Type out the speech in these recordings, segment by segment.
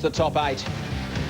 the top 8.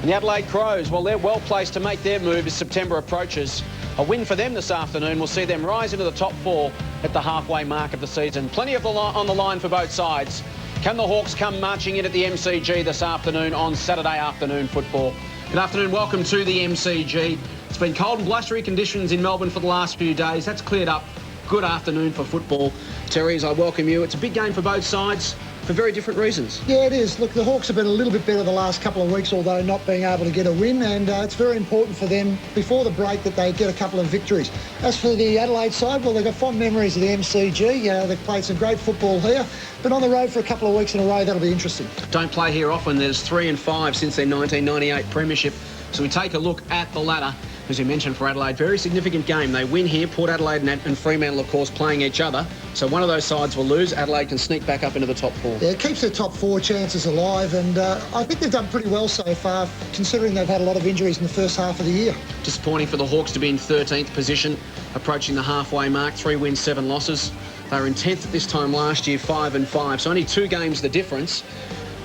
And the Adelaide Crows, well, they're well placed to make their move as September approaches. A win for them this afternoon will see them rise into the top 4 at the halfway mark of the season. Plenty on the line for both sides. Can the Hawks come marching in at the MCG this afternoon on Saturday afternoon football? Good afternoon, welcome to the MCG. It's been cold and blustery conditions in Melbourne for the last few days. That's cleared up. Good afternoon for football. Terry, as I welcome you, it's a big game for both sides for very different reasons. Yeah, it is. Look, the Hawks have been a little bit better the last couple of weeks, although not being able to get a win, and it's very important for them before the break that they get a couple of victories. As for the Adelaide side, well, they've got fond memories of the MCG. They've played some great football here, but on the road for a couple of weeks in a row, that'll be interesting. Don't play here often. There's 3 and 5 since their 1998 premiership. So we take a look at the ladder. As you mentioned, for Adelaide, very significant game. They win here. Port Adelaide and Fremantle, of course, playing each other. So one of those sides will lose. Adelaide can sneak back up into the top 4. Yeah, it keeps their top 4 chances alive, and I think they've done pretty well so far, considering they've had a lot of injuries in the first half of the year. Disappointing for the Hawks to be in 13th position, approaching the halfway mark. 3 wins, 7 losses. They were in 10th at this time last year, 5 and 5. So only 2 games the difference.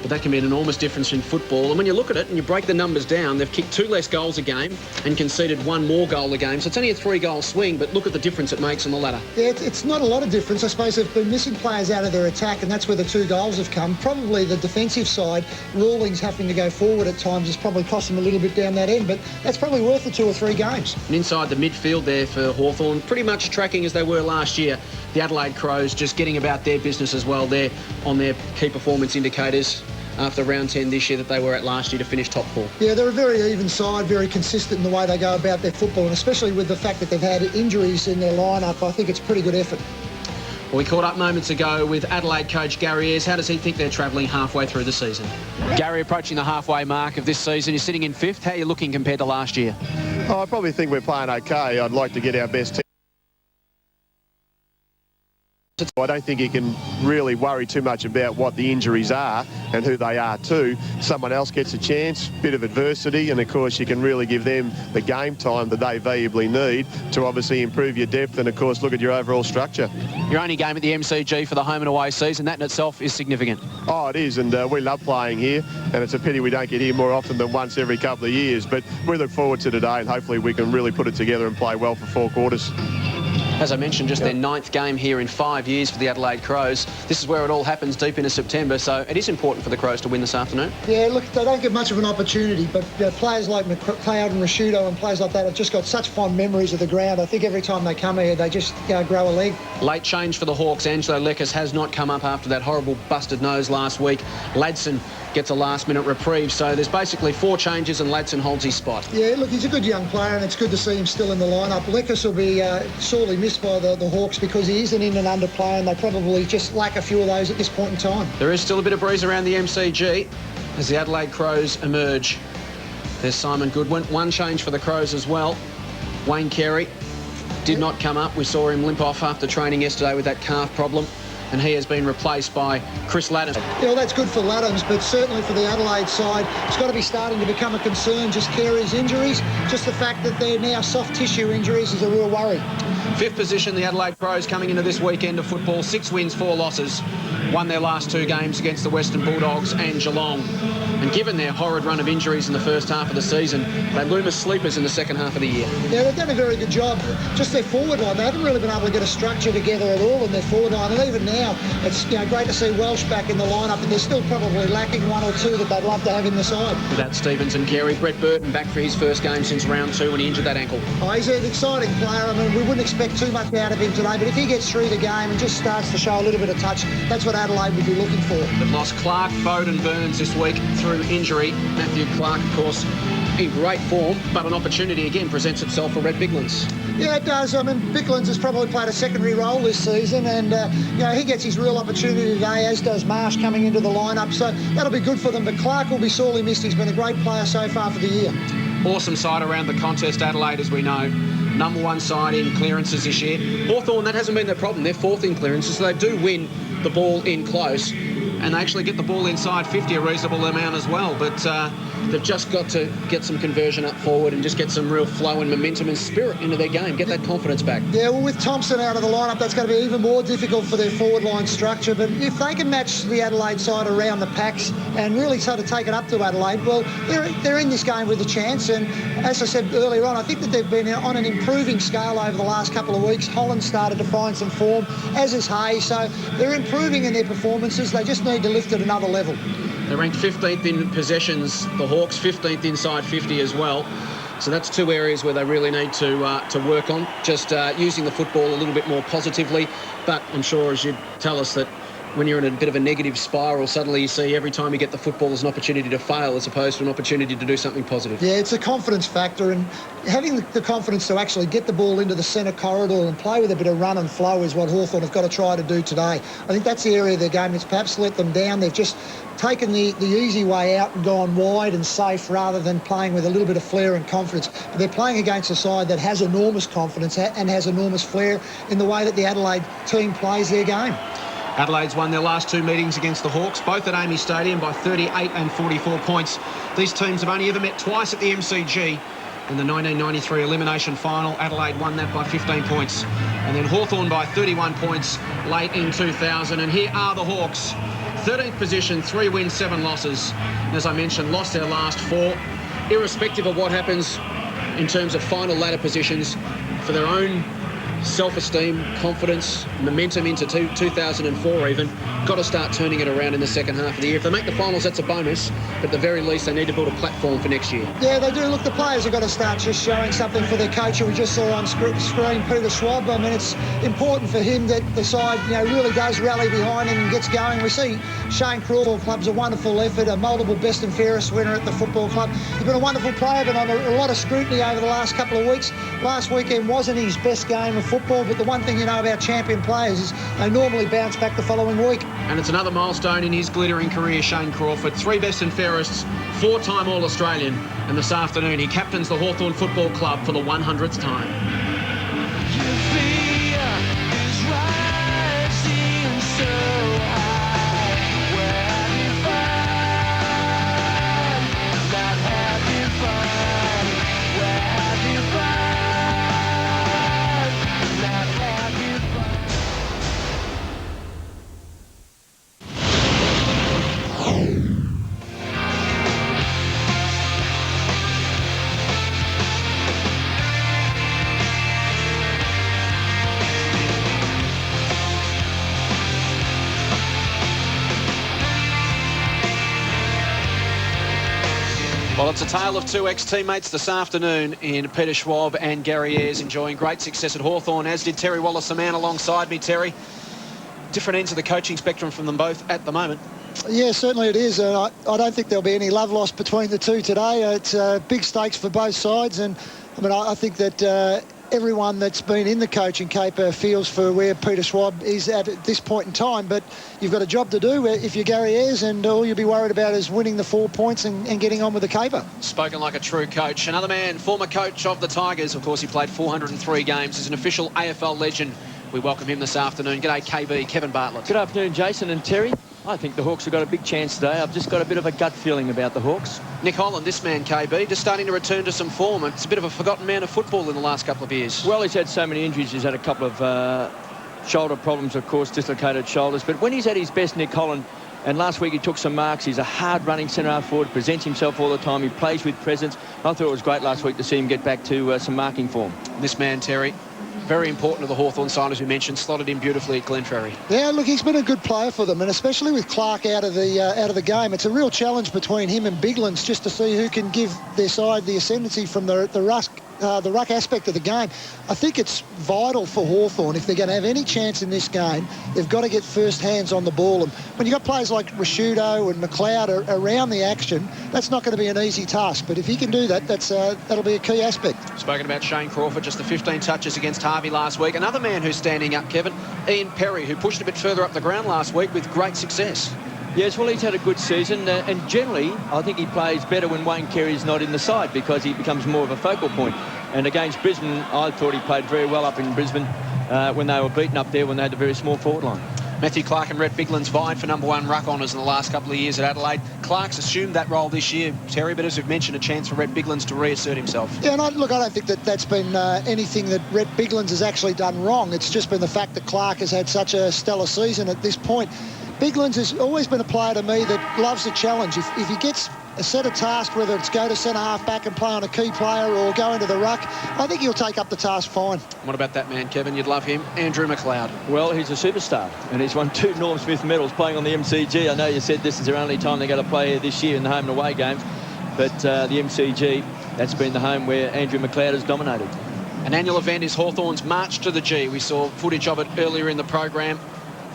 But that can be an enormous difference in football. And when you look at it and you break the numbers down, they've kicked 2 less goals a game and conceded 1 more goal a game. So it's only a 3-goal swing, but look at the difference it makes on the ladder. Yeah, it's not a lot of difference. I suppose they've been missing players out of their attack, and that's where the 2 goals have come. Probably the defensive side, Rawlings having to go forward at times has probably cost them a little bit down that end, but that's probably worth the 2 or 3 games. And inside the midfield there for Hawthorn, pretty much tracking as they were last year. The Adelaide Crows just getting about their business as well there on their key performance indicators after round 10 this year that they were at last year to finish top 4. Yeah, they're a very even side, very consistent in the way they go about their football, and especially with the fact that they've had injuries in their lineup, I think it's a pretty good effort. Well, we caught up moments ago with Adelaide coach Gary Ayres. How does he think they're travelling halfway through the season? Gary, approaching the halfway mark of this season, you're sitting in 5th. How are you looking compared to last year? I probably think we're playing okay. I'd like to get our best team. I don't think you can really worry too much about what the injuries are and who they are too. Someone else gets a chance, bit of adversity, and of course you can really give them the game time that they valuably need to obviously improve your depth and of course look at your overall structure. Your only game at the MCG for the home and away season, that in itself is significant. Oh, it is, and we love playing here, and it's a pity we don't get here more often than once every couple of years, but we look forward to today and hopefully we can really put it together and play well for 4 quarters. As I mentioned, just their 9th game here in 5 years for the Adelaide Crows. This is where it all happens deep into September, so it is important for the Crows to win this afternoon. Yeah, look, they don't get much of an opportunity, but players like McLeod and Rashudo and players like that have just got such fond memories of the ground. I think every time they come here, they just grow a leg. Late change for the Hawks. Angelo Lekas has not come up after that horrible busted nose last week. Ladson gets a last-minute reprieve, so there's basically 4 changes and Ladson holds his spot. Yeah, look, he's a good young player and it's good to see him still in the lineup. Lekas will be sorely missed by the Hawks because he is an in and under player and they probably just lack a few of those at this point in time. There is still a bit of breeze around the MCG as the Adelaide Crows emerge. There's Simon Goodwin. 1 change for the Crows as well. Wayne Carey did not come up. We saw him limp off after training yesterday with that calf problem, and he has been replaced by Chris Laddams. Yeah, well, that's good for Laddams, but certainly for the Adelaide side, it's got to be starting to become a concern, just Carey's injuries. Just the fact that they're now soft tissue injuries is a real worry. 5th position, the Adelaide Crows coming into this weekend of football. 6 wins, 4 losses. Won their last 2 games against the Western Bulldogs and Geelong. And given their horrid run of injuries in the first half of the season, they loom as sleepers in the second half of the year. Yeah, they've done a very good job. Just their forward line, they haven't really been able to get a structure together at all in their forward line. And even now, it's great to see Welsh back in the lineup, and they're still probably lacking 1 or 2 that they'd love to have in the side. Without Stevens and Carey, Brett Burton back for his first game since round 2 when he injured that ankle. Oh, he's an exciting player. I mean, we wouldn't expect too much out of him today, but if he gets through the game and just starts to show a little bit of touch, that's what Adelaide would be looking for. They've lost Clark, Foden, Burns this week through injury. Matthew Clark, of course, in great form, but an opportunity again presents itself for Red Biglands. Yeah, it does. I mean, Biglands has probably played a secondary role this season, and he gets his real opportunity today, as does Marsh coming into the lineup, so that'll be good for them. But Clark will be sorely missed. He's been a great player so far for the year. Awesome side around the contest, Adelaide, as we know. Number 1 side in clearances this year. Hawthorn, that hasn't been their problem. They're 4th in clearances, so they do win the ball in close. and they actually get the ball inside 50, a reasonable amount as well. But they've just got to get some conversion up forward and just get some real flow and momentum and spirit into their game, get that confidence back. Yeah, well, with Thompson out of the lineup, that's going to be even more difficult for their forward line structure. But if they can match the Adelaide side around the packs and really sort of take it up to Adelaide, well, they're in this game with a chance. And as I said earlier on, I think that they've been on an improving scale over the last couple of weeks. Holland started to find some form, as is Hayes. So they're improving in their performances. They just need to lift it another level. They're ranked 15th in possessions, the Hawks, 15th inside 50 as well. So that's two areas where they really need to work on, just using the football a little bit more positively. But I'm sure, as you tell us, that when you're in a bit of a negative spiral, suddenly you see every time you get the football there's an opportunity to fail as opposed to an opportunity to do something positive. Yeah, it's a confidence factor, and having the confidence to actually get the ball into the centre corridor and play with a bit of run and flow is what Hawthorn have got to try to do today. I think that's the area of their game that's perhaps let them down. They've just taken the easy way out and gone wide and safe rather than playing with a little bit of flair and confidence. But they're playing against a side that has enormous confidence and has enormous flair in the way that the Adelaide team plays their game. Adelaide's won their last two meetings against the Hawks, both at Amy Stadium, by 38 and 44 points. These teams have only ever met twice at the MCG. In the 1993 elimination final, Adelaide won that by 15 points. And then Hawthorn by 31 points late in 2000. And here are the Hawks. 13th position, 3 wins, 7 losses. And as I mentioned, lost their last 4. Irrespective of what happens in terms of final ladder positions, for their own self-esteem, confidence, momentum into 2004 even, got to start turning it around in the second half of the year. If they make the finals, that's a bonus, but at the very least they need to build a platform for next year. Yeah, they do. Look, the players have got to start just showing something for their coach, who we just saw on screen, Peter Schwab. I mean, it's important for him that the side, really does rally behind him and gets going. We see Shane Crawford Club's a wonderful effort, a multiple best and fairest winner at the football club. He's been a wonderful player, but under a lot of scrutiny over the last couple of weeks. Last weekend wasn't his best game of football, but the one thing you know about champion players is they normally bounce back the following week. And it's another milestone in his glittering career, Shane Crawford. 3 best and fairest, 4-time All-Australian, and this afternoon he captains the Hawthorn Football Club for the 100th time. Well, it's a tale of 2 ex-teammates this afternoon in Peter Schwab and Gary Ayres, enjoying great success at Hawthorn, as did Terry Wallace, the man alongside me. Terry, different ends of the coaching spectrum from them both at the moment. Yeah, certainly it is. I don't think there'll be any love lost between the two today. It's big stakes for both sides, and I mean, I think that everyone that's been in the coaching caper feels for where Peter Schwab is at this point in time, but you've got a job to do if you're Gary Ayres, and all you'll be worried about is winning the 4 points and getting on with the caper. Spoken like a true coach. Another man, former coach of the Tigers. Of course, he played 403 games. He's an official AFL legend. We welcome him this afternoon. G'day, KB, Kevin Bartlett. Good afternoon, Jason and Terry. I think the Hawks have got a big chance today. I've just got a bit of a gut feeling about the Hawks. Nick Holland, this man, KB, just starting to return to some form. It's a bit of a forgotten man of football in the last couple of years. Well, he's had so many injuries. He's had a couple of shoulder problems, of course, dislocated shoulders. But when he's at his best, Nick Holland, and last week he took some marks. He's a hard-running centre-half forward, presents himself all the time. He plays with presence. I thought it was great last week to see him get back to some marking form. This man, Terry, very important to the Hawthorn side, as we mentioned, slotted in beautifully at Glenferrie. Yeah, look, he's been a good player for them, and especially with Clark out of the game, it's a real challenge between him and Biglands just to see who can give their side the ascendancy from the ruck aspect of the game. I think it's vital for Hawthorn, if they're going to have any chance in this game, they've got to get first hands on the ball. And when you've got players like Rashudo and McLeod around the action, that's not going to be an easy task. But if he can do that, that'll be a key aspect. Spoken about Shane Crawford, just the 15 touches against Harvey last week. Another man who's standing up, Kevin, Ian Perry, who pushed a bit further up the ground last week with great success. Yes, well, he's had a good season, and generally, I think he plays better when Wayne Carey's not in the side because he becomes more of a focal point. And against Brisbane, I thought he played very well up in Brisbane when they were beaten up there when they had a very small forward line. Matthew Clark and Rhett Biglan's vied for #1 ruck honours in the last couple of years at Adelaide. Clark's assumed that role this year, Terry, but as we've mentioned, a chance for Rhett Biglan's to reassert himself. Yeah, and I don't think that's been anything that Rhett Biglan's has actually done wrong. It's just been the fact that Clark has had such a stellar season at this point. Biglan's has always been a player to me that loves a challenge. If he gets a set of tasks, whether it's go to centre-half back and play on a key player or go into the ruck, I think he'll take up the task fine. What about that man, Kevin? You'd love him. Andrew McLeod. Well, he's a superstar, and he's won 2 Norm Smith medals playing on the MCG. I know you said this is their only time they're going to play here this year in the home and away games, but the MCG, that's been the home where Andrew McLeod has dominated. An annual event is Hawthorn's March to the G. We saw footage of it earlier in the program.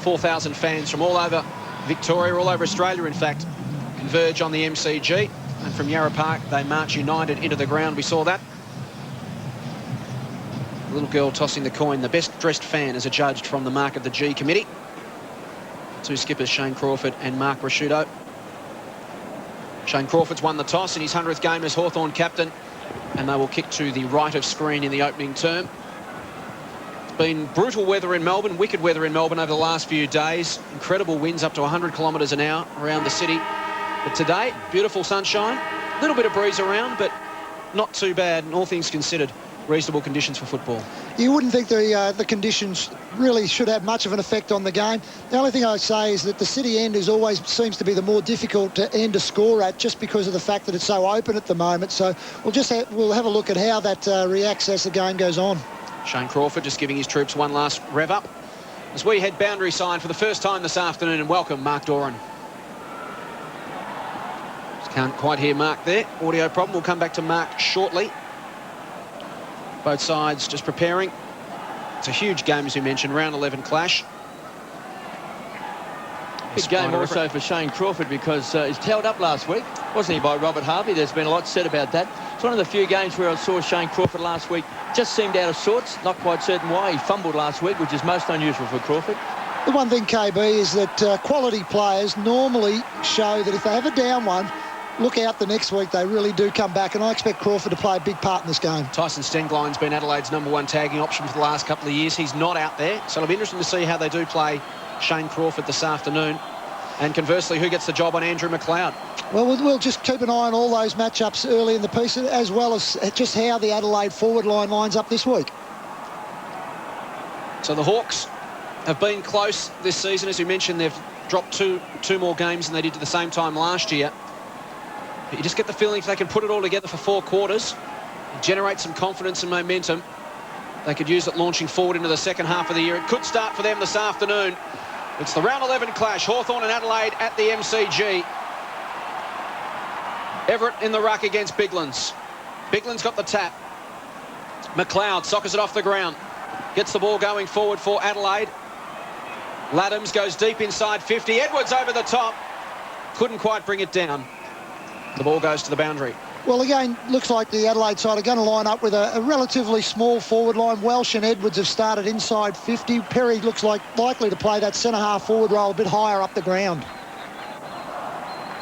4,000 fans from all over Victoria, all over Australia, in fact, converge on the MCG, and from Yarra Park they march united into the ground. We saw that. The little girl tossing the coin. The best dressed fan is adjudged from the Mark of the G committee. 2 skippers, Shane Crawford and Mark Rasciuto. Shane Crawford's won the toss in his 100th game as Hawthorn captain, and they will kick to the right of screen in the opening term. It's been brutal weather in Melbourne, wicked weather in Melbourne over the last few days. Incredible winds up to 100 kilometres an hour around the city. But today, beautiful sunshine, a little bit of breeze around, but not too bad, and all things considered, reasonable conditions for football. You wouldn't think the conditions really should have much of an effect on the game. The only thing I'd say is that the city end is always seems to be the more difficult to end a score at, just because of the fact that it's so open at the moment. So we'll have a look at how that reacts as the game goes on. Shane Crawford just giving his troops one last rev up as we head boundary side for the first time this afternoon, and welcome Mark Doran. Can't quite hear Mark there. Audio problem. We'll come back to Mark shortly. Both sides just preparing. It's a huge game, as we mentioned. Round 11 clash. Big game also for Shane Crawford, because he's tailed up last week, wasn't he, by Robert Harvey? There's been a lot said about that. It's one of the few games where I saw Shane Crawford last week just seemed out of sorts. Not quite certain why. He fumbled last week, which is most unusual for Crawford. The one thing, KB, is that quality players normally show that if they have a down one, look out the next week, they really do come back, and I expect Crawford to play a big part in this game. Tyson Stengline's been Adelaide's #1 tagging option for the last couple of years. He's not out there, so it'll be interesting to see how they do play Shane Crawford this afternoon. And conversely, who gets the job on Andrew McLeod? Well, we'll just keep an eye on all those matchups early in the piece, as well as just how the Adelaide forward line lines up this week. So the Hawks have been close this season. As we mentioned, they've dropped two more games than they did at the same time last year. But you just get the feeling if they can put it all together for 4 quarters, generate some confidence and momentum, they could use it launching forward into the second half of the year. It could start for them this afternoon. It's the round 11 clash, Hawthorn and Adelaide at the MCG. Everett in the ruck against Biglan's. Biglan's got the tap. McLeod soccers it off the ground. Gets the ball going forward for Adelaide. Laddams goes deep inside 50. Edwards over the top. Couldn't quite bring it down. The ball goes to the boundary. Well, again, looks like the Adelaide side are going to line up with a relatively small forward line. Welsh and Edwards have started inside 50. Perry looks like likely to play that centre-half forward role a bit higher up the ground.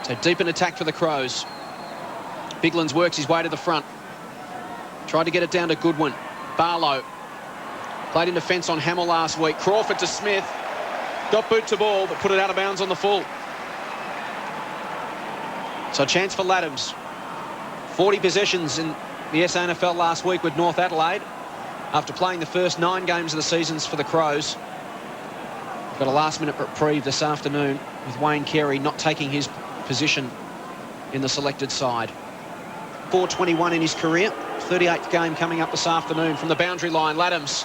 So deep in attack for the Crows. Biglan's works his way to the front. Tried to get it down to Goodwin. Barlow played in defence on Hamill last week. Crawford to Smith. Got boot to ball, but put it out of bounds on the full. So a chance for Laddams. 40 possessions in the SANFL last week with North Adelaide after playing the first 9 games of the seasons for the Crows. Got a last-minute reprieve this afternoon with Wayne Carey not taking his position in the selected side. 421 in his career. 38th game coming up this afternoon from the boundary line. Laddams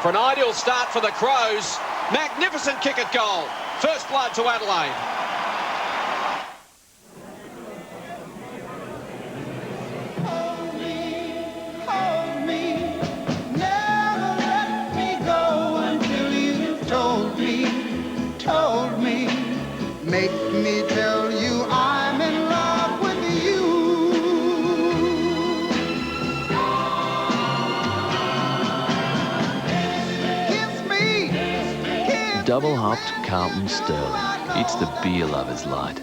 for an ideal start for the Crows. Magnificent kick at goal. First blood to Adelaide. Make me tell you I'm in love with you. Kiss me. Kiss Double hopped Carlton Sterling. It's the beer lover's light.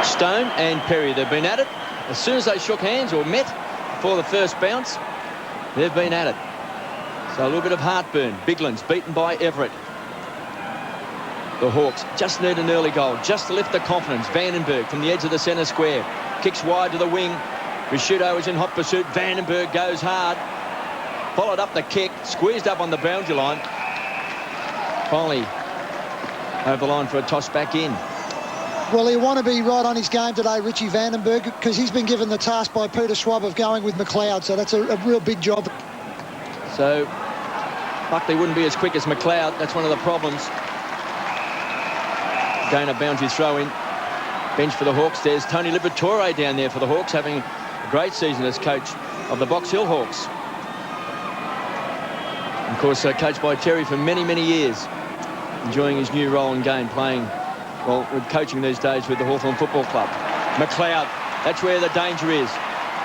Stone and Perry, they've been at it. As soon as they shook hands or met before the first bounce, they've been at it. So a little bit of heartburn. Biglan's beaten by Everett. The Hawks just need an early goal, just to lift the confidence. Vandenberg from the edge of the centre square. Kicks wide to the wing. Risciuto is in hot pursuit. Vandenberg goes hard. Followed up the kick. Squeezed up on the boundary line. Finally over the line for a toss back in. Well, he'll want to be right on his game today, Richie Vandenberg, because he's been given the task by Peter Schwab of going with McLeod, so that's a real big job. So Buckley wouldn't be as quick as McLeod. That's one of the problems. Again, a boundary throw in. Bench for the Hawks. There's Tony Liberatore down there for the Hawks, having a great season as coach of the Box Hill Hawks. Of course, coached by Terry for many, many years. Enjoying his new role in game, playing, well, with coaching these days with the Hawthorn Football Club. McLeod, that's where the danger is.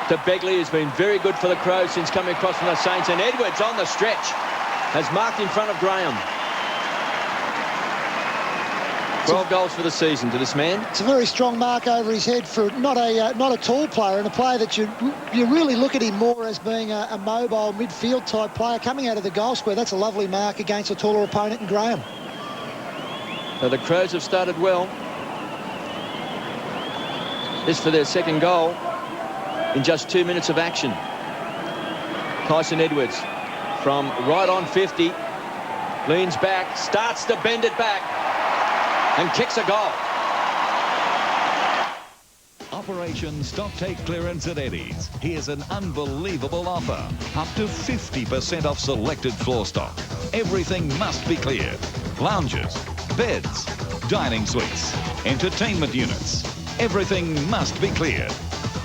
To Begley, who's been very good for the Crows since coming across from the Saints. And Edwards on the stretch has marked in front of Graham. 12 goals for the season to this man. It's a very strong mark over his head for not a tall player, and a player that you really look at him more as being a mobile midfield type player coming out of the goal square. That's a lovely mark against a taller opponent in Graham. So the Crows have started well. This for their second goal in just 2 minutes of action. Tyson Edwards from right on 50, leans back, starts to bend it back, and kicks a goal. Operation Stock Take Clearance at Eddie's. Here's an unbelievable offer. Up to 50% off selected floor stock. Everything must be cleared. Lounges, beds, dining suites, entertainment units. Everything must be cleared.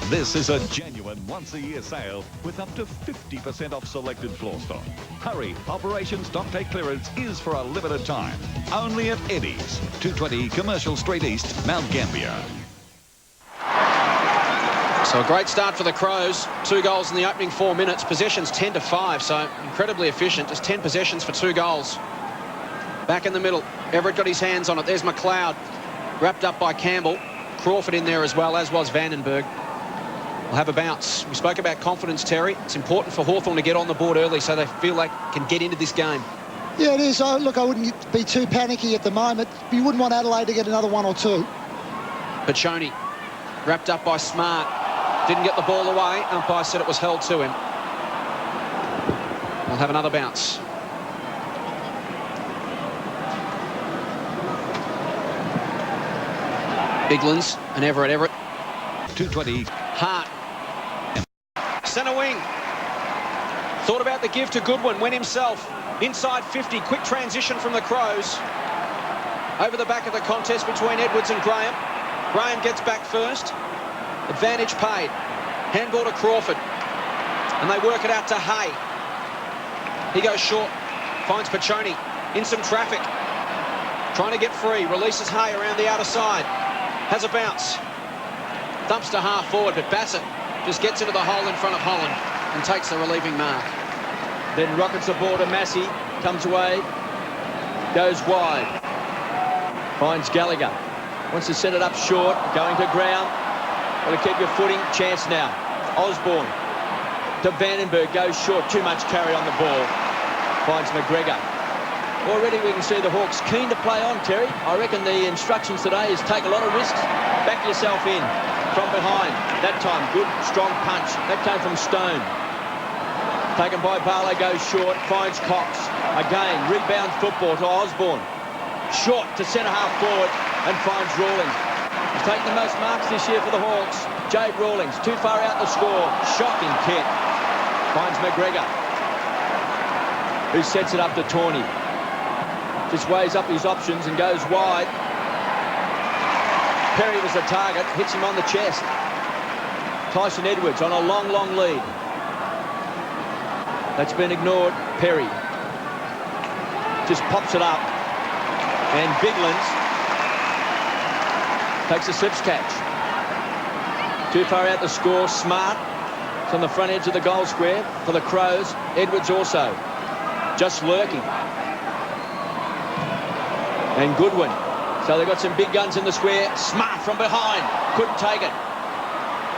This is a genuine once-a-year sale with up to 50% off selected floor stock. Hurry, Operation Stock Take Clearance is for a limited time. Only at Eddie's, 220 Commercial Street East, Mount Gambier. So a great start for the Crows. 2 goals in the opening 4 minutes. Possessions 10-5, so incredibly efficient. Just 10 possessions for 2 goals. Back in the middle. Everett got his hands on it. There's McLeod, wrapped up by Campbell. Crawford in there as well, as was Vandenberg. We'll have a bounce. We spoke about confidence, Terry. It's important for Hawthorn to get on the board early so they feel like can get into this game. Yeah, it is. Look, I wouldn't be too panicky at the moment. You wouldn't want Adelaide to get another 1 or 2. Pachoni, wrapped up by Smart. Didn't get the ball away. Umpire said it was held to him. We'll have another bounce. Biglands and Everett. 220. Hart. Centre wing. Thought about the give to Goodwin. Went himself. Inside 50. Quick transition from the Crows. Over the back of the contest between Edwards and Graham. Graham gets back first. Advantage paid. Handball to Crawford. And they work it out to Hay. He goes short. Finds Pachoni. In some traffic. Trying to get free. Releases Hay around the outer side. Has a bounce. Dumps to half forward, but Bassett just gets into the hole in front of Holland and takes the relieving mark. Then rockets the ball to Massey. Comes away. Goes wide. Finds Gallagher. Wants to set it up short. Going to ground. Got to keep your footing. Chance now. Osborne to Vandenberg. Goes short. Too much carry on the ball. Finds McGregor. Already we can see the Hawks keen to play on, Terry. I reckon the instructions today is take a lot of risks. Back yourself in from behind. That time, good, strong punch. That came from Stone. Taken by Barlow, goes short. Finds Cox. Again, rebound football to Osborne. Short to centre half forward and finds Rawlings. He's taken the most marks this year for the Hawks. Jade Rawlings, too far out the score. Shocking kick. Finds McGregor, who sets it up to Tawney. Just weighs up his options and goes wide. Perry was the target, hits him on the chest. Tyson Edwards on a long, long lead. That's been ignored. Perry just pops it up. And Biglands takes a slips catch. Too far out the score. Smart. It's on the front edge of the goal square for the Crows. Edwards also just lurking. And Goodwin. So they've got some big guns in the square. Smart from behind. Couldn't take it.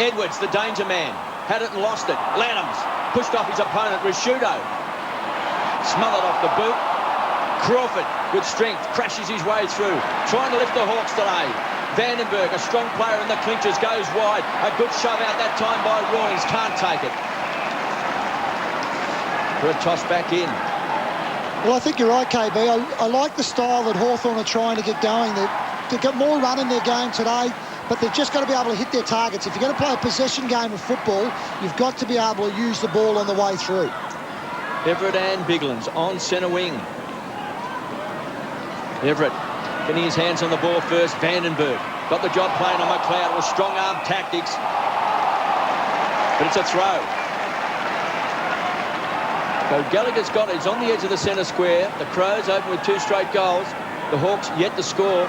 Edwards, the danger man. Had it and lost it. Lanhams pushed off his opponent. Risciuto smothered off the boot. Crawford with strength, crashes his way through, trying to lift the Hawks today. Vandenberg, a strong player in the clinches, goes wide. A good shove out that time by Rawlings, can't take it. For a toss back in. Well, I think you're right, KB. I like the style that Hawthorn are trying to get going. They've got more run in their game today, but they've just got to be able to hit their targets. If you're going to play a possession game of football, you've got to be able to use the ball on the way through. Everett and Biglan's on centre wing. Everett getting his hands on the ball first. Vandenberg got the job playing on McLeod with strong arm tactics. But it's a throw. So Gallagher's got it. He's on the edge of the centre square. The Crows open with 2 straight goals. The Hawks yet to score.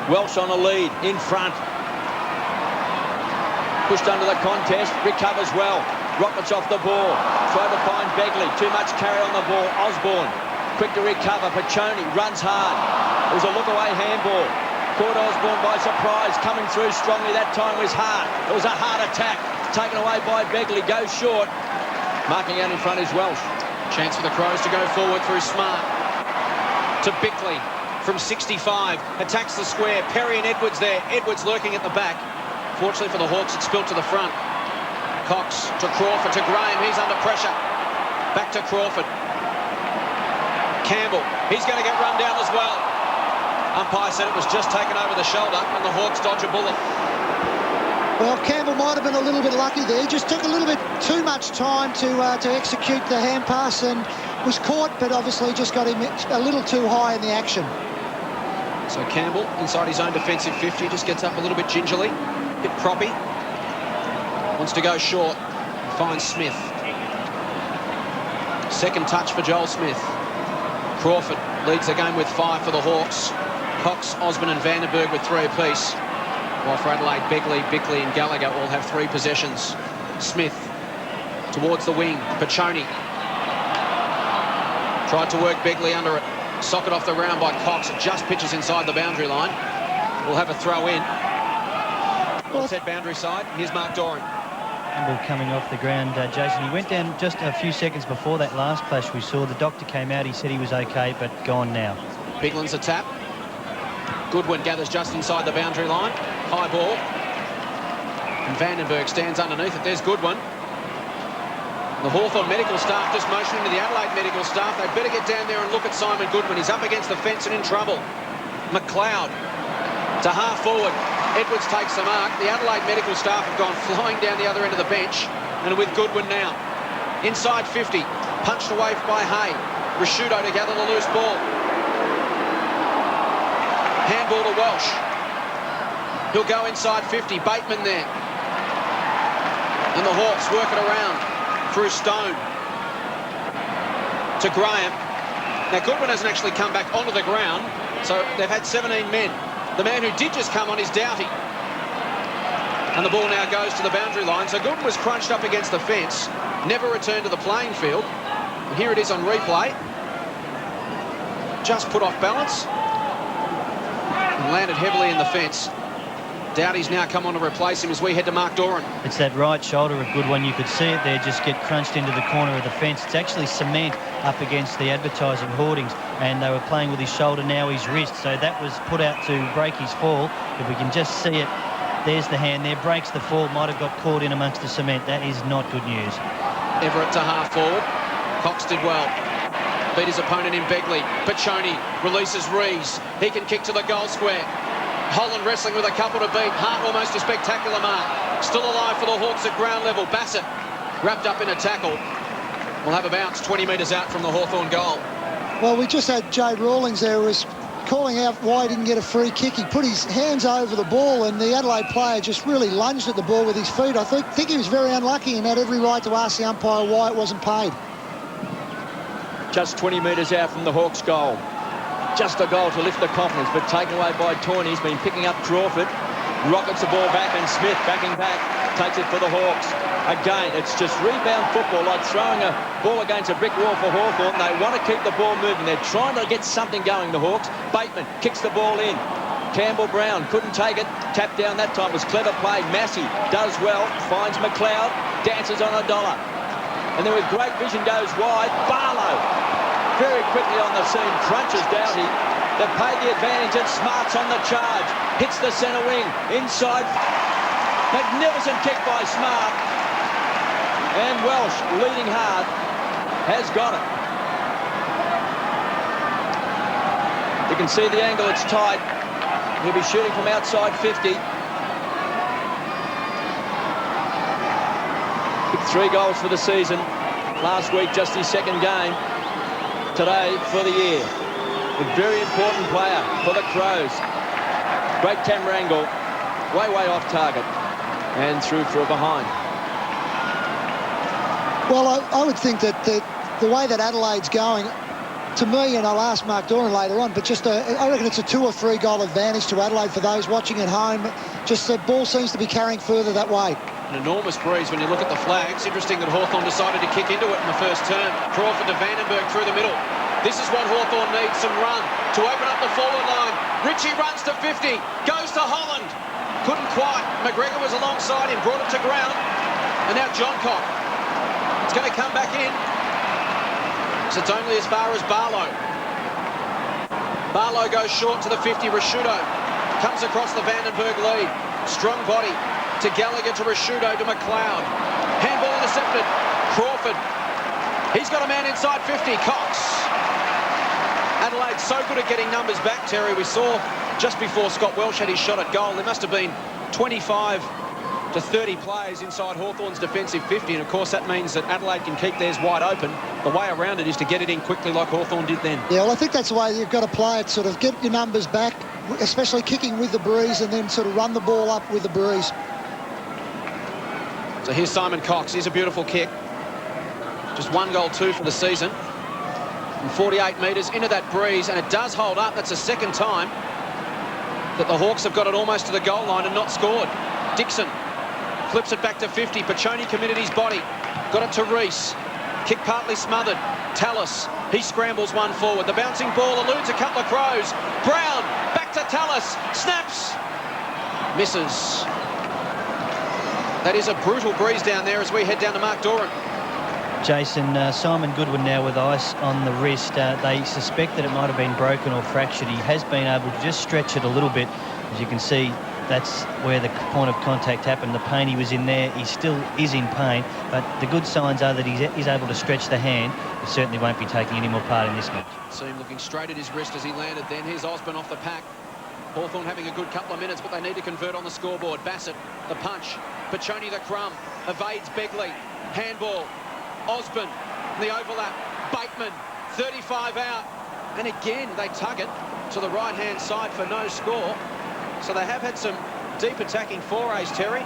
Welsh on a lead in front. Pushed under the contest. Recovers well. Rockets off the ball. Try to find Begley. Too much carry on the ball. Osborne quick to recover. Paccioni runs hard. It was a look-away handball. Caught Osborne by surprise. Coming through strongly that time was Hart. It was a hard attack. Taken away by Begley. Goes short. Marking out in front is Welsh. Chance for the Crows to go forward through Smart. To Bickley from 65. Attacks the square. Perry and Edwards there. Edwards lurking at the back. Fortunately for the Hawks, it spilt to the front. Cox to Crawford, to Graham. He's under pressure. Back to Crawford. Campbell. He's going to get run down as well. Umpire said it was just taken over the shoulder and the Hawks dodge a bullet. Well, Campbell might have been a little bit lucky there. He just took a little bit too much time to execute the hand pass and was caught, but obviously just got him a little too high in the action. So Campbell, inside his own defensive 50, just gets up a little bit gingerly. Bit proppy. Wants to go short. Finds Smith. Second touch for Joel Smith. Crawford leads the game with 5 for the Hawks. Cox, Osborne and Vandenberg with 3 apiece. While for Adelaide, Begley, Bickley and Gallagher all have 3 possessions. Smith towards the wing. Paccioni tried to work Begley under it. Socket off the ground by Cox. It just pitches inside the boundary line. We'll have a throw in. Well, set boundary side. Here's Mark Doran. Campbell coming off the ground, Jason. He went down just a few seconds before that last clash we saw. The doctor came out. He said he was OK, but gone now. Biglan's a tap. Goodwin gathers just inside the boundary line. High ball. And Vandenberg stands underneath it. There's Goodwin. The Hawthorn medical staff just motioning to the Adelaide medical staff. They better get down there and look at Simon Goodwin. He's up against the fence and in trouble. McLeod to half forward. Edwards takes the mark. The Adelaide medical staff have gone flying down the other end of the bench and are with Goodwin now. Inside 50. Punched away by Hay. Rashudo to gather the loose ball. Handball to Welsh. He'll go inside 50. Bateman there. And the Hawks work it around through Stone. To Graham. Now Goodwin hasn't actually come back onto the ground, so they've had 17 men. The man who did just come on is Doughty. And the ball now goes to the boundary line. So Goodwin was crunched up against the fence, never returned to the playing field. And here it is on replay. Just put off balance. And landed heavily in the fence. Doughty's now come on to replace him as we head to Mark Doran. It's that right shoulder of Goodwin. You could see it there just get crunched into the corner of the fence. It's actually cement up against the advertising hoardings, and they were playing with his shoulder, now his wrist. So that was put out to break his fall. If we can just see it, there's the hand there, breaks the fall, might have got caught in amongst the cement. That is not good news. Everett to half forward. Cox did well. Beat his opponent in Begley. Paccioni releases Rees. He can kick to the goal square. Holland wrestling with a couple to beat. Hart almost a spectacular mark. Still alive for the Hawks at ground level. Bassett wrapped up in a tackle. We'll have a bounce 20 metres out from the Hawthorn goal. Well, we just had Jade Rawlings there who was calling out why he didn't get a free kick. He put his hands over the ball and the Adelaide player just really lunged at the ball with his feet. I think he was very unlucky and had every right to ask the umpire why it wasn't paid. Just 20 metres out from the Hawks goal. Just a goal to lift the confidence, but taken away by Tawney. He's been picking up Crawford. Rockets the ball back, and Smith backing back. Takes it for the Hawks. Again, it's just rebound football, like throwing a ball against a brick wall for Hawthorn. They want to keep the ball moving. They're trying to get something going, the Hawks. Bateman kicks the ball in. Campbell-Brown couldn't take it. Tapped down that time. Was clever play. Massey does well. Finds McLeod. Dances on a dollar. And then with great vision goes wide. Barlow very quickly on the scene, crunches Doughty. They've paid the advantage, and Smart's on the charge. Hits the centre wing, inside. Magnificent kick by Smart. And Welsh, leading hard, has got it. You can see the angle, it's tight. He'll be shooting from outside 50. 3 goals for the season. Last week, just his second game. Today, for the year. A very important player for the Crows. Great camera angle. Way off target. And through for a behind. Well, I would think that the way that Adelaide's going, to me, and I'll ask Mark Doran later on, but just I reckon it's a 2 or 3 goal advantage to Adelaide for those watching at home. Just the ball seems to be carrying further that way. An enormous breeze when you look at the flags. Interesting that Hawthorn decided to kick into it in the first term. Crawford to Vandenberg through the middle. This is what Hawthorn needs, some run to open up the forward line. Ritchie runs to 50, goes to Holland. Couldn't quite. McGregor was alongside him, brought it to ground. And now Johncock. It's going to come back in. So it's only as far as Barlow. Barlow goes short to the 50. Rashudo comes across the Vandenberg lead. Strong body to Gallagher, to Rashudo, to McLeod. Handball intercepted. Crawford. He's got a man inside 50. Cox. Adelaide so good at getting numbers back, Terry. We saw just before Scott Welsh had his shot at goal, there must have been 25 to 30 players inside Hawthorn's defensive 50, and of course that means that Adelaide can keep theirs wide open. The way around it is to get it in quickly like Hawthorn did then. Yeah, well, I think that's the way you've got to play it, sort of get your numbers back, especially kicking with the breeze, and then sort of run the ball up with the breeze. So here's Simon Cox. Here's a beautiful kick. Just 1 goal, 2 for the season. From 48 metres into that breeze, and it does hold up. That's the second time that the Hawks have got it almost to the goal line and not scored. Dixon flips it back to 50. Pachoni committed his body. Got it to Reese. Kick partly smothered. Tallis. He scrambles one forward. The bouncing ball eludes a couple of Crows. Brown back to Tallis. Snaps. Misses. That is a brutal breeze down there as we head down to Mark Doran. Jason, Simon Goodwin now with ice on the wrist. They suspect that it might have been broken or fractured. He has been able to just stretch it a little bit. As you can see, that's where the point of contact happened. The pain he was in there, he still is in pain. But the good signs are that he's able to stretch the hand. He certainly won't be taking any more part in this match. See him looking straight at his wrist as he landed then. Here's Osborne off the pack. Hawthorn having a good couple of minutes, but they need to convert on the scoreboard. Bassett, the punch. Pachoni, the crumb. Evades Begley. Handball. Osborne, the overlap. Bateman, 35 out. And again, they tug it to the right-hand side for no score. So they have had some deep attacking forays, Terry.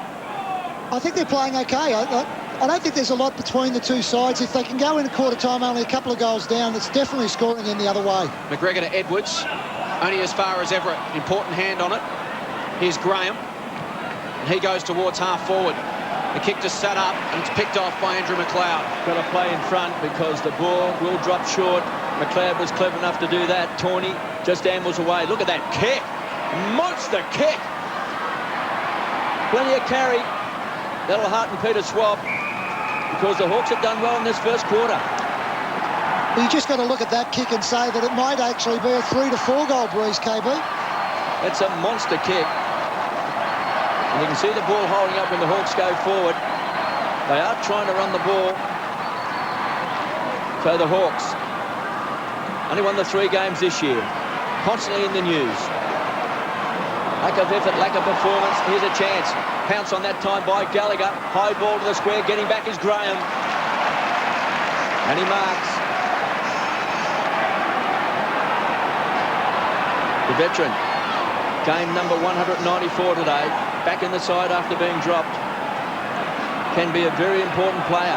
I think they're playing okay. I don't think there's a lot between the two sides. If they can go in a quarter time only a couple of goals down, it's definitely scoring in the other way. McGregor to Edwards. Only as far as Everett. Important hand on it. Here's Graham. And he goes towards half forward. The kick just sat up, and it's picked off by Andrew McLeod. Got to play in front because the ball will drop short. McLeod was clever enough to do that. Tawney just ambles away. Look at that kick. Monster kick. Plenty of carry. That'll hearten Peter Swab because the Hawks have done well in this first quarter. You just got to look at that kick and say that it might actually be a 3 to 4 goal breeze, KB. It's a monster kick. And you can see the ball holding up when the Hawks go forward. They are trying to run the ball. So the Hawks only won the 3 games this year. Constantly in the news. Lack of effort, lack of performance. Here's a chance. Pounce on that time by Gallagher. High ball to the square. Getting back is Graham. And he marks. The veteran. Game number 194 today. Back in the side after being dropped. Can be a very important player.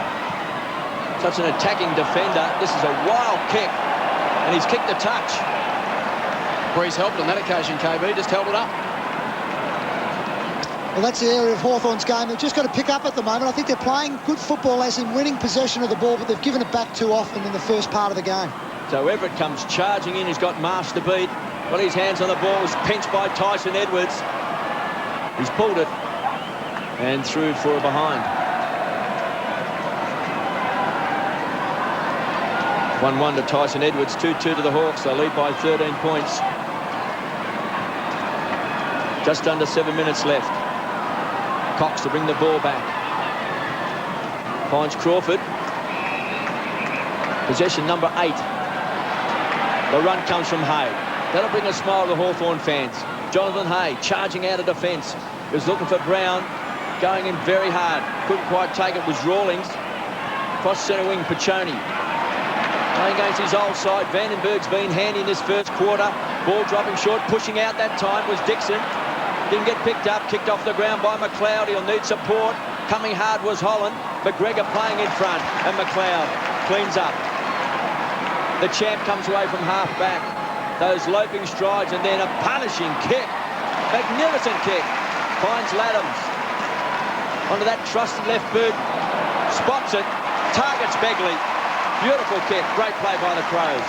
Such an attacking defender. This is a wild kick. And he's kicked the touch. Breeze helped on that occasion, KB. Just held it up. Well, that's the area of Hawthorn's game. They've just got to pick up at the moment. I think they're playing good football as in winning possession of the ball, but they've given it back too often in the first part of the game. So Everett comes charging in. He's got Marsh to beat. Got his hands on the ball. Was pinched by Tyson Edwards. He's pulled it and through for a behind. 1-1 to Tyson Edwards, 2-2 to the Hawks. They lead by 13 points. Just under 7 minutes left. Cox to bring the ball back. Finds Crawford. Possession number 8. The run comes from Hay. That'll bring a smile to the Hawthorn fans. Jonathan Hay charging out of defence. He was looking for Brown, going in very hard. Couldn't quite take it, was Rawlings. Cross centre wing, Piccioni. Playing against his old side. Vandenberg's been handy in this first quarter. Ball dropping short, pushing out that time was Dixon. Didn't get picked up, kicked off the ground by McLeod. He'll need support. Coming hard was Holland. McGregor playing in front, and McLeod cleans up. The champ comes away from half back. Those loping strides, and then a punishing kick. Magnificent kick. Finds Laddams. Onto that trusted left boot. Spots it. Targets Begley. Beautiful kick. Great play by the Crows.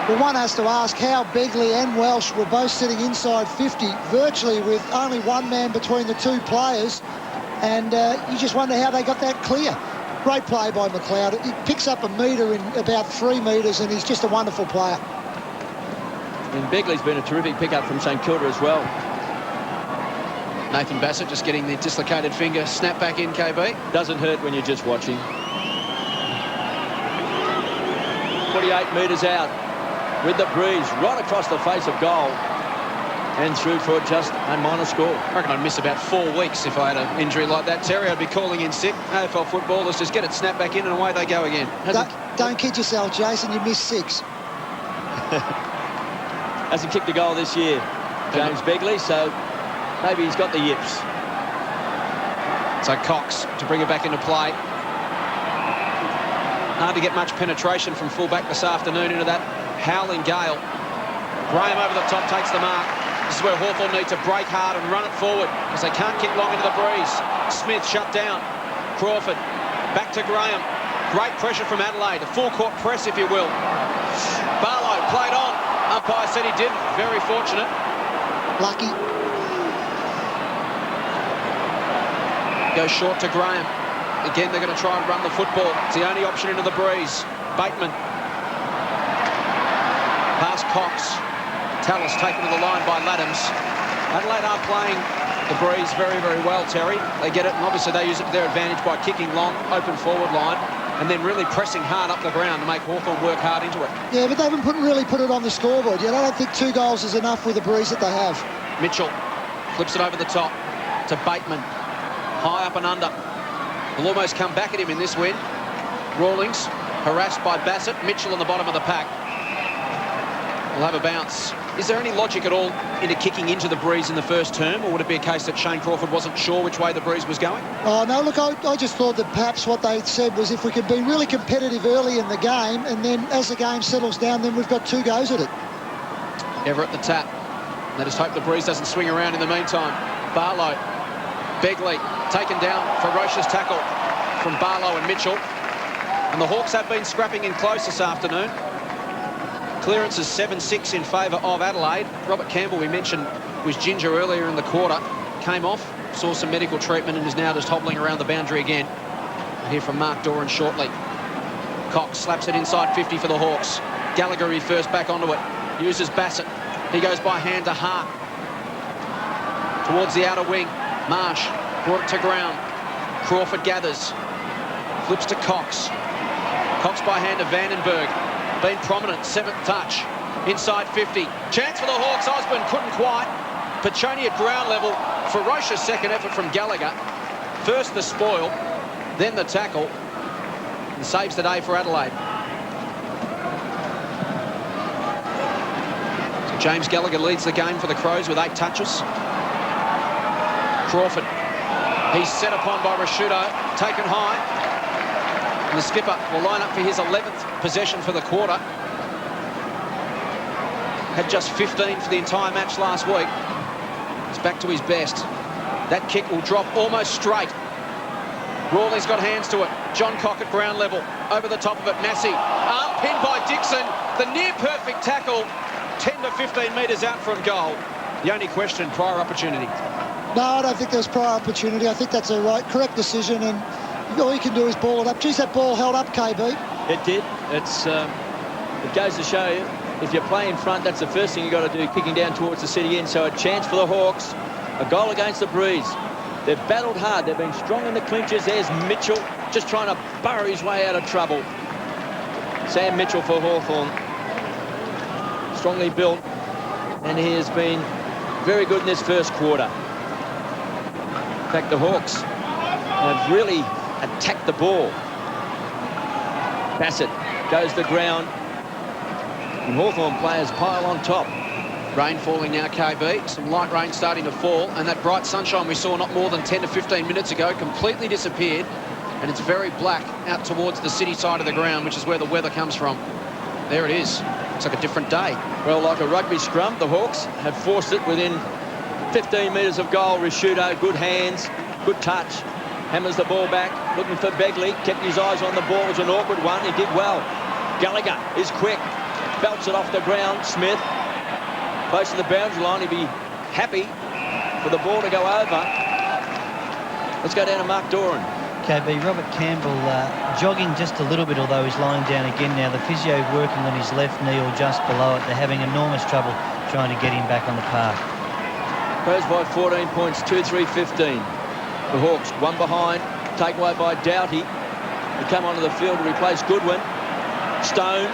Well, one has to ask how Begley and Welsh were both sitting inside 50, virtually with only one man between the two players. And you just wonder how they got that clear. Great play by McLeod. He picks up a metre in about 3 metres, and he's just a wonderful player. And Begley's been a terrific pickup from St Kilda as well. Nathan Bassett just getting the dislocated finger snap back in, KB. Doesn't hurt when you're just watching. 48 metres out with the breeze right across the face of goal and through for just a minor score. I reckon I'd miss about 4 weeks if I had an injury like that, Terry. I'd be calling in sick. AFL footballers just get it snapped back in and away they go again. Don't kid yourself, Jason. You missed 6. Hasn't kicked a goal this year, James Begley, so maybe he's got the yips. So Cox to bring it back into play. Hard to get much penetration from fullback this afternoon into that howling gale. Graham over the top takes the mark. This is where Hawthorn need to break hard and run it forward because they can't kick long into the breeze. Smith shut down. Crawford back to Graham. Great pressure from Adelaide. A full court press, if you will. Barlow played on. Umpire said he didn't. Very fortunate. Lucky. Goes short to Graham. Again, they're going to try and run the football. It's the only option into the breeze. Bateman. Past Cox. Tallis taken to the line by Laddams. Adelaide are playing the breeze very, very well, Terry. They get it, and obviously they use it to their advantage by kicking long, open forward line, and then really pressing hard up the ground to make Hawthorn work hard into it. Yeah, but they haven't really put it on the scoreboard yet. I don't think 2 goals is enough with the breeze that they have. Mitchell flips it over the top to Bateman. High up and under. Will almost come back at him in this win. Rawlings harassed by Bassett. Mitchell on the bottom of the pack. Will have a bounce. Is there any logic at all into kicking into the breeze in the first term, or would it be a case that Shane Crawford wasn't sure which way the breeze was going? Oh, no, look, I just thought that perhaps what they said was if we could be really competitive early in the game, and then as the game settles down, then we've got 2 goes at it. Ever at the tap. They just hope the breeze doesn't swing around in the meantime. Barlow. Begley taken down. Ferocious tackle from Barlow and Mitchell. And the Hawks have been scrapping in close this afternoon. Clearance is 7-6 in favour of Adelaide. Robert Campbell, we mentioned, was ginger earlier in the quarter. Came off, saw some medical treatment and is now just hobbling around the boundary again. We'll hear from Mark Doran shortly. Cox slaps it inside 50 for the Hawks. Gallagher first back onto it. Uses Bassett. He goes by hand to Hart. Towards the outer wing. Marsh brought it to ground. Crawford gathers. Flips to Cox. Cox by hand to Vandenberg. Been prominent, 7th touch. Inside 50. Chance for the Hawks. Osborne couldn't quite. Piccioni at ground level. Ferocious second effort from Gallagher. First the spoil, then the tackle. And saves the day for Adelaide. So James Gallagher leads the game for the Crows with 8 touches. Crawford. He's set upon by Rashudo. Taken high. And the skipper will line up for his 11th possession for the quarter. Had just 15 for the entire match last week. He's back to his best. That kick will drop almost straight. Rawley's got hands to it. John Cock at ground level. Over the top of it, Massey. Arm pinned by Dixon. The near-perfect tackle. 10 to 15 metres out from goal. The only question, prior opportunity. No, I don't think there's prior opportunity. I think that's a correct decision, and all you can do is ball it up. Geez, that ball held up, KB. It did. It goes to show you, if you play in front, that's the first thing you've got to do, kicking down towards the city end. So a chance for the Hawks. A goal against the breeze. They've battled hard. They've been strong in the clinches. There's Mitchell just trying to burrow his way out of trouble. Sam Mitchell for Hawthorn. Strongly built. And he has been very good in this first quarter. In fact, the Hawks have really attacked the ball. Bassett goes to the ground. And Hawthorn players pile on top. Rain falling now, KB. Some light rain starting to fall. And that bright sunshine we saw not more than 10 to 15 minutes ago completely disappeared. And it's very black out towards the city side of the ground, which is where the weather comes from. There it is. It's like a different day. Well, like a rugby scrum, the Hawks have forced it within 15 metres of goal. Risciuto, good hands, good touch. Hammers the ball back, looking for Begley. Kept his eyes on the ball. It was an awkward one. He did well. Gallagher is quick. Belts it off the ground. Smith, close to the boundary line. He'd be happy for the ball to go over. Let's go down to Mark Doran. KB, Robert Campbell jogging just a little bit, although he's lying down again now. The physio working on his left knee or just below it. They're having enormous trouble trying to get him back on the park. Crows by 14 points, 2-3-15. The Hawks, one behind, taken away by Doughty. He come onto the field to replace Goodwin. Stone,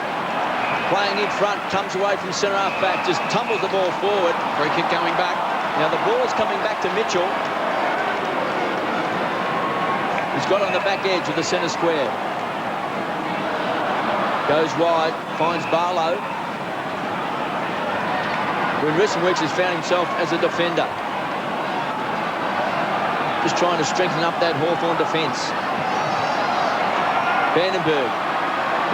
playing in front, comes away from centre-half back, just tumbles the ball forward. Free kick going back. Now the ball is coming back to Mitchell. He's got on the back edge of the centre square. Goes wide, finds Barlow. When Rissenwich has found himself as a defender. Just trying to strengthen up that Hawthorn defence. Vandenberg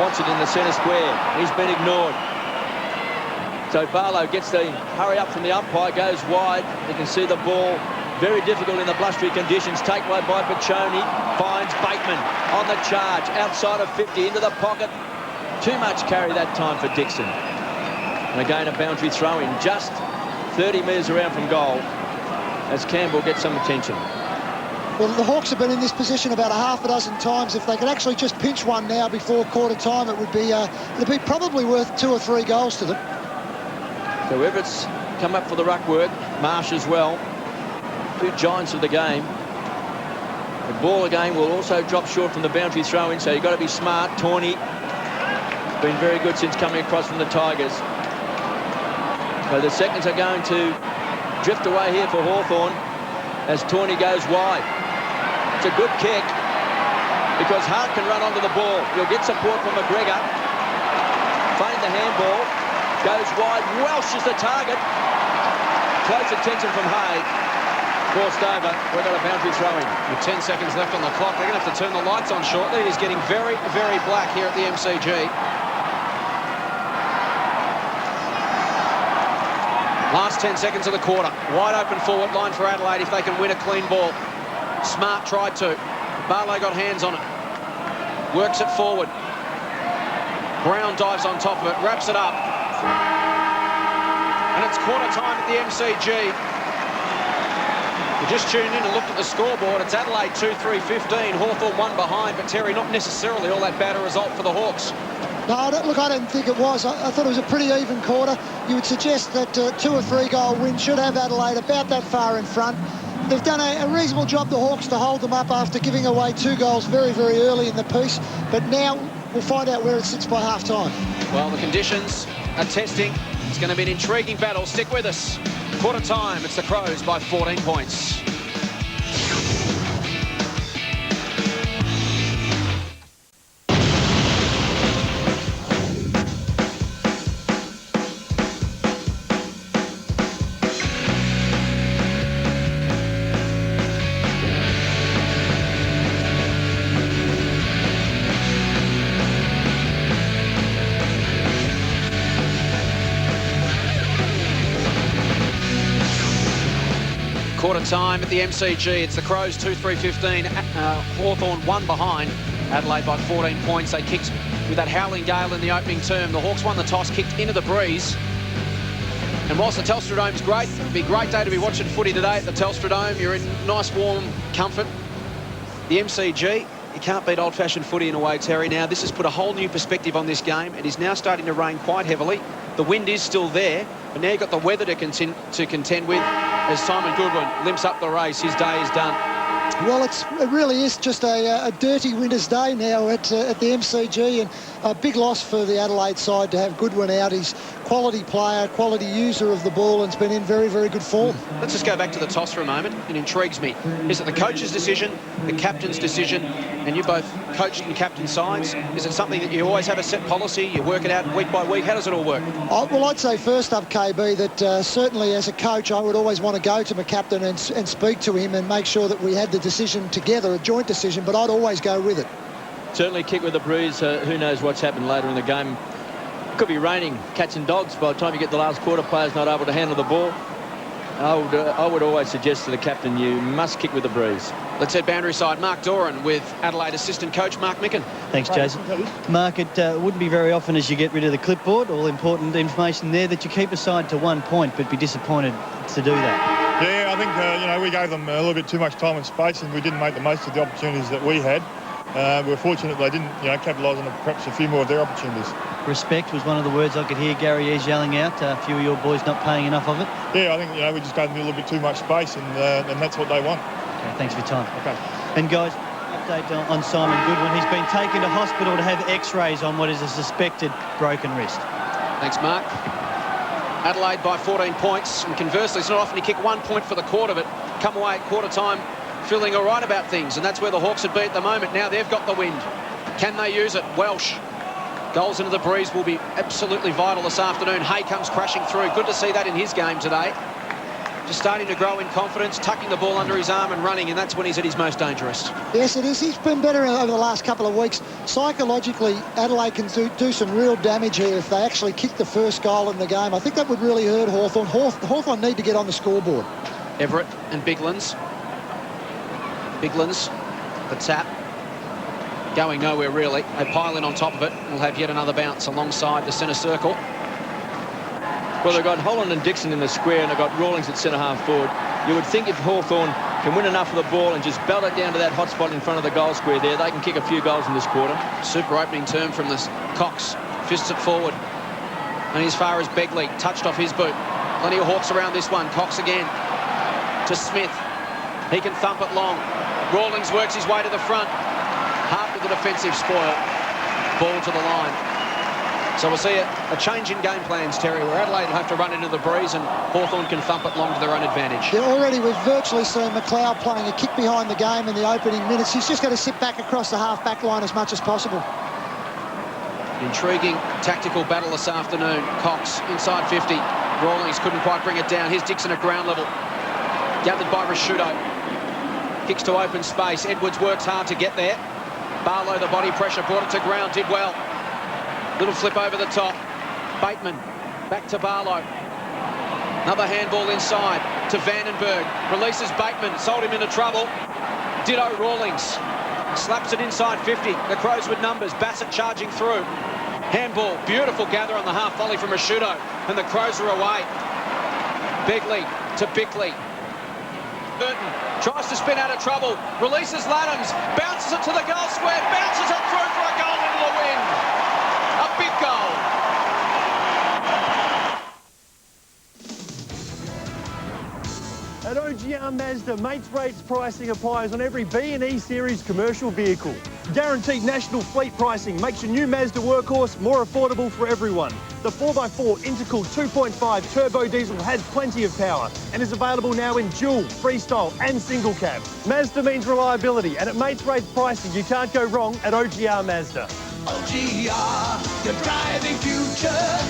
wants it in the centre square. He's been ignored. So Barlow gets the hurry up from the umpire, goes wide. You can see the ball very difficult in the blustery conditions. Taken away by Piccioni. Finds Bateman on the charge. Outside of 50, into the pocket. Too much carry that time for Dixon. And again, a boundary throw-in just 30 metres around from goal as Campbell gets some attention. Well, the Hawks have been in this position about a half a dozen times. If they could actually just pinch one now before quarter time, it would be it'd be probably worth 2 or 3 goals to them. So Everett's come up for the ruck work. Marsh as well. 2 giants of the game. The ball again will also drop short from the boundary throw-in, so you've got to be smart. Tawney been very good since coming across from the Tigers. So the seconds are going to drift away here for Hawthorn as Tawney goes wide. It's a good kick because Hart can run onto the ball. You'll get support from McGregor. Feints the handball. Goes wide. Welsh is the target. Close attention from Hay. Forced over. We've got a boundary throw-in. With 10 seconds left on the clock, they're going to have to turn the lights on shortly. It is getting very, very black here at the MCG. Last 10 seconds of the quarter. Wide open forward line for Adelaide if they can win a clean ball. Smart tried to. Barlow got hands on it. Works it forward. Brown dives on top of it. Wraps it up. And it's quarter time at the MCG. We just tuned in and looked at the scoreboard. It's Adelaide 2-3-15. Hawthorn 1 behind, but Terry, not necessarily all that bad a result for the Hawks. No, look, I don't think it was. I thought it was a pretty even quarter. You would suggest that 2 or 3 goal win should have Adelaide about that far in front. They've done a reasonable job, the Hawks, to hold them up after giving away 2 goals very, very early in the piece. But now we'll find out where it sits by half-time. Well, the conditions are testing. It's going to be an intriguing battle. Stick with us. Quarter time, it's the Crows by 14 points. Quarter time at the MCG. It's the Crows 2-3-15. Hawthorn 1 behind. Adelaide by 14 points. They kicked with that howling gale in the opening term. The Hawks won the toss, kicked into the breeze. And whilst the Telstra Dome's great, it'll be a great day to be watching footy today at the Telstra Dome. You're in nice warm comfort. The MCG, You can't beat old-fashioned footy in a way, Terry. Now, this has put a whole new perspective on this game. It is now starting to rain quite heavily. The wind is still there, but now you've got the weather to contend with as Simon Goodwin limps up the race. His day is done. Well, it really is just a dirty winter's day now at the MCG, and a big loss for the Adelaide side to have Goodwin out. He's quality player, quality user of the ball, and has been in very, very good form. Let's just go back to the toss for a moment. It intrigues me. Is it the coach's decision, the captain's decision, and you both coached and captain sides? Is it something that you always have a set policy, you work it out week by week? How does it all work? Well, I'd say first up, KB, that certainly as a coach, I would always want to go to my captain and speak to him and make sure that we had the decision together, a joint decision, but I'd always go with it. Certainly kick with a bruise. Who knows what's happened later in the game. Could be raining cats and dogs by the time you get the last quarter. Players not able to handle the ball. I would always suggest to the captain, you must kick with the breeze. Let's head boundary side. Mark Doran with Adelaide assistant coach Mark Micken. Thanks, Jason. Mark, it wouldn't be very often as you get rid of the clipboard, all important information there, that you keep a side to 1 point, but be disappointed to do that. Yeah, I think, we gave them a little bit too much time and space, and we didn't make the most of the opportunities that we had. We're fortunate they didn't, capitalise on perhaps a few more of their opportunities. Respect was one of the words I could hear Gary Ease yelling out. A few of your boys not paying enough of it. Yeah, I think, we just gave them a little bit too much space, and that's what they want. Okay, thanks for your time. Okay. And guys, update on Simon Goodwin. He's been taken to hospital to have x-rays on what is a suspected broken wrist. Thanks, Mark. Adelaide by 14 points, and conversely, it's not often you kick 1 point for the quarter, but come away at quarter time feeling all right about things, and that's where the Hawks would be at the moment. Now they've got the wind. Can they use it? Welsh. Goals into the breeze will be absolutely vital this afternoon. Hay comes crashing through. Good to see that in his game today. Just starting to grow in confidence, tucking the ball under his arm and running, and that's when he's at his most dangerous. Yes, it is. He's been better over the last couple of weeks. Psychologically, Adelaide can do some real damage here if they actually kick the first goal in the game. I think that would really hurt Hawthorn. Hawthorn need to get on the scoreboard. Everett and Biglands. Biglands, the tap. Going nowhere, really. They pile in on top of it. We'll have yet another bounce alongside the centre circle. Well, they've got Holland and Dixon in the square, and they've got Rawlings at centre-half forward. You would think if Hawthorn can win enough of the ball and just belt it down to that hot spot in front of the goal square there, they can kick a few goals in this quarter. Super opening term from this Cox. Fists it forward. And as far as Begley, touched off his boot. Plenty of Hawks around this one. Cox again to Smith. He can thump it long. Rawlings works his way to the front. Hart with the defensive spoil. Ball to the line. So we'll see a change in game plans, Terry, where Adelaide will have to run into the breeze and Hawthorn can thump it long to their own advantage. Yeah, already we've virtually seen McLeod playing a kick behind the game in the opening minutes. He's just got to sit back across the half-back line as much as possible. Intriguing tactical battle this afternoon. Cox inside 50. Rawlings couldn't quite bring it down. Here's Dixon at ground level. Gathered by Rashudo. Kicks to open space. Edwards works hard to get there. Barlow, the body pressure, brought it to ground, did well. Little flip over the top. Bateman, back to Barlow. Another handball inside to Vandenberg. Releases Bateman, sold him into trouble. Ditto Rawlings. Slaps it inside 50. The Crows with numbers. Bassett charging through. Handball, beautiful gather on the half volley from Rashudo. And the Crows are away. Begley to Bickley. Burton tries to spin out of trouble. Releases Laddams. Bounces it to the goal square. Bounces it through for a goal into the wind. A big goal. At OGR Mazda, mates rates pricing applies on every B and E series commercial vehicle. Guaranteed national fleet pricing makes your new Mazda workhorse more affordable for everyone. The 4x4 intercooled 2.5 turbo diesel has plenty of power and is available now in dual, freestyle and single cab. Mazda means reliability, and at mates rates pricing you can't go wrong at OGR Mazda. OGR, your driving future.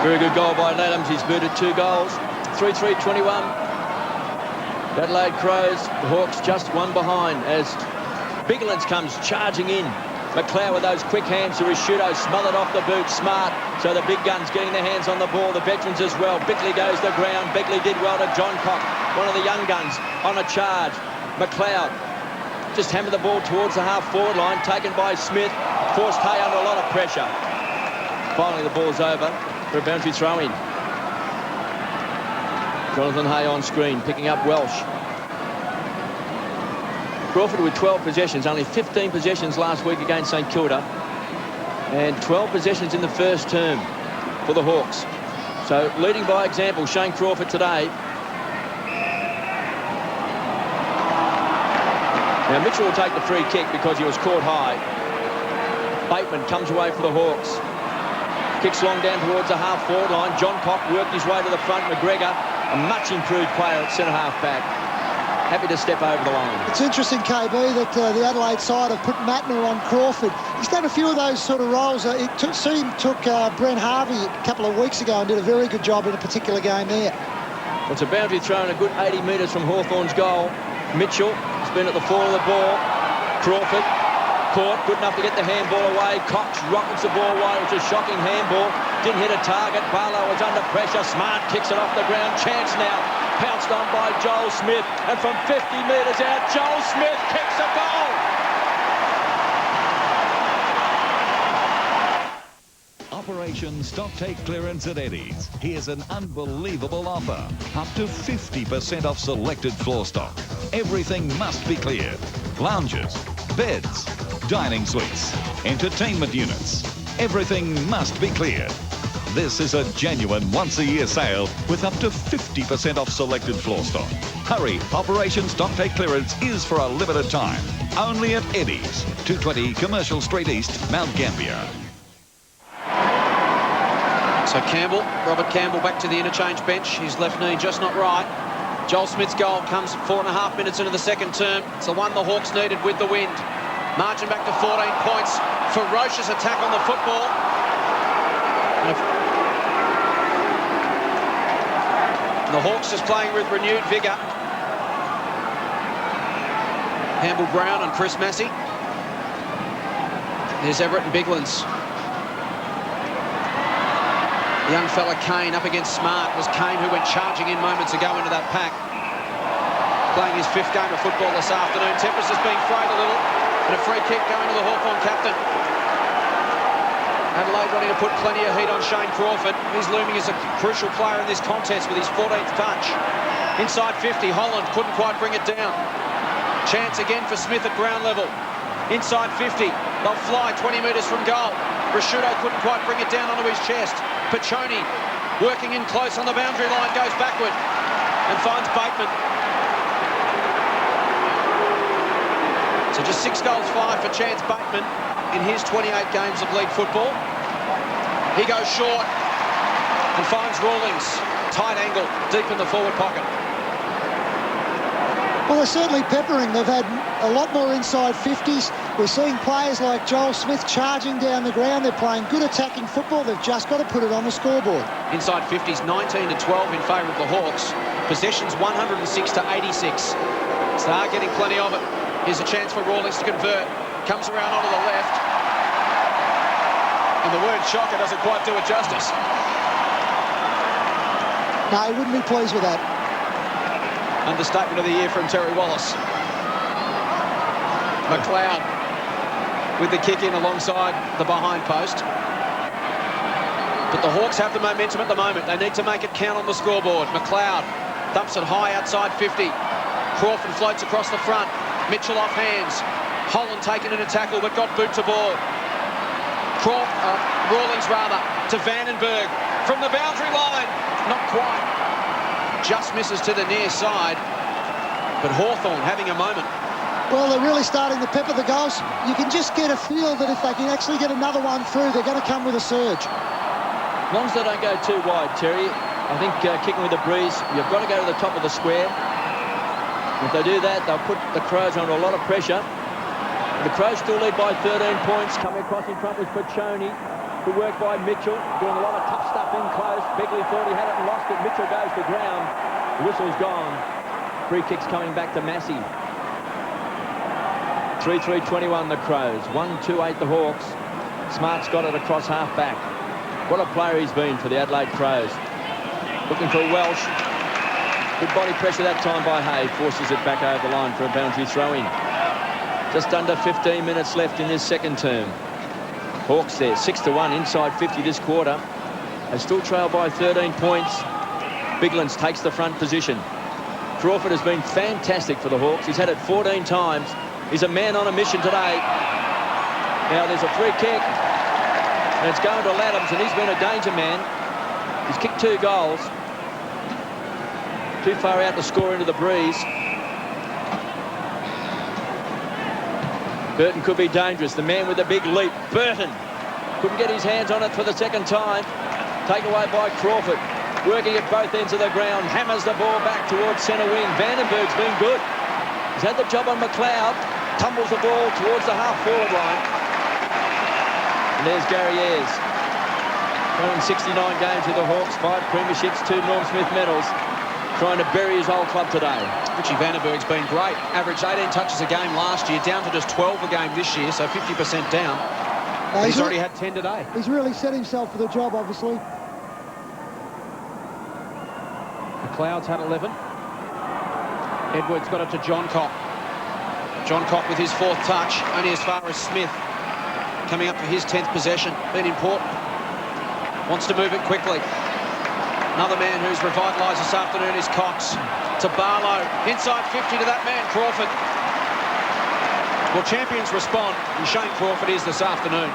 Very good goal by Laddams. He's booted 2 goals. 3-3-21. Adelaide Crows, the Hawks just one behind as Biglands comes charging in. McLeod with those quick hands to Rashudo, smothered off the boot, smart. So the big guns getting their hands on the ball, the veterans as well. Bickley goes to the ground. Bickley did well to John Cock, one of the young guns on a charge. McLeod just hammered the ball towards the half-forward line, taken by Smith. Forced Hay under a lot of pressure. Finally, the ball's over for a boundary throw-in. Jonathan Hay on screen, picking up Welsh. Crawford with 12 possessions, only 15 possessions last week against St Kilda, and 12 possessions in the first term for the Hawks. So leading by example, Shane Crawford today. Now Mitchell will take the free kick because he was caught high. Bateman comes away for the Hawks. Kicks long down towards the half-forward line. John Cock worked his way to the front. McGregor, a much improved player at centre-half back, happy to step over the line. It's interesting, KB, that the Adelaide side have put Matner on Crawford. He's done a few of those sort of roles. It took Brent Harvey a couple of weeks ago and did a very good job in a particular game there. Well, it's a boundary throw a good 80 metres from Hawthorn's goal. Mitchell has been at the fall of the ball. Crawford caught, good enough to get the handball away. Cox rockets the ball away. It was a shocking handball. Didn't hit a target. Barlow was under pressure. Smart kicks it off the ground. Chance now. Pounced on by Joel Smith. And from 50 metres out, Joel Smith kicks a goal. Operation Stock Take Clearance at Eddie's. Here's an unbelievable offer. Up to 50% off selected floor stock. Everything must be cleared. Lounges, beds, dining suites, entertainment units. Everything must be cleared. This is a genuine once-a-year sale with up to 50% off selected floor stock. Hurry, Operation Stock Take Clearance is for a limited time. Only at Eddie's, 220 Commercial Street East, Mount Gambier. So Campbell, Robert Campbell, back to the interchange bench. His left knee just not right. Joel Smith's goal comes 4.5 minutes into the second term. It's the one the Hawks needed with the wind. Marching back to 14 points. Ferocious attack on the football. And the Hawks just playing with renewed vigour. Campbell Brown and Chris Massey. There's Everett and Biglands. The young fella Kane up against Smart. It was Kane who went charging in moments ago into that pack. Playing his 5th game of football this afternoon. Tempest has been frayed a little. And a free kick going to the Hawthorn captain. Adelaide wanting to put plenty of heat on Shane Crawford. He's looming as a crucial player in this contest with his 14th touch. Inside 50, Holland couldn't quite bring it down. Chance again for Smith at ground level. Inside 50, they'll fly 20 metres from goal. Rashudo couldn't quite bring it down onto his chest. Piccioni working in close on the boundary line, goes backward and finds Bateman. So just 6 goals 5 for Chance Bateman in his 28 games of league football. He goes short and finds Rawlings. Tight angle, deep in the forward pocket. Well, they're certainly peppering. They've had a lot more inside 50s. We're seeing players like Joel Smith charging down the ground. They're playing good attacking football. They've just got to put it on the scoreboard. Inside 50s, 19 to 12 in favour of the Hawks. Possessions 106 to 86. So they're getting plenty of it. Here's a chance for Rawlings to convert. Comes around onto the left. And the word shocker doesn't quite do it justice. No, he wouldn't be pleased with that. Understatement of the year from Terry Wallace. McLeod with the kick in alongside the behind post. But the Hawks have the momentum at the moment. They need to make it count on the scoreboard. McLeod dumps it high outside 50. Crawford floats across the front. Mitchell off hands. Holland taken in a tackle but got boot to ball. Rawlings rather to Vandenberg from the boundary line. Not quite. Just misses to the near side. But Hawthorn having a moment. Well, they're really starting to pepper the goals. You can just get a feel that if they can actually get another one through, they're going to come with a surge. As long as they don't go too wide, Terry, I think kicking with a breeze, you've got to go to the top of the square. If they do that, they'll put the Crows under a lot of pressure. The Crows still lead by 13 points. Coming across in front was Piccioni. Good work by Mitchell, doing a lot of tough stuff in close. Begley thought he had it and lost it. Mitchell goes to ground. The whistle's gone. Free kicks coming back to Massey. 3-3-21 the Crows. 1-2-8 the Hawks. Smart's got it across half back. What a player he's been for the Adelaide Crows. Looking for Welsh. Good body pressure that time by Hay. Forces it back over the line for a boundary throw-in. Just under 15 minutes left in this second term. Hawks there, 6-1 inside 50 this quarter. They still trail by 13 points. Biglands takes the front position. Crawford has been fantastic for the Hawks. He's had it 14 times. is a man on a mission today. Now there's a free kick, and it's going to Laddams, and he's been a danger man. He's kicked 2 goals. Too far out to score into the breeze. Burton could be dangerous. The man with the big leap. Burton couldn't get his hands on it for the second time. Taken away by Crawford. Working at both ends of the ground. Hammers the ball back towards centre wing. Vandenberg's been good. He's had the job on McLeod. Tumbles the ball towards the half-forward line. And there's Gary Ayres. 169 games with the Hawks, 5 premierships, 2 Norm Smith medals. Trying to bury his old club today. Richie Vandenberg's been great. Averaged 18 touches a game last year, down to just 12 a game this year, so 50% down. He's already had 10 today. He's really set himself for the job, obviously. McLeod's had 11. Edwards got it to John Cock. John Cock with his 4th touch, only as far as Smith. Coming up for his 10th possession, been important. Wants to move it quickly. Another man who's revitalised this afternoon is Cox. To Barlow, inside 50 to that man, Crawford. Well, champions respond, and Shane Crawford is this afternoon.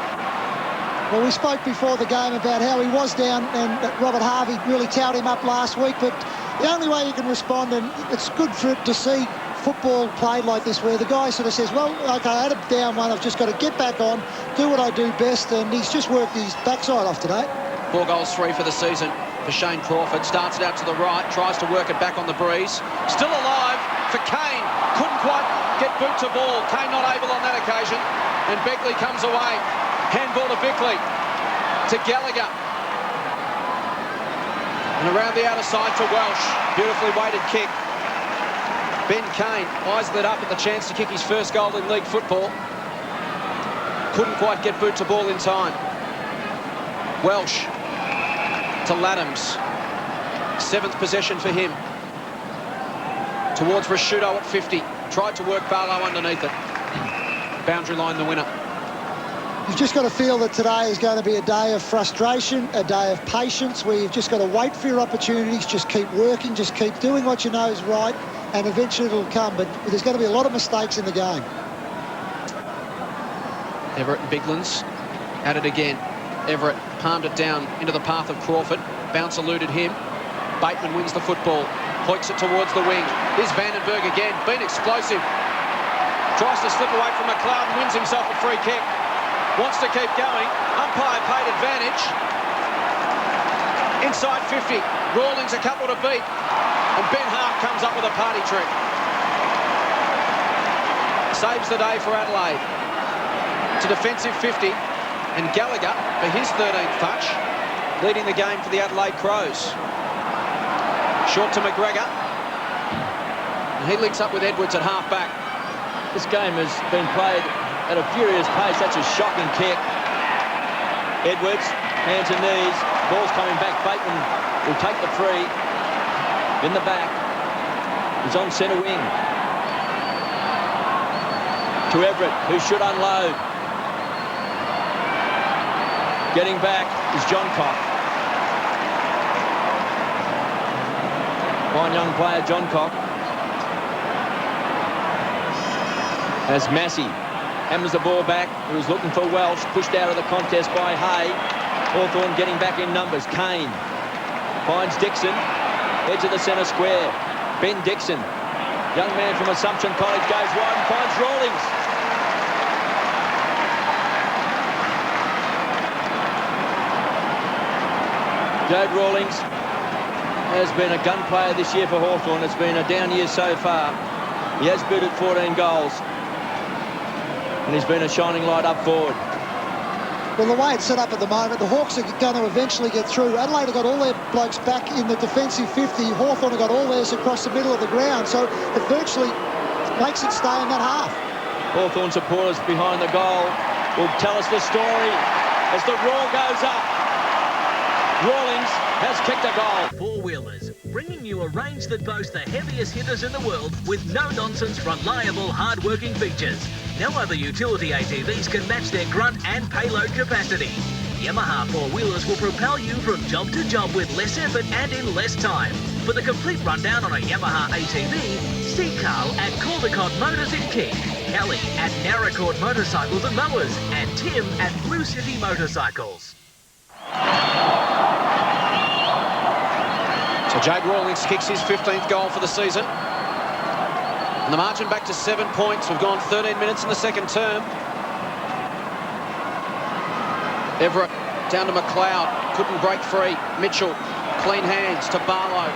Well, we spoke before the game about how he was down, and Robert Harvey really towed him up last week, but the only way you can respond, and it's good for it to see football played like this, where the guy sort of says, well, OK, I had a down one, I've just got to get back on, do what I do best, and he's just worked his backside off today. 4 goals, 3 for the season for Shane Crawford. Starts it out to the right, tries to work it back on the breeze. Still alive for Kane. Couldn't quite get boot to ball. Kane not able on that occasion. And Beckley comes away. Handball to Beckley. To Gallagher. And around the outer side to Welsh. Beautifully weighted kick. Ben Kane, eyes lit up at the chance to kick his first goal in league football. Couldn't quite get boot to ball in time. Welsh to Laddams. 7th possession for him. Towards Rashudo at 50. Tried to work Barlow underneath it. Boundary line the winner. You've just got to feel that today is going to be a day of frustration, a day of patience, where you've just got to wait for your opportunities, just keep working, just keep doing what you know is right, and eventually it'll come. But there's going to be a lot of mistakes in the game. Everett and Biglands at it again. Everett palmed it down into the path of Crawford. Bounce eluded him. Bateman wins the football. Hoiks it towards the wing. Here's Vandenberg again. Been explosive. Tries to slip away from McLeod and wins himself a free kick. Wants to keep going. Umpire paid advantage. Inside 50. Rawlings a couple to beat. And Ben Hart comes up with a party trick. Saves the day for Adelaide. To defensive 50. And Gallagher for his 13th touch, leading the game for the Adelaide Crows. Short to McGregor. And he links up with Edwards at half-back. This game has been played at a furious pace. That's a shocking kick. Edwards, hands and knees. Ball's coming back. Bateman will take the free. In the back. He's on centre wing. To Everett, who should unload. Getting back is John Cock. Fine young player, John Cock. As Massey hammers the ball back. He was looking for Welsh. Pushed out of the contest by Hay. Hawthorn getting back in numbers. Kane finds Dixon. Edge of the centre square. Ben Dixon. Young man from Assumption College goes wide and finds Rawlings. Jade Rawlings has been a gun player this year for Hawthorn. It's been a down year so far. He has booted 14 goals. And he's been a shining light up forward. Well, the way it's set up at the moment, the Hawks are going to eventually get through. Adelaide have got all their blokes back in the defensive 50. Hawthorn have got all theirs across the middle of the ground. So it virtually makes it stay in that half. Hawthorn supporters behind the goal will tell us the story as the roar goes up. Rawlings has kicked a goal. Four-wheelers, bringing you a range that boasts the heaviest hitters in the world with no-nonsense, reliable, hard-working features. No other utility ATVs can match their grunt and payload capacity. Yamaha four-wheelers will propel you from job to job with less effort and in less time. For the complete rundown on a Yamaha ATV, see Carl at Caldecott Motors in King, Kelly at Narracourt Motorcycles and Mowers, and Tim at Blue City Motorcycles. So Jade Rawlings kicks his 15th goal for the season. And the margin back to 7 points. We've gone 13 minutes in the second term. Everett down to McLeod. Couldn't break free. Mitchell, clean hands to Barlow.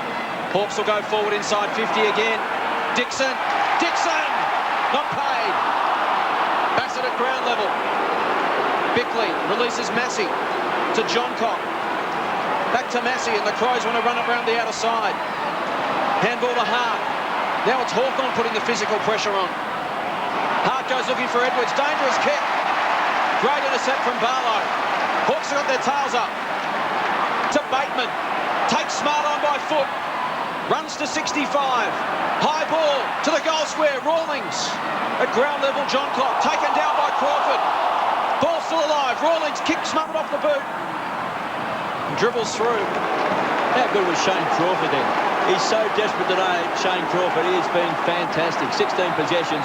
Hawks will go forward inside 50 again. Dixon! Not paid. Bassett at ground level. Bickley releases Massey to Johncock. Back to Massey, and the Crows want to run it round the outer side. Handball to Hart. Now it's Hawthorn putting the physical pressure on. Hart goes looking for Edwards. Dangerous kick. Great intercept from Barlow. Hawks have got their tails up. To Bateman. Takes Smart on by foot. Runs to 65. High ball to the goal square. Rawlings at ground level. Johncock taken down by Crawford. Ball still alive. Rawlings kicks Smart off the boot. Dribbles through. How good was Shane Crawford then? He's so desperate today, Shane Crawford. He has been fantastic. 16 possessions.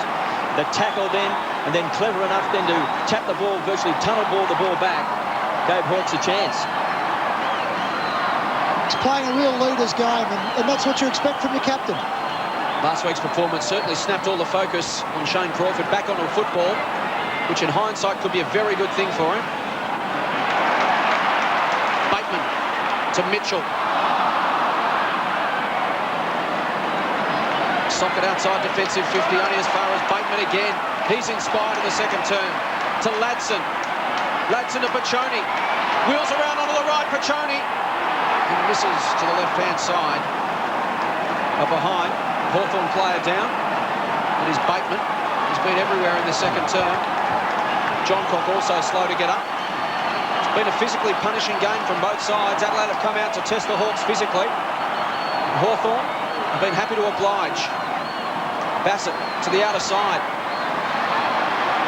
The tackle then, and then clever enough then to tap the ball, virtually tunnel ball the ball back. Gave Hawks a chance. He's playing a real leader's game, and that's what you expect from your captain. Last week's performance certainly snapped all the focus on Shane Crawford back onto football, which in hindsight could be a very good thing for him. Bateman to Mitchell. Socket outside defensive 50, only as far as Bateman again. He's inspired in the second term. To Ladson. Ladson to Paccioni. Wheels around onto the right, Paccioni. He misses to the left-hand side. Up behind. Hawthorn player down. It is Bateman. He's been everywhere in the second term. Johncock also slow to get up. It's been a physically punishing game from both sides. Adelaide have come out to test the Hawks physically. Hawthorn have been happy to oblige. Bassett to the outer side.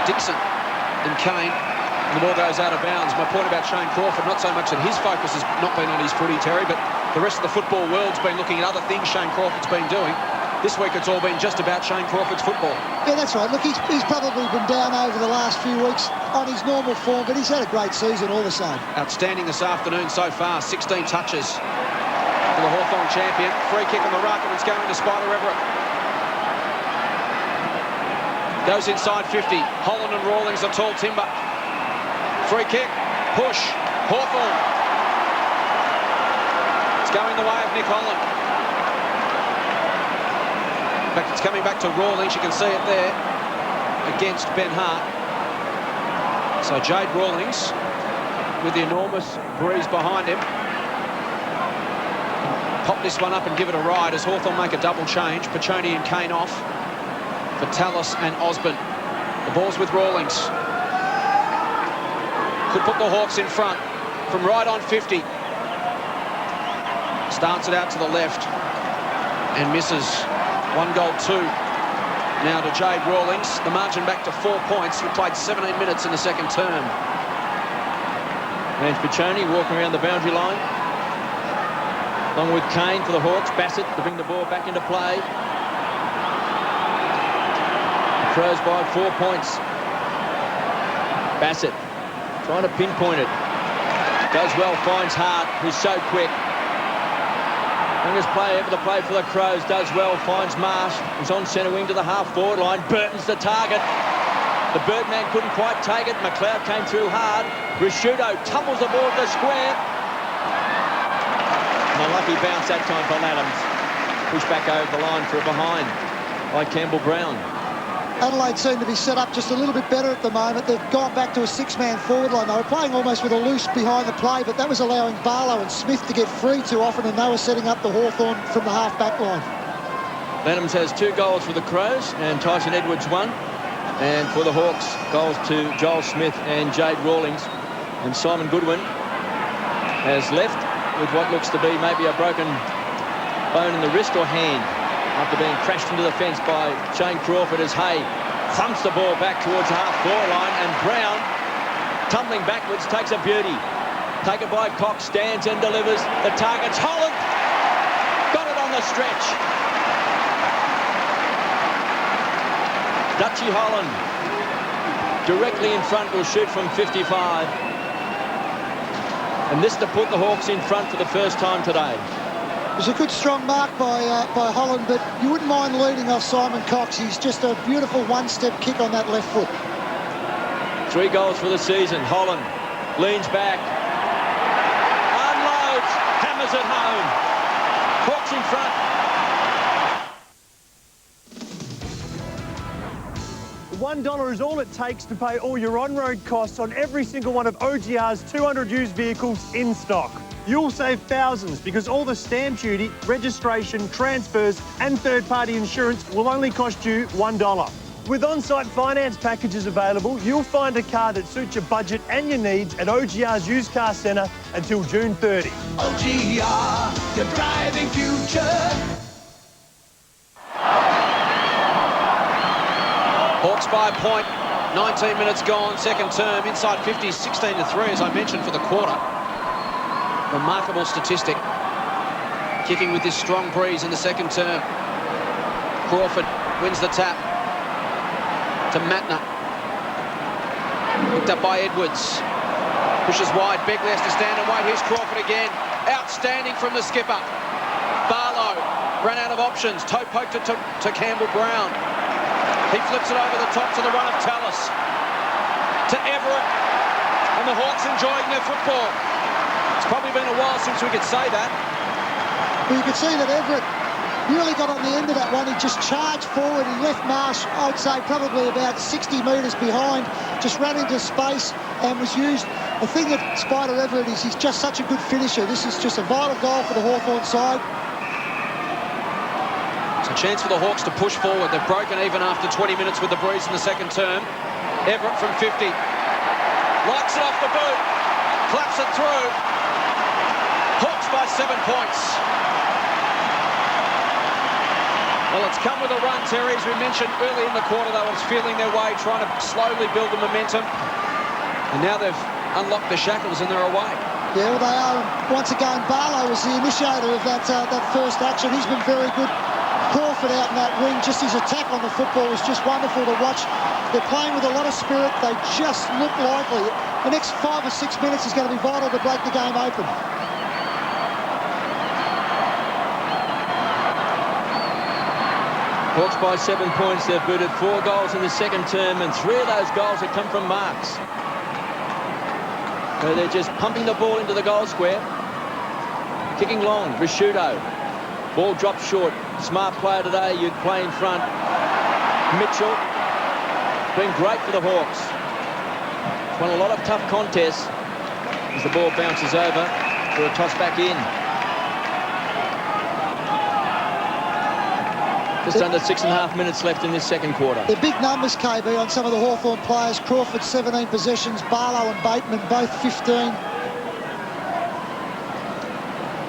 Dixon and Kane. And the ball goes out of bounds. My point about Shane Crawford, not so much that his focus has not been on his footy, Terry, but the rest of the football world's been looking at other things Shane Crawford's been doing. This week it's all been just about Shane Crawford's football. Yeah, that's right. Look, he's probably been down over the last few weeks on his normal form, but he's had a great season all the same. Outstanding this afternoon so far. 16 touches for the Hawthorn champion. Free kick on the ruck, and it's going to Spider Everett. Goes inside 50. Holland and Rawlings, a tall timber. Free kick. Push. Hawthorn. It's going the way of Nick Holland. In fact, it's coming back to Rawlings. You can see it there against Ben Hart. So Jade Rawlings with the enormous breeze behind him. Pop this one up and give it a ride as Hawthorn make a double change. Paccioni and Kane off for Tallis and Osborne. The ball's with Rawlings. Could put the Hawks in front from right on 50. Starts it out to the left and misses. 1-2 now to Jade Rawlings. The margin back to 4 points. We played 17 minutes in the second term. There's Paccioni walking around the boundary line. Along with Kane for the Hawks. Bassett to bring the ball back into play. The Crows by 4 points. Bassett trying to pinpoint it. Does well, finds Hart, who's so quick. Youngest player ever to play for the Crows, does well, finds Marsh. He's on centre wing to the half-forward line. Burton's the target. The Birdman couldn't quite take it. McLeod came through hard. Risciuto tumbles the ball to the square. An unlucky bounce that time from Adams. Pushed back over the line for a behind by Campbell Brown. Adelaide seem to be set up just a little bit better at the moment. They've gone back to a six-man forward line. They were playing almost with a loose behind the play, but that was allowing Barlow and Smith to get free too often, and they were setting up the Hawthorn from the half-back line. Adams has 2 goals for the Crows, and Tyson Edwards 1. And for the Hawks, goals to Joel Smith and Jade Rawlings. And Simon Goodwin has left with what looks to be maybe a broken bone in the wrist or hand, after being crashed into the fence by Shane Crawford as Hay thumps the ball back towards the half-forward line, and Brown, tumbling backwards, takes a beauty. Taken by Cox, stands and delivers. The target's Holland. Got it on stretch. Dutchy Holland directly in front will shoot from 55. And this to put the Hawks in front for the first time today. It was a good strong mark by Holland, but you wouldn't mind leading off Simon Cox. He's just a beautiful one-step kick on that left foot. 3 goals for the season. Holland leans back, unloads, hammers it home. Hawks in front. $1 is all it takes to pay all your on-road costs on every single one of OGR's 200 used vehicles in stock. You'll save thousands because all the stamp duty, registration, transfers and third-party insurance will only cost you $1. With on-site finance packages available, you'll find a car that suits your budget and your needs at OGR's Used Car Centre until June 30. OGR, the driving future. Hawks by a point, 19 minutes gone, second term, inside 50, 16-3, as I mentioned, for the quarter. Remarkable statistic. Kicking with this strong breeze in the second term. Crawford wins the tap to Matner. Picked up by Edwards. Pushes wide, Begley has to stand and wait. Here's Crawford again. Outstanding from the skipper. Barlow ran out of options. Toe poked it to Campbell Brown. He flips it over the top to the run of Tallis. To Everett. And the Hawks enjoying their football. It's probably been a while since we could say that. Well, you could see that Everett really got on the end of that one. He just charged forward. He left Marsh, I'd say, probably about 60 metres behind. Just ran into space and was used. The thing that Spider Everett is, he's just such a good finisher. This is just a vital goal for the Hawthorn side. It's a chance for the Hawks to push forward. They've broken even after 20 minutes with the breeze in the second term. Everett from 50. Likes it off the boot. Claps it through. Hawks by 7 points. Well, it's come with a run, Terry. As we mentioned early in the quarter, they were feeling their way, trying to slowly build the momentum. And now they've unlocked the shackles and they're away. Yeah, well, they are. Once again, Barlow was the initiator of that first action. He's been very good. Crawford out in that wing, just his attack on the football was just wonderful to watch. They're playing with a lot of spirit. They just look likely. The next 5 or 6 minutes is going to be vital to break the game open. Hawks by 7 points. They've booted 4 goals in the second term, and 3 of those goals have come from marks. So they're just pumping the ball into the goal square. Kicking long, Risciuto. Ball dropped short. Smart player today, you'd play in front. Mitchell. Been great for the Hawks. Won a lot of tough contests as the ball bounces over for a toss back in. Just under 6.5 minutes left in this second quarter. They're big numbers, KB, on some of the Hawthorn players. Crawford 17 possessions, Barlow and Bateman both 15.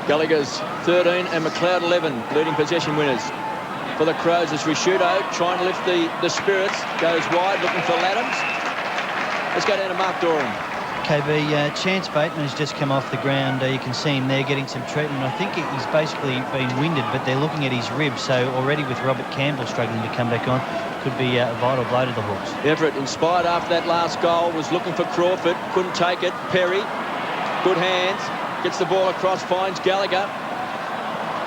Gallagher's 13 and McLeod 11 leading possession winners for the Crows as Risciuto trying to lift the spirits. Goes wide looking for Laddams. Let's go down to Mark Doran. KB, Chance Bateman has just come off the ground. You can see him there getting some treatment. I think he's basically been winded, but they're looking at his ribs. So already with Robert Campbell struggling to come back on, could be a vital blow to the Hawks. Everett, inspired after that last goal, was looking for Crawford. Couldn't take it. Perry, good hands. Gets the ball across, finds Gallagher.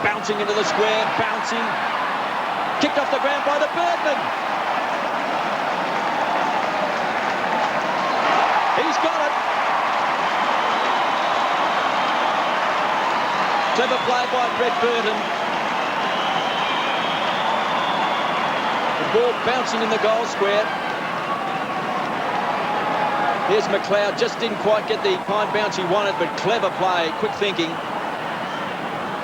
Bouncing into the square, bouncing. Kicked off the ground by the Birdman. He's got it. Clever play by Brett Burton. The ball bouncing in the goal square. Here's McLeod, just didn't quite get the high bounce he wanted, but clever play, quick thinking.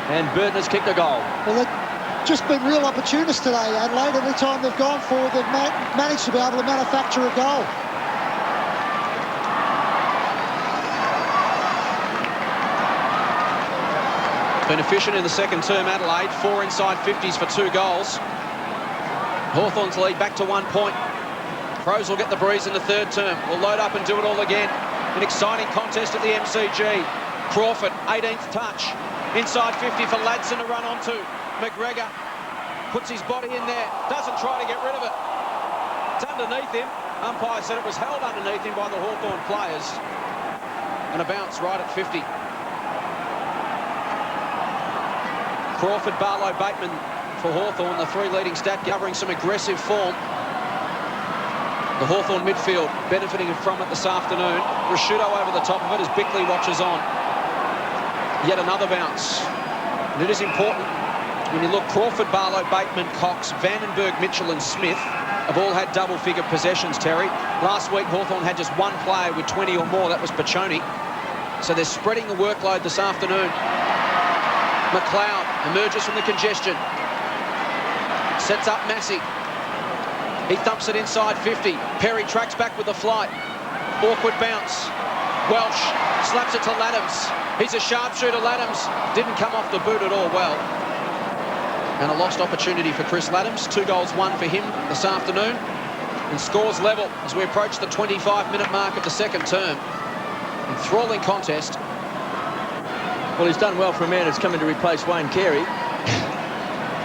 And Burton has kicked a goal. Well, they've just been real opportunists today, Adelaide. Every time they've gone forward, they've managed to be able to manufacture a goal. Been efficient in the second term, Adelaide. 4 inside 50s for 2 goals. Hawthorn's lead back to 1 point. Crows will get the breeze in the third term. We'll load up and do it all again. An exciting contest at the MCG. Crawford, 18th touch. Inside 50 for Ladson to run onto. McGregor puts his body in there, doesn't try to get rid of it. It's underneath him. Umpire said it was held underneath him by the Hawthorn players. And a bounce right at 50. Crawford, Barlow, Bateman for Hawthorn, the three leading stat covering some aggressive form. The Hawthorn midfield benefiting from it this afternoon. Rashudo over the top of it as Bickley watches on. Yet another bounce. And it is important when you look, Crawford, Barlow, Bateman, Cox, Vandenberg, Mitchell and Smith have all had double-figure possessions, Terry. Last week, Hawthorn had just one player with 20 or more. That was Pachoni. So they're spreading the workload this afternoon. McLeod emerges from the congestion. Sets up Massey. He thumps it inside 50. Perry tracks back with the flight. Awkward bounce. Welsh slaps it to Laddams. He's a sharpshooter, Laddams. Didn't come off the boot at all well. And a lost opportunity for Chris Laddams. 2 goals, 1 for him this afternoon. And scores level as we approach the 25-minute mark of the second term. Enthralling contest. Well, he's done well for a man who's come in to replace Wayne Carey.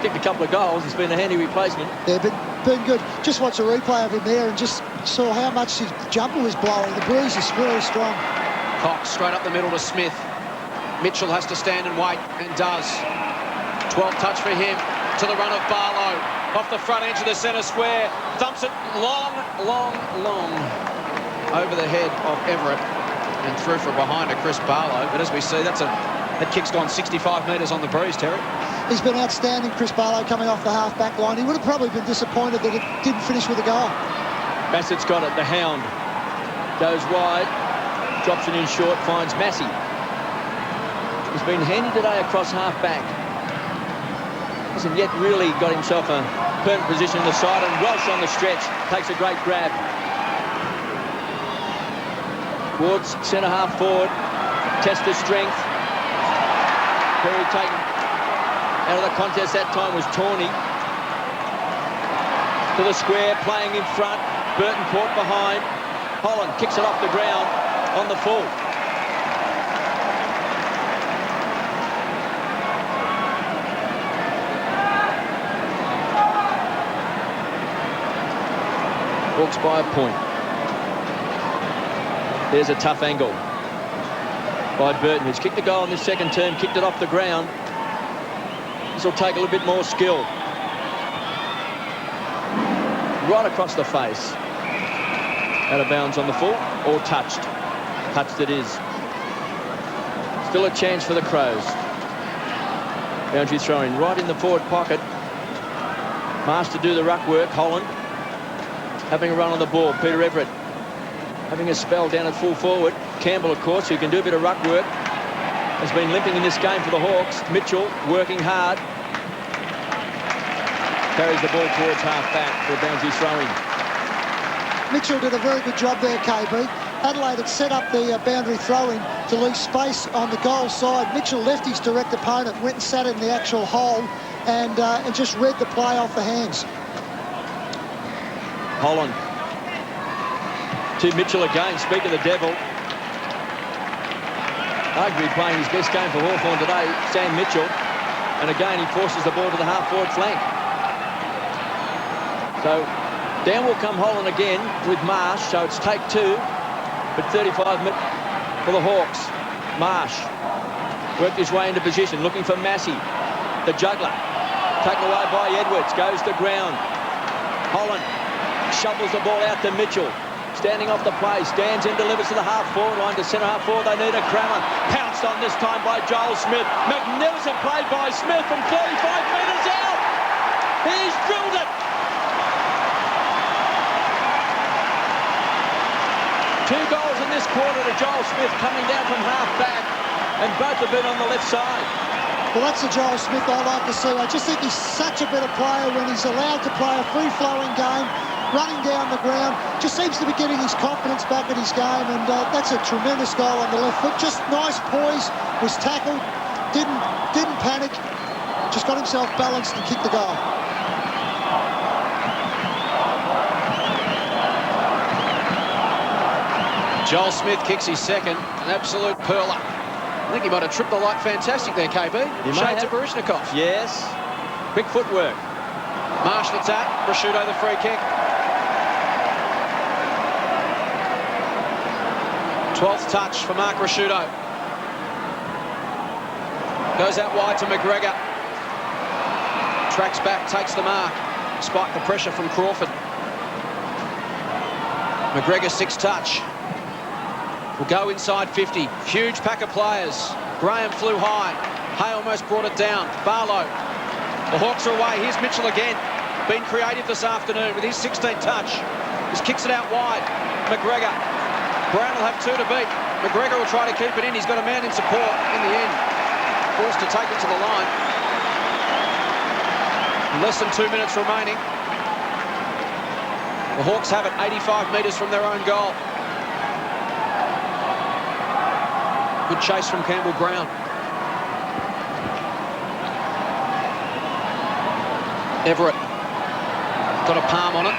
Kicked a couple of goals. It's been a handy replacement. Yeah, been good. Just watch a replay of him there and just saw how much his jumper was blowing. The breeze is very strong. Cox straight up the middle to Smith. Mitchell has to stand and wait, and does. 12th touch for him to the run of Barlow. Off the front edge of the centre square. Thumps it long over the head of Everett and through from behind to Chris Barlow. But as we see, that kick's gone 65 metres on the breeze, Terry. He's been outstanding, Chris Barlow, coming off the half-back line. He would have probably been disappointed that it didn't finish with a goal. Bassett's got it. The Hound goes wide, drops it in short, finds Massey. He's been handy today across half-back. Hasn't yet really got himself a permanent position on the side, and Welsh on the stretch takes a great grab. Ward's centre-half forward, test the strength. Perry taken out of the contest that time was Tawney. To the square, playing in front. Burton caught behind. Holland kicks it off the ground on the full. Hawks by a point. There's a tough angle by Burton, who's kicked the goal in this second term, kicked it off the ground. This will take a little bit more skill. Right across the face. Out of bounds on the full, or touched. Touched it is. Still a chance for the Crows. Boundary throwing right in the forward pocket. Marsh to do the ruck work. Holland having a run on the ball. Peter Everett having a spell down at full forward. Campbell, of course, who can do a bit of ruck work, has been limping in this game for the Hawks. Mitchell working hard. Carries the ball towards half-back for a boundary throwing. Mitchell did a very good job there, KB. Adelaide had set up the boundary throwing to leave space on the goal side. Mitchell left his direct opponent, went and sat in the actual hole and just read the play off the hands. Holland. To Mitchell again, speak of the devil. Arguably playing his best game for Hawthorn today, Sam Mitchell. And again, he forces the ball to the half-forward flank. So down will come Holland again with Marsh, so it's take 2, but 35 minutes for the Hawks. Marsh worked his way into position, looking for Massey, the juggler. Taken away by Edwards, goes to ground. Holland shovels the ball out to Mitchell. Standing off the play, stands in, delivers to the half-forward line, to centre-half forward. They need a crammer. Pounced on this time by Joel Smith. Magnificent play by Smith from 35 metres out. He's drilled it. 2 goals in this quarter to Joel Smith coming down from half-back, and both have been on the left side. Well, that's the Joel Smith I like to see. I just think he's such a better player when he's allowed to play a free-flowing game, running down the ground. Just seems to be getting his confidence back in his game, and that's a tremendous goal on the left foot. Just nice poise, was tackled, didn't panic, just got himself balanced and kicked the goal. Joel Smith kicks his second, an absolute pearler. I think he might have tripped the light fantastic there, KB. He Shades of Baryshnikov. Yes. Quick footwork. Marsh the tap. Prosciutto the free kick. 12th touch for Mark Prosciutto. Goes out wide to McGregor. Tracks back, takes the mark, despite the pressure from Crawford. McGregor 6th touch. Will go inside 50. Huge pack of players. Graham flew high. Hay almost brought it down. Barlow. The Hawks are away. Here's Mitchell again. Been creative this afternoon with his 16th touch. Just kicks it out wide. McGregor. Brown will have 2 to beat. McGregor will try to keep it in. He's got a man in support in the end. Forced to take it to the line. Less than 2 minutes remaining. The Hawks have it 85 metres from their own goal. Good chase from Campbell Brown. Everett got a palm on it.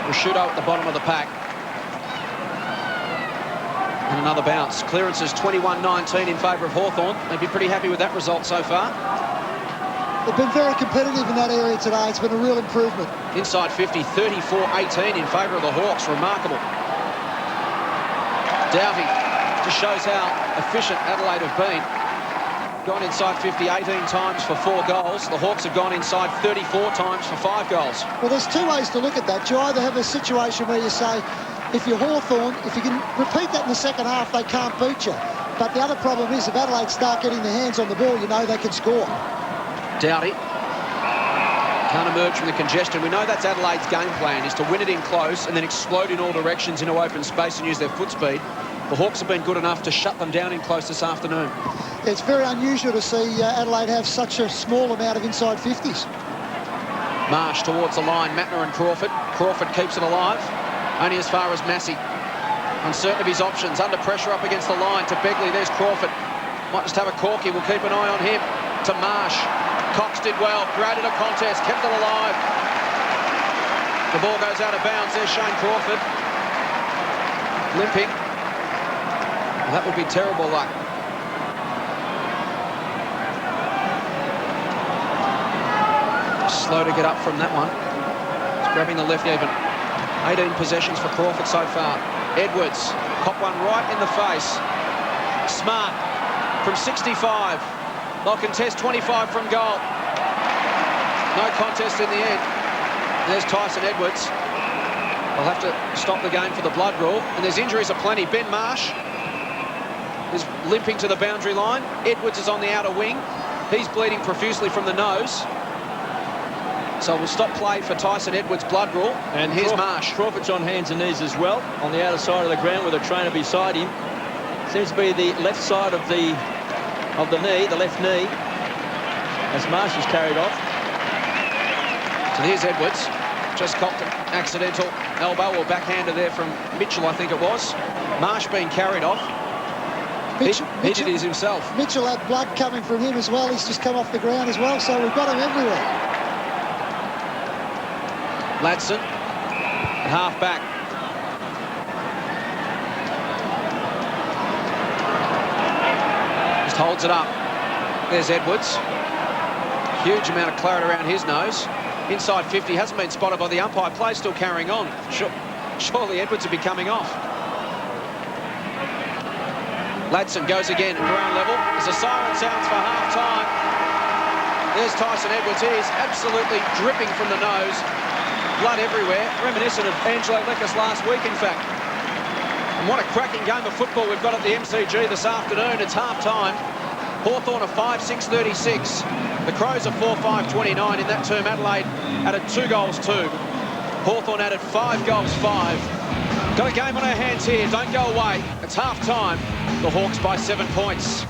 Prosciutto at the bottom of the pack. And another bounce. Clearances 21-19 in favour of Hawthorn. They'd be pretty happy with that result so far. They've been very competitive in that area today. It's been a real improvement. Inside 50, 34-18 in favour of the Hawks. Remarkable. Doughty just shows how efficient Adelaide have been. Gone inside 50 18 times for 4 goals. The Hawks have gone inside 34 times for 5 goals. Well, there's 2 ways to look at that. You either have a situation where you say, if you're Hawthorn, if you can repeat that in the second half, they can't beat you. But the other problem is, if Adelaide start getting their hands on the ball, you know they can score. Doughty can't emerge from the congestion. We know that's Adelaide's game plan, is to win it in close and then explode in all directions into open space and use their foot speed. The Hawks have been good enough to shut them down in close this afternoon. It's very unusual to see Adelaide have such a small amount of inside 50s. Marsh towards the line, Mattner and Crawford. Crawford keeps it alive, only as far as Massey. Uncertain of his options, under pressure up against the line to Begley. There's Crawford. Might just have a corky, we'll keep an eye on him. To Marsh. Cox did well, created a contest, kept it alive. The ball goes out of bounds. There's Shane Crawford. Limping. Well, that would be terrible luck. Slow to get up from that one. He's grabbing the left even. 18 possessions for Crawford so far. Edwards, cop one right in the face. Smart from 65. They'll contest 25 from goal. No contest in the end. There's Tyson Edwards. They'll have to stop the game for the blood rule. And there's injuries aplenty. Ben Marsh is limping to the boundary line. Edwards is on the outer wing. He's bleeding profusely from the nose. So we'll stop play for Tyson Edwards' blood rule. And here's Marsh. Crawford's on hands and knees as well, on the outer side of the ground with a trainer beside him. Seems to be the left side of the knee, the left knee, as Marsh is carried off. So here's Edwards. Just copped an accidental elbow or backhander there from Mitchell, I think it was. Marsh being carried off. He did his himself. Mitchell had blood coming from him as well. He's just come off the ground as well, so we've got him everywhere. Ladson, half back. Just holds it up. There's Edwards. Huge amount of claret around his nose. Inside 50, hasn't been spotted by the umpire. Play still carrying on. Surely Edwards would be coming off. Ladson goes again at ground level. As the siren sounds for half-time. There's Tyson Edwards. He is absolutely dripping from the nose. Blood everywhere, reminiscent of Angelo Lekkas last week, in fact. And what a cracking game of football we've got at the MCG this afternoon. It's half-time. Hawthorn are 5-6-36. The Crows are 4-5-29. In that term, Adelaide added 2 goals 2. Hawthorn added 5 goals 5. Got a game on our hands here. Don't go away. It's half-time. The Hawks by 7 points.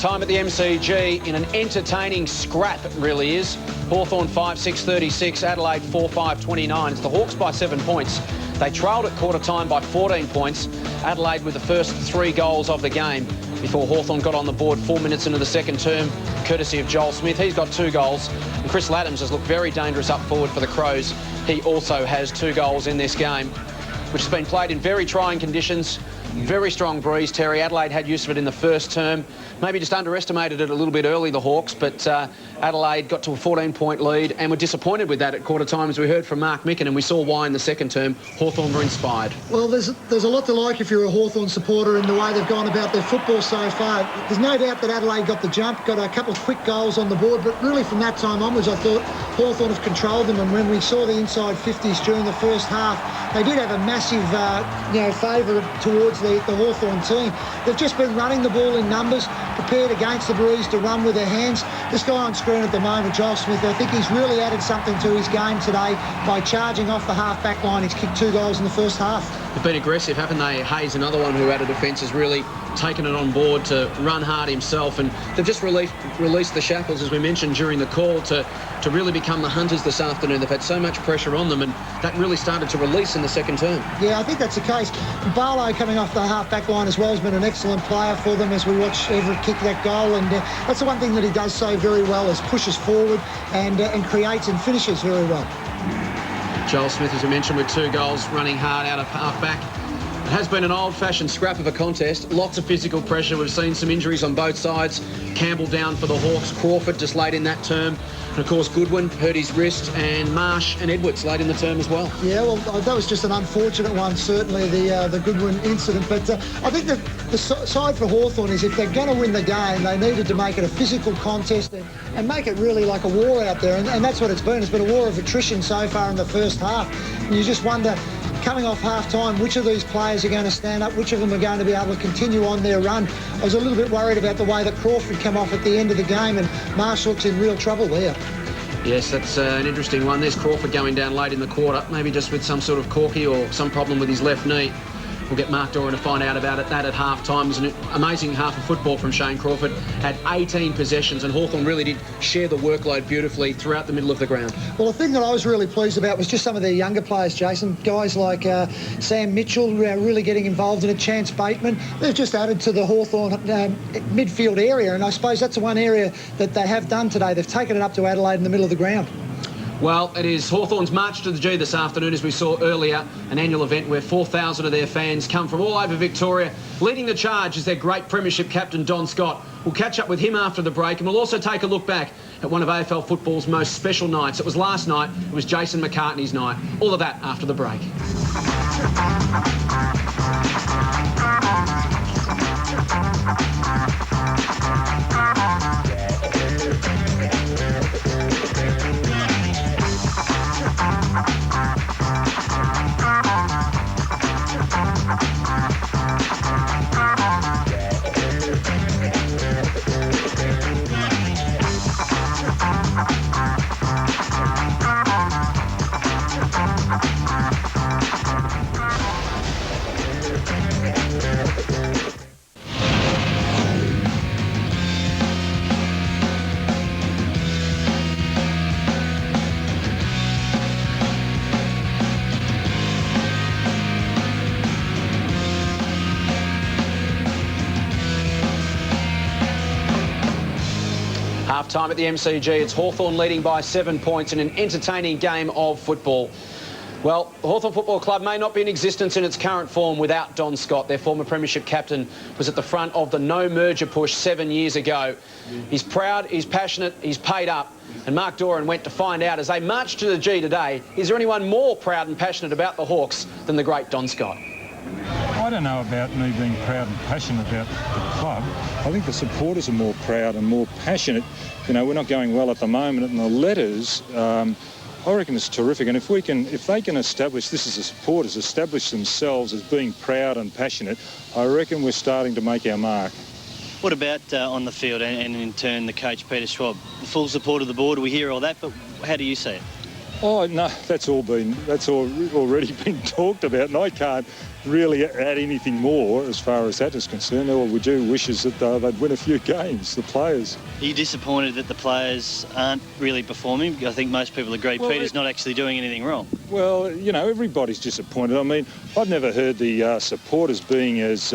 Half-time at the MCG in an entertaining scrap, it really is. Hawthorn 5-6-36, Adelaide 4-5-29. It's the Hawks by 7 points. They trailed at quarter-time by 14 points. Adelaide with the first 3 goals of the game before Hawthorn got on the board 4 minutes into the second term, courtesy of Joel Smith. He's got 2 goals. And Chris Laddams has looked very dangerous up forward for the Crows. He also has 2 goals in this game, which has been played in very trying conditions. Very strong breeze, Terry. Adelaide had use of it in the first term. Maybe just underestimated it a little bit early, the Hawks, but Adelaide got to a 14-point lead and were disappointed with that at quarter time, as we heard from Mark Micken, and we saw why in the second term. Hawthorn were inspired. Well, there's a lot to like if you're a Hawthorn supporter in the way they've gone about their football so far. There's no doubt that Adelaide got the jump, got a couple of quick goals on the board, but really from that time onwards, I thought Hawthorn have controlled them, and when we saw the inside 50s during the first half, they did have a massive, favour towards the Hawthorn team. They've just been running the ball in numbers, prepared against the breeze to run with their hands. This guy on screen at the moment, Joel Smith, I think he's really added something to his game today by charging off the half-back line. He's kicked 2 goals in the first half. They've been aggressive, haven't they? Hayes, another one who out of defence, has really taken it on board to run hard himself, and they've just released the shackles, as we mentioned during the call, to really become the hunters this afternoon. They've had so much pressure on them, and that really started to release in the second term. Yeah, I think that's the case. Barlow coming off the half-back line as well has been an excellent player for them as we watch Everett kick that goal, and that's the one thing that he does so very well, is pushes forward and creates and finishes very well. Joel Smith, as we mentioned, with 2 goals, running hard out of half-back. It has been an old-fashioned scrap of a contest. Lots of physical pressure. We've seen some injuries on both sides. Campbell down for the Hawks. Crawford just late in that term. And, of course, Goodwin hurt his wrist, and Marsh and Edwards late in the term as well. Yeah, well, that was just an unfortunate one, certainly, the Goodwin incident. But I think that the side for Hawthorn is if they're going to win the game, they needed to make it a physical contest and make it really like a war out there. And that's what it's been. It's been a war of attrition so far in the first half. And you just wonder, coming off half-time, which of these players are going to stand up, which of them are going to be able to continue on their run. I was a little bit worried about the way that Crawford came off at the end of the game, and Marsh looks in real trouble there. Yes, that's an interesting one. There's Crawford going down late in the quarter, maybe just with some sort of corky or some problem with his left knee. We'll get Mark Doran to find out about that at half-time. It was an amazing half of football from Shane Crawford. Had 18 possessions, and Hawthorn really did share the workload beautifully throughout the middle of the ground. Well, the thing that I was really pleased about was just some of their younger players, Jason. Guys like Sam Mitchell really getting involved in it, Chance Bateman. They've just added to the Hawthorn midfield area, and I suppose that's the one area that they have done today. They've taken it up to Adelaide in the middle of the ground. Well, it is Hawthorn's March to the G this afternoon, as we saw earlier, an annual event where 4,000 of their fans come from all over Victoria. Leading the charge is their great premiership captain, Don Scott. We'll catch up with him after the break, and we'll also take a look back at one of AFL football's most special nights. It was last night. It was Jason McCartney's night. All of that after the break. Time at the MCG. It's Hawthorn leading by 7 points in an entertaining game of football. Well, the Hawthorn Football Club may not be in existence in its current form without Don Scott. Their former premiership captain was at the front of the no merger push 7 years ago. He's proud, he's passionate, he's paid up. And Mark Doran went to find out as they march to the G today, is there anyone more proud and passionate about the Hawks than the great Don Scott? I don't know about me being proud and passionate about the club. I think the supporters are more proud and more passionate. You know, we're not going well at the moment, and the letters, I reckon it's terrific. And if they can establish, this is the supporters, establish themselves as being proud and passionate, I reckon we're starting to make our mark. What about on the field and in turn the coach, Peter Schwab? The full support of the board, we hear all that, but how do you see it? Oh, no, that's already been talked about, and I can't really add anything more as far as that is concerned. All we do wish is that they'd win a few games, the players. Are you disappointed that the players aren't really performing? I think most people agree Peter's not actually doing anything wrong. Well, you know, everybody's disappointed. I mean, I've never heard the supporters being as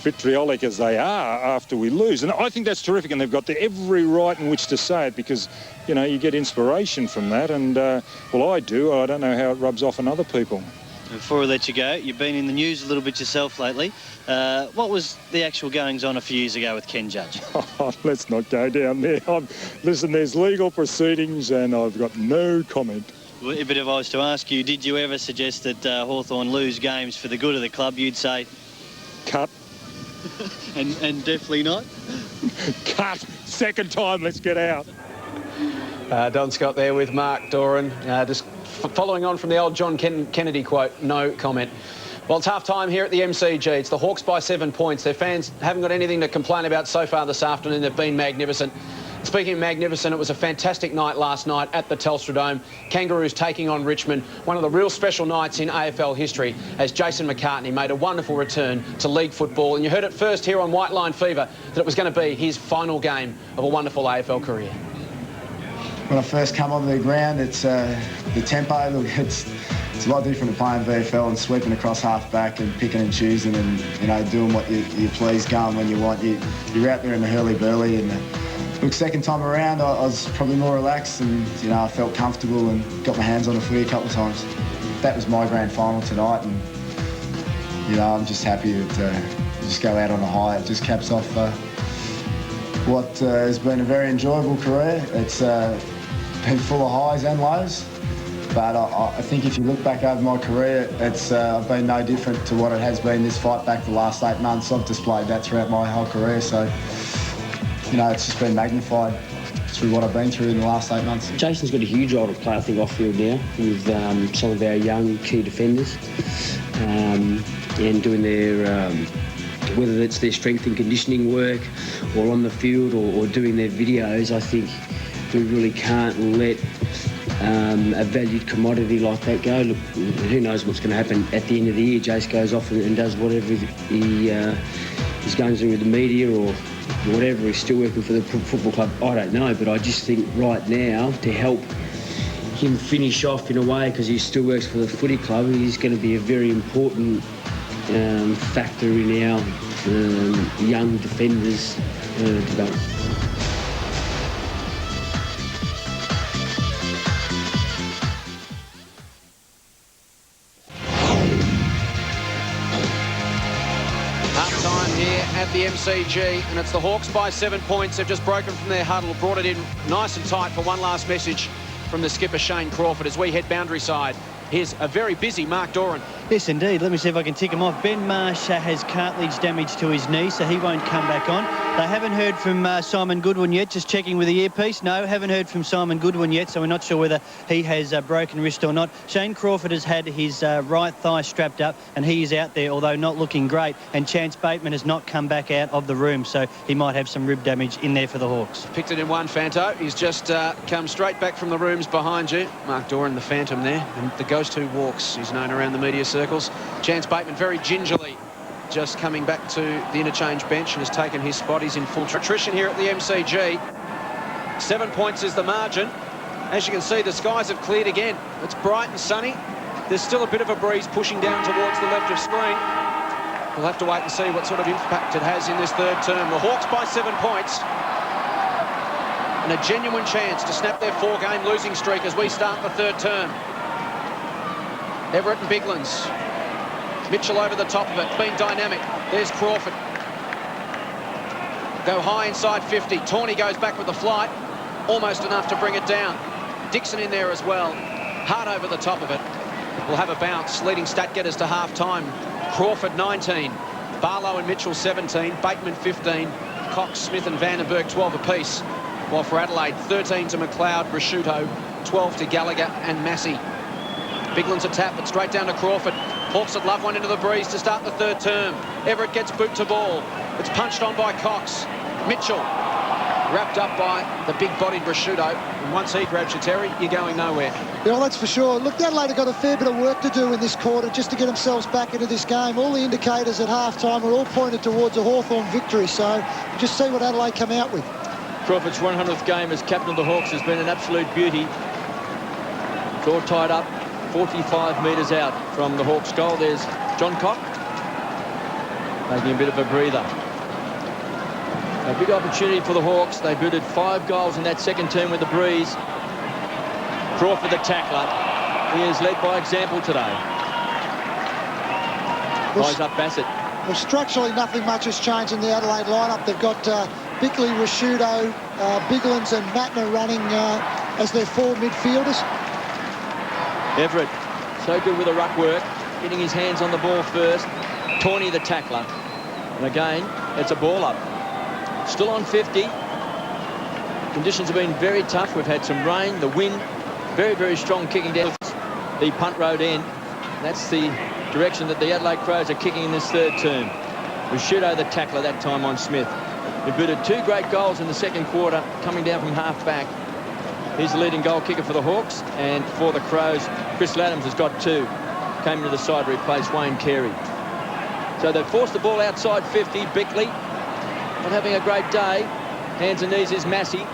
vitriolic as they are after we lose. And I think that's terrific, and they've got every right in which to say it because, you know, you get inspiration from that. And, well, I do. I don't know how it rubs off on other people. Before we let you go, you've been in the news a little bit yourself lately. What was the actual goings-on a few years ago with Ken Judge? Oh, let's not go down there. Listen, there's legal proceedings and I've got no comment. But if I was to ask you, did you ever suggest that Hawthorn lose games for the good of the club, you'd say... Cut. and definitely not? Cut. Second time, let's get out. Don Scott there with Mark Doran. Just following on from the old John Kennedy quote, no comment. Well, it's half-time here at the MCG. It's the Hawks by 7 points. Their fans haven't got anything to complain about so far this afternoon. They've been magnificent. Speaking of magnificent, it was a fantastic night last night at the Telstra Dome. Kangaroos taking on Richmond. One of the real special nights in AFL history as Jason McCartney made a wonderful return to league football. And you heard it first here on White Line Fever that it was going to be his final game of a wonderful AFL career. When I first come onto the ground, it's the tempo. Look, it's a lot different to playing VFL and sweeping across half-back and picking and choosing and, you know, doing what you please, going when you want. You're out there in the hurly-burly. And look, second time around, I was probably more relaxed and, you know, I felt comfortable and got my hands on the footy a couple of times. That was my grand final tonight, and, you know, I'm just happy that just go out on a high. It just caps off what has been a very enjoyable career. It's been full of highs and lows, but I think if you look back over my career, it's I've been no different to what it has been this fight back the last 8 months. I've displayed that throughout my whole career, so, you know, it's just been magnified through what I've been through in the last 8 months. Jason's got a huge role to play, I think, off-field now with some of our young key defenders and doing their... whether it's their strength and conditioning work or on the field or doing their videos, I think we really can't let a valued commodity like that go. Look, who knows what's going to happen at the end of the year. Jace goes off and does whatever he's going to do with the media or whatever. He's still working for the football club. I don't know, but I just think right now to help him finish off in a way, because he still works for the footy club, he's going to be a very important factor in our young defenders' development. Half-time here at the MCG, and it's the Hawks by 7 points. They've just broken from their huddle, brought it in nice and tight for one last message from the skipper, Shane Crawford, as we head boundary side. Here's a very busy Mark Doran. Yes, indeed. Let me see if I can tick him off. Ben Marsh has cartilage damage to his knee, so he won't come back on. They haven't heard from Simon Goodwin yet. Just checking with the earpiece. No, haven't heard from Simon Goodwin yet, so we're not sure whether he has a broken wrist or not. Shane Crawford has had his right thigh strapped up, and he is out there, although not looking great. And Chance Bateman has not come back out of the room, so he might have some rib damage in there for the Hawks. Picked it in one, Fanto. He's just come straight back from the rooms behind you. Mark Doran, the Phantom there, and the ghost who walks, he's known around the media circles. Chance Bateman very gingerly just coming back to the interchange bench and has taken his spot. He's in full attrition here at the MCG. 7 points is the margin. As you can see, the skies have cleared again. It's bright and sunny. There's still a bit of a breeze pushing down towards the left of screen. We'll have to wait and see what sort of impact it has in this third term. The Hawks by 7 points, and a genuine chance to snap their 4-game losing streak as we start the third term. Everett and Biglands. Mitchell over the top of it, being dynamic. There's Crawford. Go high inside 50. Tawney goes back with the flight. Almost enough to bring it down. Dixon in there as well. Hard over the top of it. Will have a bounce, leading stat getters to half-time. Crawford 19. Barlow and Mitchell 17. Bateman 15. Cox, Smith and Vandenberg 12 apiece. While for Adelaide, 13 to McLeod, Rashuto, 12 to Gallagher and Massey. Biglands a tap, but straight down to Crawford. Hawks would love one into the breeze to start the third term. Everett gets boot to ball. It's punched on by Cox. Mitchell wrapped up by the big-bodied Rashudo. And once he grabs you, Terry, you're going nowhere. Yeah, well, that's for sure. Look, Adelaide have got a fair bit of work to do in this quarter just to get themselves back into this game. All the indicators at half-time are all pointed towards a Hawthorn victory, so just see what Adelaide come out with. Crawford's 100th game as captain of the Hawks has been an absolute beauty. It's all tied up 45 metres out from the Hawks' goal. There's John Cock taking a bit of a breather. A big opportunity for the Hawks. They booted 5 goals in that second term with the breeze. Crawford, the tackler. He is led by example today. Ties up Bassett. Well, structurally, nothing much has changed in the Adelaide lineup. They've got Bickley, Rashudo, Biglins and Matner running as their 4 midfielders. Everett, so good with the ruck work, getting his hands on the ball first. Tawney, the tackler. And again, it's a ball up. Still on 50. Conditions have been very tough. We've had some rain, the wind, very, very strong kicking down the punt road end. That's the direction that the Adelaide Crows are kicking in this third term. Rashudo, the tackler, that time on Smith. He booted 2 great goals in the second quarter, coming down from half-back. He's the leading goal kicker for the Hawks, and for the Crows, Chris Laddams has got 2. Came into the side to replace Wayne Carey. So they've forced the ball outside 50. Bickley not having a great day. Hands and knees is Massey.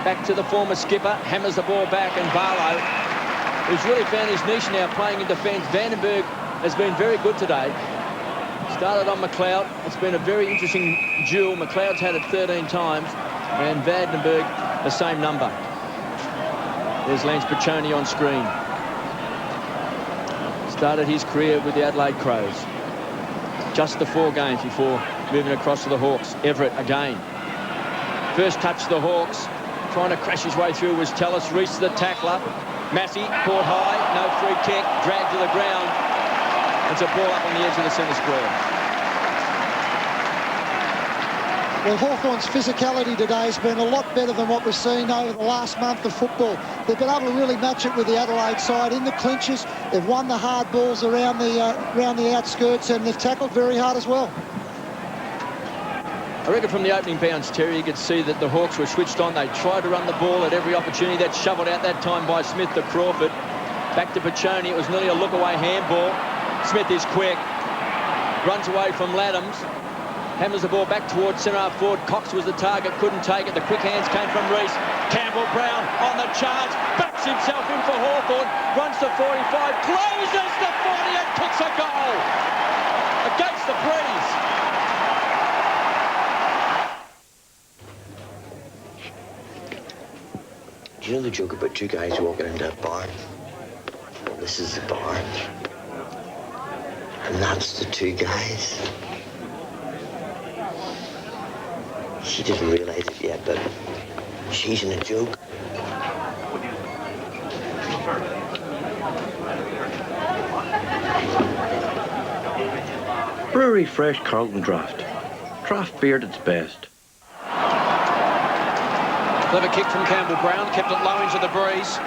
Back to the former skipper. Hammers the ball back, and Barlow, who's really found his niche now playing in defence. Vandenberg has been very good today. Started on McLeod. It's been a very interesting duel. McLeod's had it 13 times, and Vandenberg the same number. There's Lance Piccioni on screen. Started his career with the Adelaide Crows. Just the 4 games before moving across to the Hawks. Everett again. First touch to the Hawks. Trying to crash his way through was Tallis. Reese, the tackler. Massey caught high. No free kick. Dragged to the ground. It's a ball up on the edge of the centre square. Well, Hawthorn's physicality today has been a lot better than what we've seen over the last month of football. They've been able to really match it with the Adelaide side in the clinches. They've won the hard balls around the outskirts, and they've tackled very hard as well. I reckon from the opening bounce, Terry, you could see that the Hawks were switched on. They tried to run the ball at every opportunity. That's shoveled out that time by Smith to Crawford. Back to Piccioni. It was nearly a look-away handball. Smith is quick. Runs away from Laddams. Hammers the ball back towards centre-half forward. Cox was the target, couldn't take it. The quick hands came from Reese. Campbell-Brown on the charge. Backs himself in for Hawthorn. Runs to 45. Closes to 40 and kicks a goal. Against the breeze. Do you know the joke about 2 guys walking into a barn? Well, this is the barn. And that's the 2 guys. She doesn't realise it yet, but she's in a joke. Brewery Fresh Carlton Draft. Draft beer at its best. Clever kick from Campbell-Brown, kept it low into the breeze.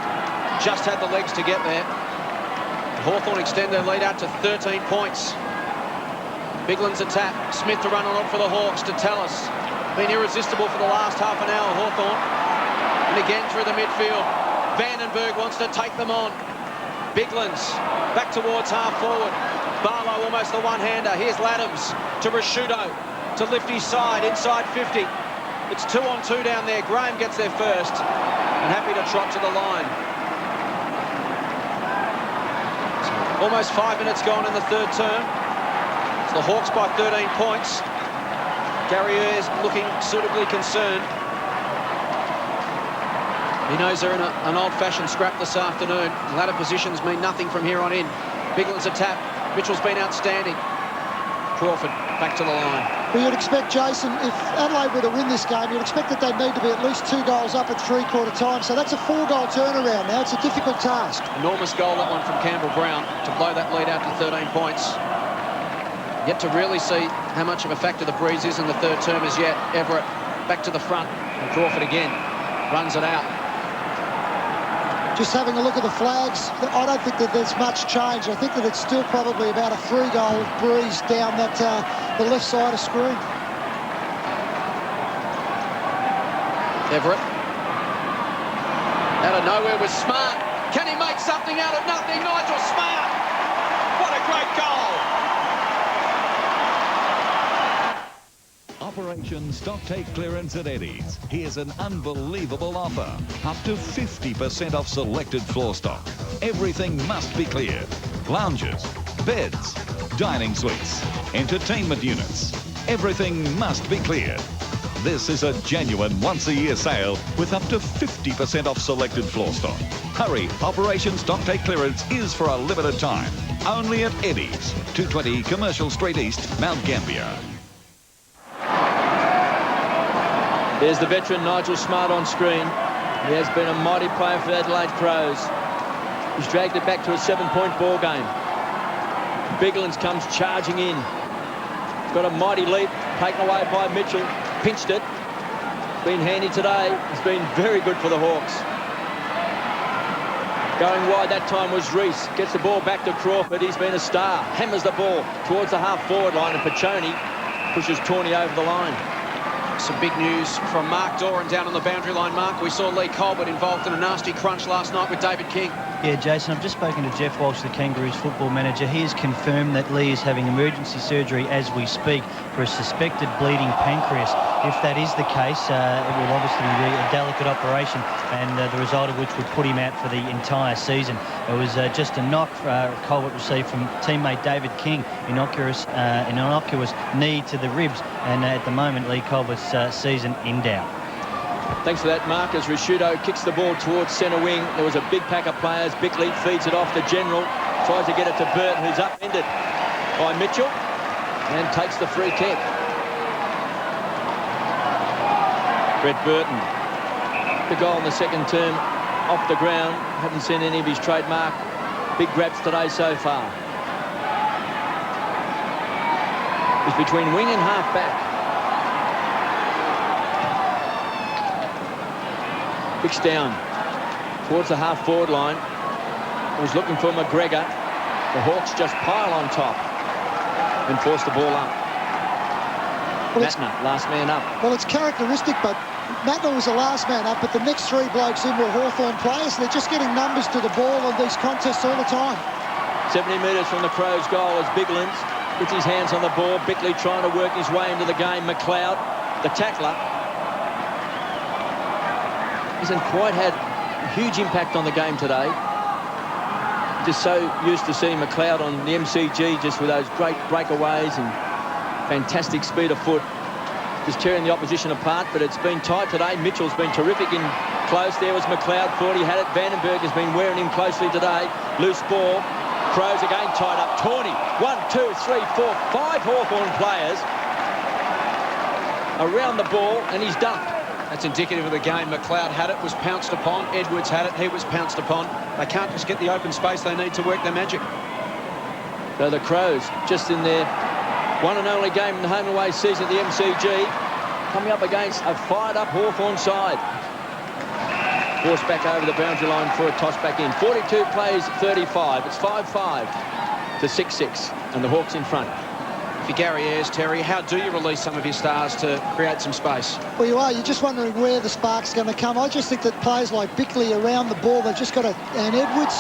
Just had the legs to get there. Hawthorn extend their lead out to 13 points. Bigland's attack. Smith to run on for the Hawks to Tallis. Been irresistible for the last half an hour, Hawthorn. And again through the midfield. Vandenberg wants to take them on. Biglands back towards half forward. Barlow almost the one-hander. Here's Laddams to Rashudo to lift his side inside 50. It's 2-on-2 down there. Graham gets there first and happy to trot to the line. Almost 5 minutes gone in the third term. It's the Hawks by 13 points. Gary Ayres looking suitably concerned. He knows they're in an old-fashioned scrap this afternoon. Ladder positions mean nothing from here on in. Bigland's a tap. Mitchell's been outstanding. Crawford back to the line. Well, you'd expect, Jason, if Adelaide were to win this game, you'd expect that they'd need to be at least 2 goals up at 3/4 time. So that's a 4-goal turnaround now. It's a difficult task. Enormous goal, that one from Campbell-Brown, to blow that lead out to 13 points. Yet to really see how much of a factor the breeze is in the third term as yet. Everett back to the front, and Crawford again runs it out. Just having a look at the flags, I don't think that there's much change. I think that it's still probably about a 3-goal breeze down that the left side of screen. Everett. Out of nowhere was Smart. Can he make something out of nothing? Nigel Smart. What a great goal. Operation Stock Take Clearance at Eddie's. Here's an unbelievable offer. Up to 50% off selected floor stock. Everything must be cleared. Lounges, beds, dining suites, entertainment units. Everything must be cleared. This is a genuine once-a-year sale with up to 50% off selected floor stock. Hurry, Operation Stock Take Clearance is for a limited time. Only at Eddie's, 220 Commercial Street East, Mount Gambier. There's the veteran Nigel Smart on screen. He has been a mighty player for the Adelaide Crows. He's dragged it back to a 7-point ball game. Biglands comes charging in. Got a mighty leap, taken away by Mitchell. Pinched it. Been handy today. It's been very good for the Hawks. Going wide that time was Reese. Gets the ball back to Crawford. He's been a star. Hammers the ball towards the half-forward line, and Pachoni pushes Tawney over the line. Some big news from Mark Doran down on the boundary line. Mark, we saw Lee Colbert involved in a nasty crunch last night with David King. Yeah, Jason, I've just spoken to Jeff Walsh, the Kangaroos football manager. He has confirmed that Lee is having emergency surgery as we speak for a suspected bleeding pancreas. If that is the case, it will obviously be a delicate operation, and the result of which would put him out for the entire season. It was just a knock Colbert received from teammate David King, innocuous knee to the ribs, and at the moment Lee Colbert's season in doubt. Thanks for that, Mark, as Risciuto kicks the ball towards centre wing. There was a big pack of players. Bickley feeds it off to General. Tries to get it to Burton, who's upended by Mitchell, and takes the free kick. Brett Burton. The goal in the second term off the ground. Haven't seen any of his trademark big grabs today so far. It's between wing and half back. Kicks down towards the half-forward line. He was looking for McGregor. The Hawks just pile on top and force the ball up. Well, Mattner, last man up. Well, it's characteristic, but Mattner was the last man up, but the next three blokes in were Hawthorn players, and they're just getting numbers to the ball on these contests all the time. 70 metres from the Crows' goal as Biglands gets his hands on the ball. Bickley trying to work his way into the game. McLeod, the tackler, hasn't quite had a huge impact on the game today. Just so used to seeing McLeod on the MCG just with those great breakaways and fantastic speed of foot, just tearing the opposition apart. But it's been tight today. Mitchell's been terrific in close. There was McLeod, thought he had it. Vandenberg has been wearing him closely today. Loose ball. Crows again tied up. Tawney, 1, 2, 3, 4, 5 Hawthorn players around the ball, and he's dumped. That's indicative of the game. McLeod had it, was pounced upon. Edwards had it, he was pounced upon. They can't just get the open space they need to work their magic. So the Crows, just in their one and only game in the home and away season at the MCG, coming up against a fired-up Hawthorn side. Forced back over the boundary line for a toss back in. 42 plays, 35. It's 5-5 to 6-6, and the Hawks in front. For Gary Ayres, Terry, how do you release some of your stars to create some space? Well, you are. You're just wondering where the spark's going to come. I just think that players like Bickley around the ball, they've just got to... And Edwards,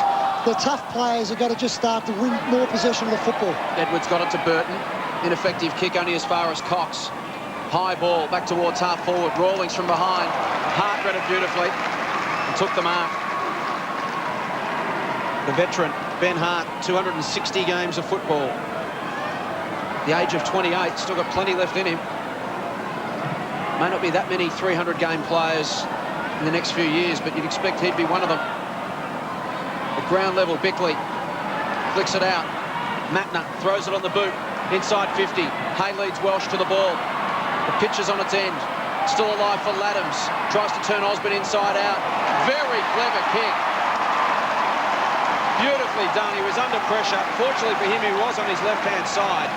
the tough players have got to just start to win more possession of the football. Edwards got it to Burton. Ineffective kick only as far as Cox. High ball back towards half forward. Rawlings from behind. Hart read it beautifully and took the mark. The veteran, Ben Hart, 260 games of football. The age of 28, still got plenty left in him. May not be that many 300-game players in the next few years, but you'd expect he'd be one of them. At ground level, Bickley flicks it out. Mattner throws it on the boot. Inside 50. Hay leads Welsh to the ball. The pitch is on its end. Still alive for Laddams. Tries to turn Osborne inside out. Very clever kick. Beautifully done. He was under pressure. Fortunately for him, he was on his left-hand side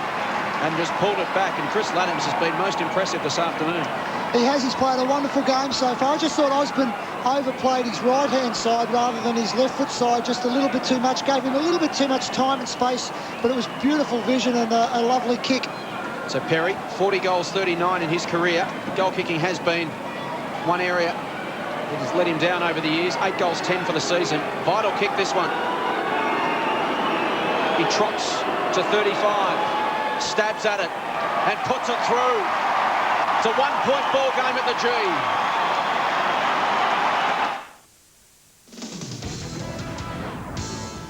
and just pulled it back. And Chris Laddams has been most impressive this afternoon. He has. He's played a wonderful game so far. I just thought Osborne overplayed his right-hand side rather than his left-foot side just a little bit too much. Gave him a little bit too much time and space, but it was beautiful vision and a lovely kick. So Perry, 40 goals, 39 in his career. Goal kicking has been one area It has let him down over the years. 8 goals, 10 for the season. Vital kick, this one. He trots to 35, stabs at it, and puts it through. It's a 1-point ball game at the G.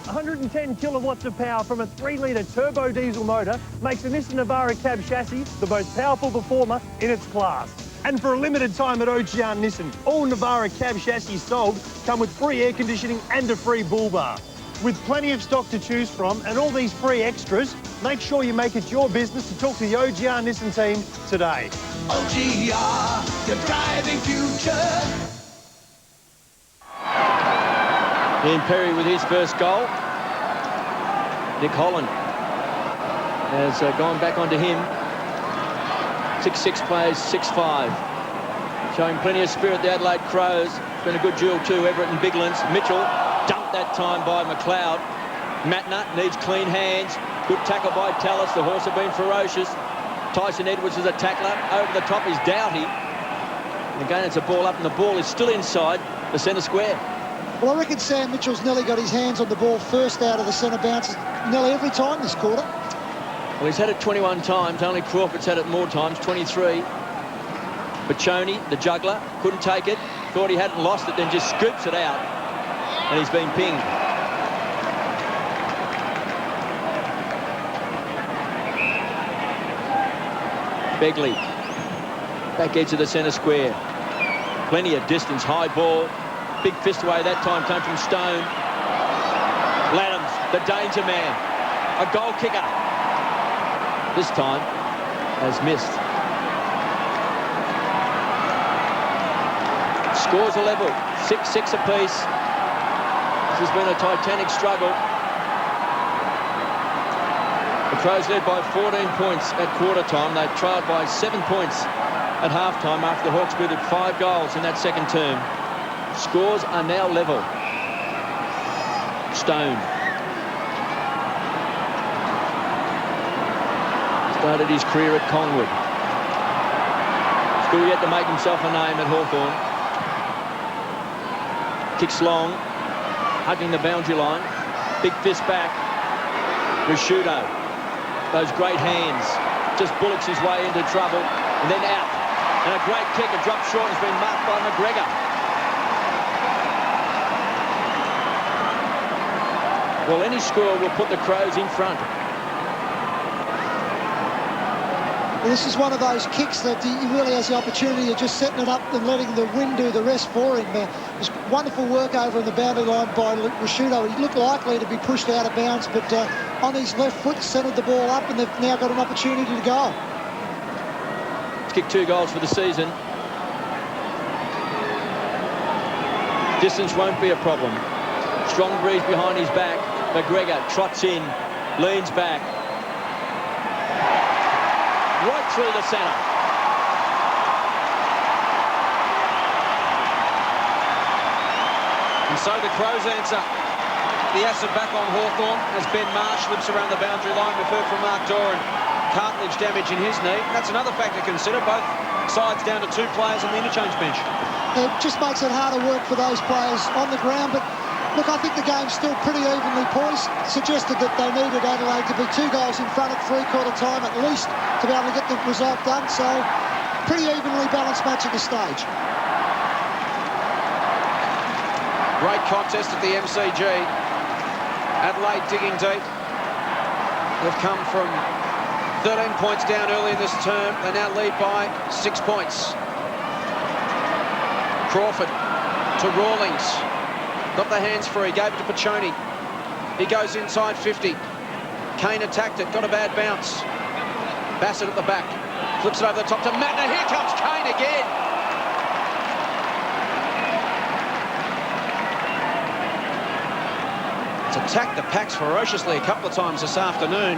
.110 kilowatts of power from a 3-litre turbo diesel motor makes the Nissan Navara cab chassis the most powerful performer in its class. And for a limited time at OGR Nissan, all Navara cab chassis sold come with free air conditioning and a free bull bar. With plenty of stock to choose from and all these free extras, make sure you make it your business to talk to the OGR Nissan team today. OGR, your driving future. Ian Perry with his first goal. Nick Holland has gone back onto him. 6-6 plays, 6-5. Showing plenty of spirit, the Adelaide Crows. It's been a good duel too, Everett and Biglands. Mitchell dumped that time by McLeod. Matner needs clean hands. Good tackle by Tallis. The horse have been ferocious. Tyson Edwards is a tackler. Over the top is Doughty. And again, it's a ball up, and the ball is still inside the centre square. Well, I reckon Sam Mitchell's nearly got his hands on the ball first out of the centre bounce nearly every time this quarter. Well, he's had it 21 times. Only Crawford's had it more times, 23. Baccioni, the juggler, couldn't take it. Thought he hadn't lost it, then just scoops it out. And he's been pinged. Begley. Back edge of the centre square. Plenty of distance, high ball. Big fist away that time came from Stone. Laddams, the danger man. A goal kicker. This time has missed. Scores a level. 6-6 apiece. This has been a titanic struggle. The Crows led by 14 points at quarter time. They trailed by 7 points at half time after the Hawks booted 5 goals in that second term. Scores are now level. Stone. Started his career at Collingwood. Still yet to make himself a name at Hawthorn. Kicks long. Hugging the boundary line. Big fist back. Rashudo. Those great hands. Just bullocks his way into trouble. And then out. And a great kick. A drop short has been marked by McGregor. Well, any score will put the Crows in front. Well, this is one of those kicks that he really has the opportunity of just setting it up and letting the wind do the rest for him. It was wonderful work over in the boundary line by Rashudo. He looked likely to be pushed out of bounds, but on his left foot, centred the ball up, and they've now got an opportunity to go. He's kicked 2 goals for the season. Distance won't be a problem. Strong breeze behind his back. McGregor trots in, leans back. Right through the centre. And so the Crows answer. The acid back on Hawthorn as Ben Marsh slips around the boundary line. We've heard from Mark Doran. Cartilage damage in his knee. That's another factor to consider. Both sides down to 2 players on the interchange bench. It just makes it harder work for those players on the ground, but look, I think the game's still pretty evenly poised. Suggested that they needed Adelaide to be 2 goals in front at 3/4 time at least to be able to get the result done. So, pretty evenly balanced match at this stage. Great contest at the MCG. Adelaide digging deep. They've come from 13 points down early in this term. They now lead by 6 points. Crawford to Rawlings. Got the hands free, gave it to Baccioni. He goes inside 50. Kane attacked it, got a bad bounce. Bassett at the back. Flips it over the top to Matner. Here comes Kane again. It's attacked the packs ferociously a couple of times this afternoon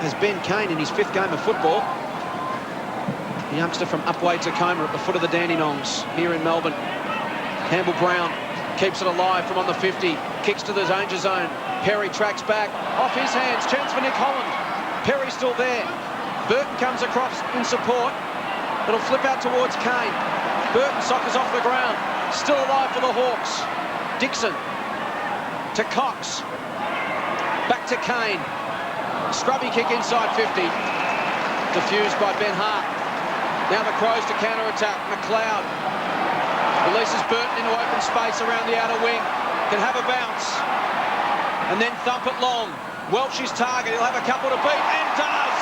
as Ben Kane in his 5th game of football. The youngster from Upway Tacoma at the foot of the Dandenongs here in Melbourne. Campbell Brown keeps it alive from on the 50. Kicks to the danger zone. Perry tracks back. Off his hands. Chance for Nick Holland. Perry's still there. Burton comes across in support. It'll flip out towards Kane. Burton soccers off the ground. Still alive for the Hawks. Dixon to Cox. Back to Kane. Scrubby kick inside 50. Diffused by Ben Hart. Now the Crows to counter-attack. McLeod releases Burton into open space around the outer wing. Can have a bounce. And then thump it long. Welch his target. He'll have a couple to beat, and does!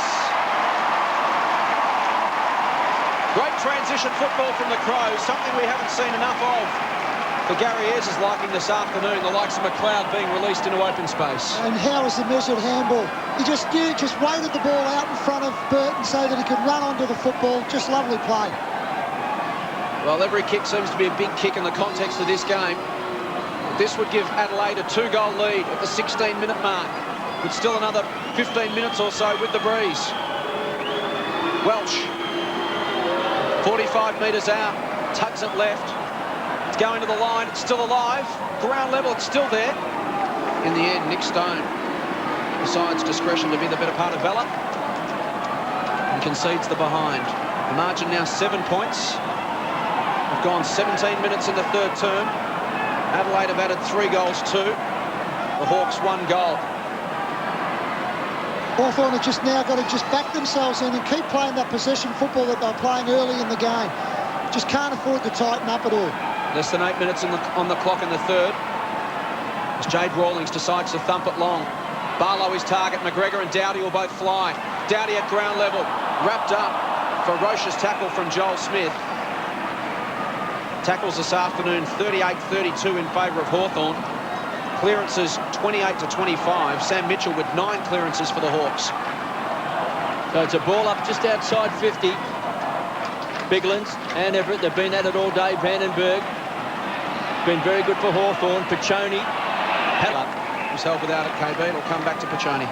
Great transition football from the Crows, something we haven't seen enough of. For Gary Ayres is liking this afternoon, the likes of McLeod being released into open space. And how was the measured handball? He just weighted the ball out in front of Burton so that he could run onto the football. Just lovely play. Well, every kick seems to be a big kick in the context of this game. This would give Adelaide a 2-goal lead at the 16-minute mark, with still another 15 minutes or so with the breeze. Welch, 45 metres out, tugs it left. It's going to the line, it's still alive. Ground level, it's still there. In the end, Nick Stone decides discretion to be the better part of valour and concedes the behind. The margin now 7 points. We've gone 17 minutes in the third term. Adelaide have added 3 goals too. The Hawks 1 goal. Hawthorn have just now got to just back themselves in and keep playing that possession football that they're playing early in the game. Just can't afford to tighten up at all. Less than 8 minutes on the clock in the third. As Jade Rawlings decides to thump it long. Barlow his target. McGregor and Doughty will both fly. Doughty at ground level. Wrapped up. Ferocious tackle from Joel Smith. Tackles this afternoon 38-32 in favour of Hawthorn. Clearances 28-25. Sam Mitchell with 9 clearances for the Hawks. So it's a ball up just outside 50. Biglands and Everett, they've been at it all day. Vandenberg been very good for Hawthorn. Piccioni was held without it, KB. It'll come back to Piccioni.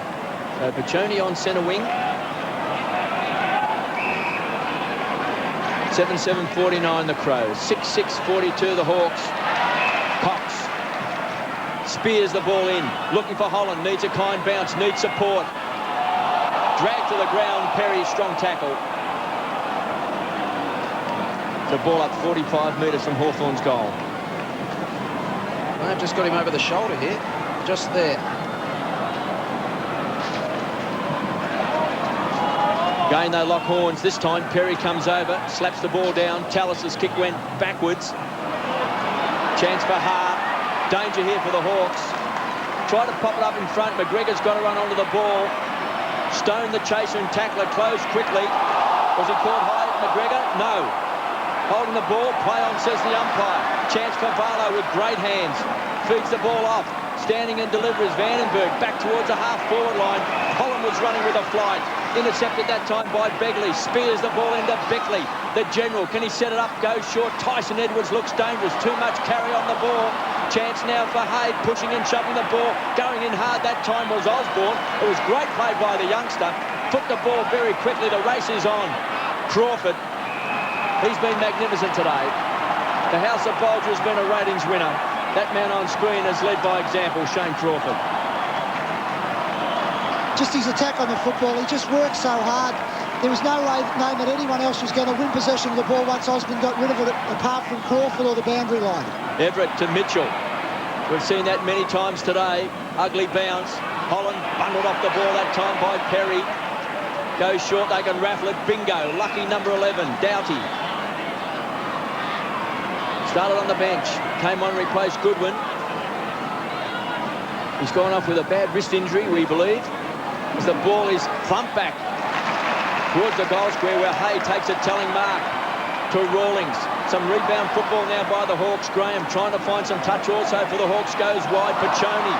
So Piccioni on centre wing. 7-7-49 the Crows. 6-6-42 the Hawks. Cox spears the ball in, looking for Holland. Needs a kind bounce, needs support. Dragged to the ground. Perry, strong tackle. The ball up 45 metres from Hawthorn's goal. They've just got him over the shoulder here. Just there. Again, they lock horns. This time, Perry comes over, slaps the ball down. Tallis's kick went backwards. Chance for Hart. Danger here for the Hawks. Try to pop it up in front. McGregor's got to run onto the ball. Stone, the chaser and tackler, close quickly. Was he caught high, McGregor? No. Holding the ball, play on, says the umpire. Chance for Barlow with great hands. Feeds the ball off. Standing and delivers. Vandenberg back towards the half-forward line. Holland was running with a flight. Intercepted that time by Begley. Spears the ball into Beckley. The general, can he set it up? Goes short. Tyson Edwards looks dangerous. Too much carry on the ball. Chance now for Haig, pushing and shoving the ball. Going in hard that time was Osborne. It was great play by the youngster. Put the ball very quickly. The race is on. Crawford. He's been magnificent today. The House of Bolger has been a ratings winner. That man on screen has led by example, Shane Crawford. Just his attack on the football, he just worked so hard. There was no way known that anyone else was going to win possession of the ball once Osborne got rid of it, apart from Crawford or the boundary line. Everett to Mitchell. We've seen that many times today. Ugly bounce. Holland bundled off the ball that time by Perry. Goes short, they can raffle it. Bingo. Lucky number 11, Doughty. Started on the bench. Came on, replaced Goodwin. He's gone off with a bad wrist injury, we believe. As the ball is thumped back towards the goal square where Hay takes a telling mark to Rawlings. Some rebound football now by the Hawks. Graham trying to find some touch also for the Hawks. Goes wide. Piccioni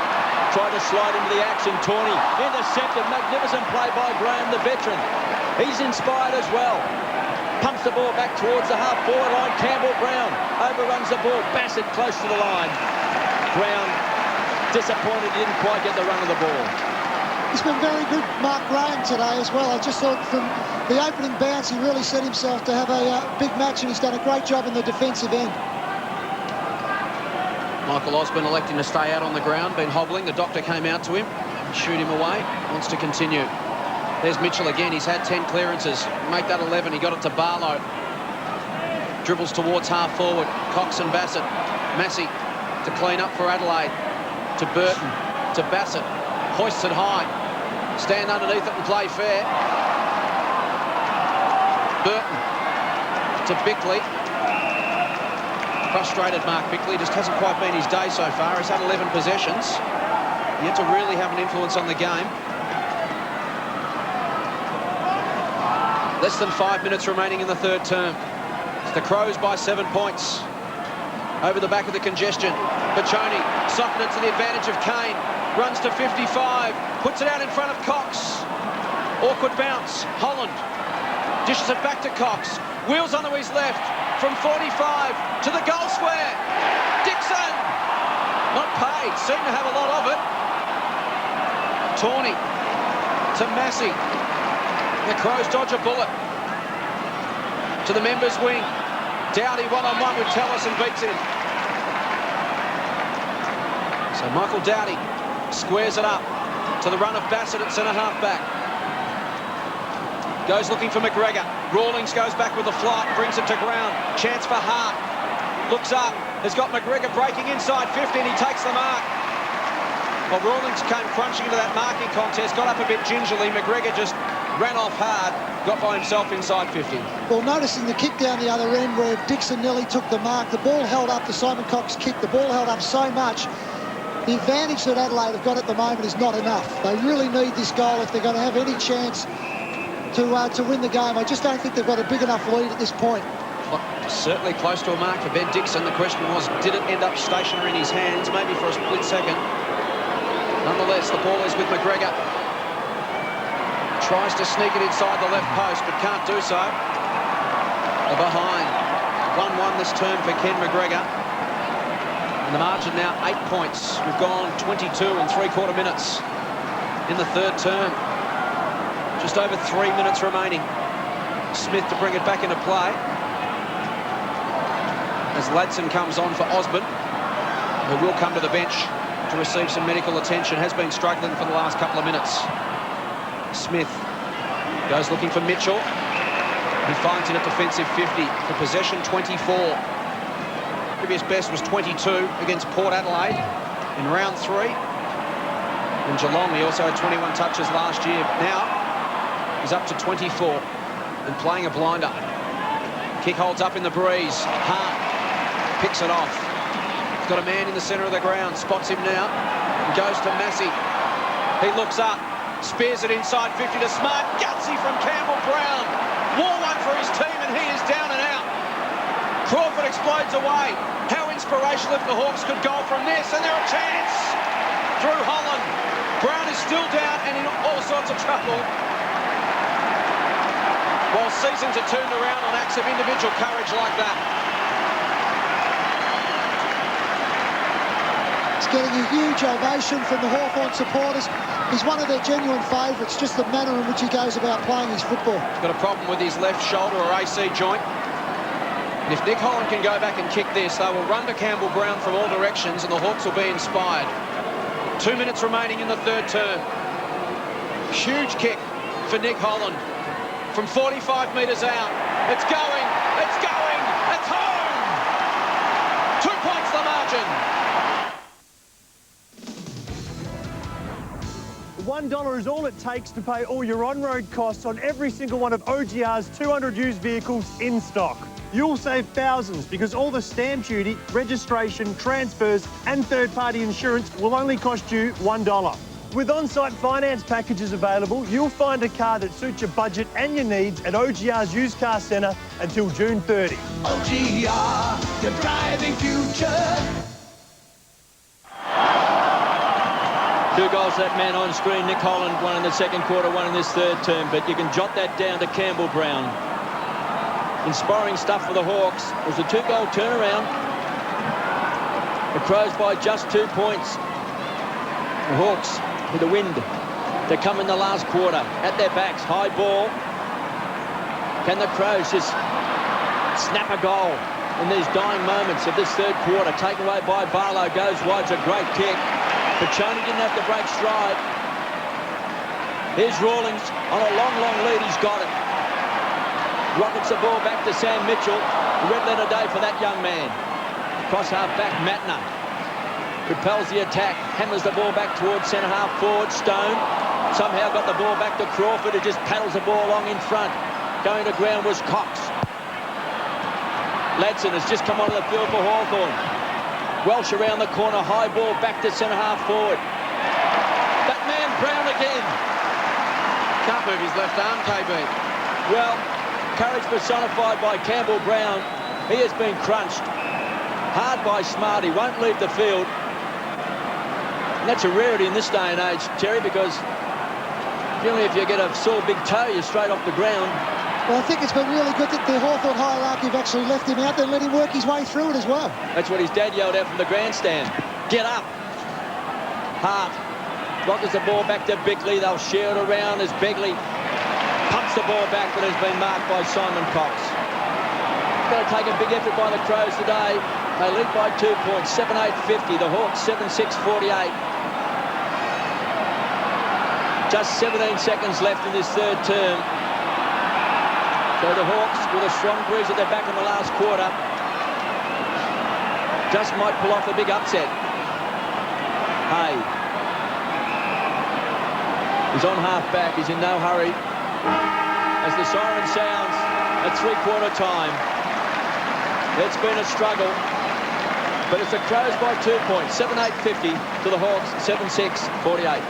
tried to slide into the action. Tawney intercepted. Magnificent play by Graham, the veteran. He's inspired as well. Pumps the ball back towards the half-forward line. Campbell Brown overruns the ball. Bassett close to the line. Brown disappointed he didn't quite get the run of the ball. He's been very good, Mark Graham, today as well. I just thought from the opening bounce he really set himself to have a big match, and he's done a great job in the defensive end. Michael Osborne electing to stay out on the ground, been hobbling. The doctor came out to him, shoot him away, wants to continue. There's Mitchell again. He's had 10 clearances. Make that 11. He got it to Barlow. Dribbles towards half forward. Cox and Bassett. Massey to clean up for Adelaide. To Burton. To Bassett. Hoists it high. Stand underneath it and play fair. Burton to Bickley. Frustrated Mark Bickley. Just hasn't quite been his day so far. He's had 11 possessions. Yet to really have an influence on the game. Less than 5 minutes remaining in the third term. It's the Crows by 7 points. Over the back of the congestion. Baccioni softened it to the advantage of Kane. Runs to 55. Puts it out in front of Cox. Awkward bounce. Holland dishes it back to Cox. Wheels onto his left. From 45 to the goal square. Dixon. Not paid. Seemed to have a lot of it. Tawney to Massey. The Crows dodge a bullet. To the members' wing. Doughty one-on-one with Tallis and beats him. So Michael Doughty squares it up to the run of Bassett at centre-half back. Goes looking for McGregor. Rawlings goes back with a flight, brings it to ground. Chance for Hart. Looks up, has got McGregor breaking inside 50 and he takes the mark. Well, Rawlings came crunching into that marking contest, got up a bit gingerly. McGregor just ran off hard, got by himself inside 50. Well, noticing the kick down the other end where Dixon nearly took the mark, the ball held up, the Simon Cox kick, the ball held up so much. The advantage that Adelaide have got at the moment is not enough. They really need this goal if they're going to have any chance to win the game. I just don't think they've got a big enough lead at this point. Well, certainly close to a mark for Ben Dixon. The question was, did it end up stationary in his hands? Maybe for a split second. Nonetheless, the ball is with McGregor. Tries to sneak it inside the left post, but can't do so. The behind. 1-1 this term for Ken McGregor. And the margin now 8 points. We've gone 22 and 3/4 minutes in the third term. Just over 3 minutes remaining. Smith to bring it back into play. As Ladson comes on for Osborne, who will come to the bench to receive some medical attention. Has been struggling for the last couple of minutes. Smith goes looking for Mitchell. He finds it at defensive 50 for possession 24. Previous best was 22 against Port Adelaide in round 3. In Geelong, he also had 21 touches last year. But now he's up to 24 and playing a blinder. Kick holds up in the breeze. Hart picks it off. He's got a man in the centre of the ground. Spots him now. And goes to Massey. He looks up. Spears it inside 50 to Smart. Gutsy from Campbell Brown. War one for his team and he is down and out. Crawford explodes away. How inspirational if the Hawks could go from this. And they're a chance. Through Holland. Brown is still down and in all sorts of trouble. While seasons are turned around on acts of individual courage like that. It's getting a huge ovation from the Hawthorn supporters. He's one of their genuine favourites, just the manner in which he goes about playing his football. He's got a problem with his left shoulder or AC joint. And if Nick Holland can go back and kick this, they will run to Campbell Brown from all directions and the Hawks will be inspired. 2 minutes remaining in the third term. Huge kick for Nick Holland. From 45 metres out. It's going, it's going, it's home! 2 points the margin. $1 is all it takes to pay all your on-road costs on every single one of OGR's 200 used vehicles in stock. You'll save thousands because all the stamp duty, registration, transfers and third-party insurance will only cost you $1. With on-site finance packages available, you'll find a car that suits your budget and your needs at OGR's used car centre until June 30. OGR, your driving future. 2 goals to that man on screen, Nick Holland, one in the second quarter, one in this third term, but you can jot that down to Campbell Brown. Inspiring stuff for the Hawks. It was a 2-goal turnaround. The Crows by just 2 points. The Hawks with the wind to come in the last quarter. At their backs, high ball. Can the Crows just snap a goal in these dying moments of this third quarter? Taken away by Barlow, goes wide, it's a great kick. Baccioni didn't have to break stride. Here's Rawlings on a long, long lead. He's got it. Rockets the ball back to Sam Mitchell. Red letter day for that young man. Cross half back, Matner. Repels the attack. Hammers the ball back towards centre half forward. Stone somehow got the ball back to Crawford, who just paddles the ball along in front. Going to ground was Cox. Ladson has just come onto the field for Hawthorn. Welsh around the corner. High ball back to centre half forward. That man Brown again. Can't move his left arm, KB. Well, courage personified by Campbell Brown. He has been crunched hard by Smarty. Won't leave the field. And that's a rarity in this day and age, Terry, because generally if you get a sore big toe, you're straight off the ground. Well, I think it's been really good that the Hawthorn hierarchy have actually left him out there and let him work his way through it as well. That's what his dad yelled out from the grandstand. Get up. Hart rockets the ball back to Bickley. They'll share it around as Begley pumps the ball back, but has been marked by Simon Cox. Going to take a big effort by the Crows today. They lead by 2 points, 7-8-50. The Hawks 7-6-48. Just 17 seconds left in this third term. So the Hawks, with a strong breeze at their back in the last quarter, just might pull off a big upset. Hay. He's on half-back. He's in no hurry. As the siren sounds at three-quarter time. It's been a struggle, but it's the Crows by 2 points, 7-8-50 to the Hawks, 7-6-48.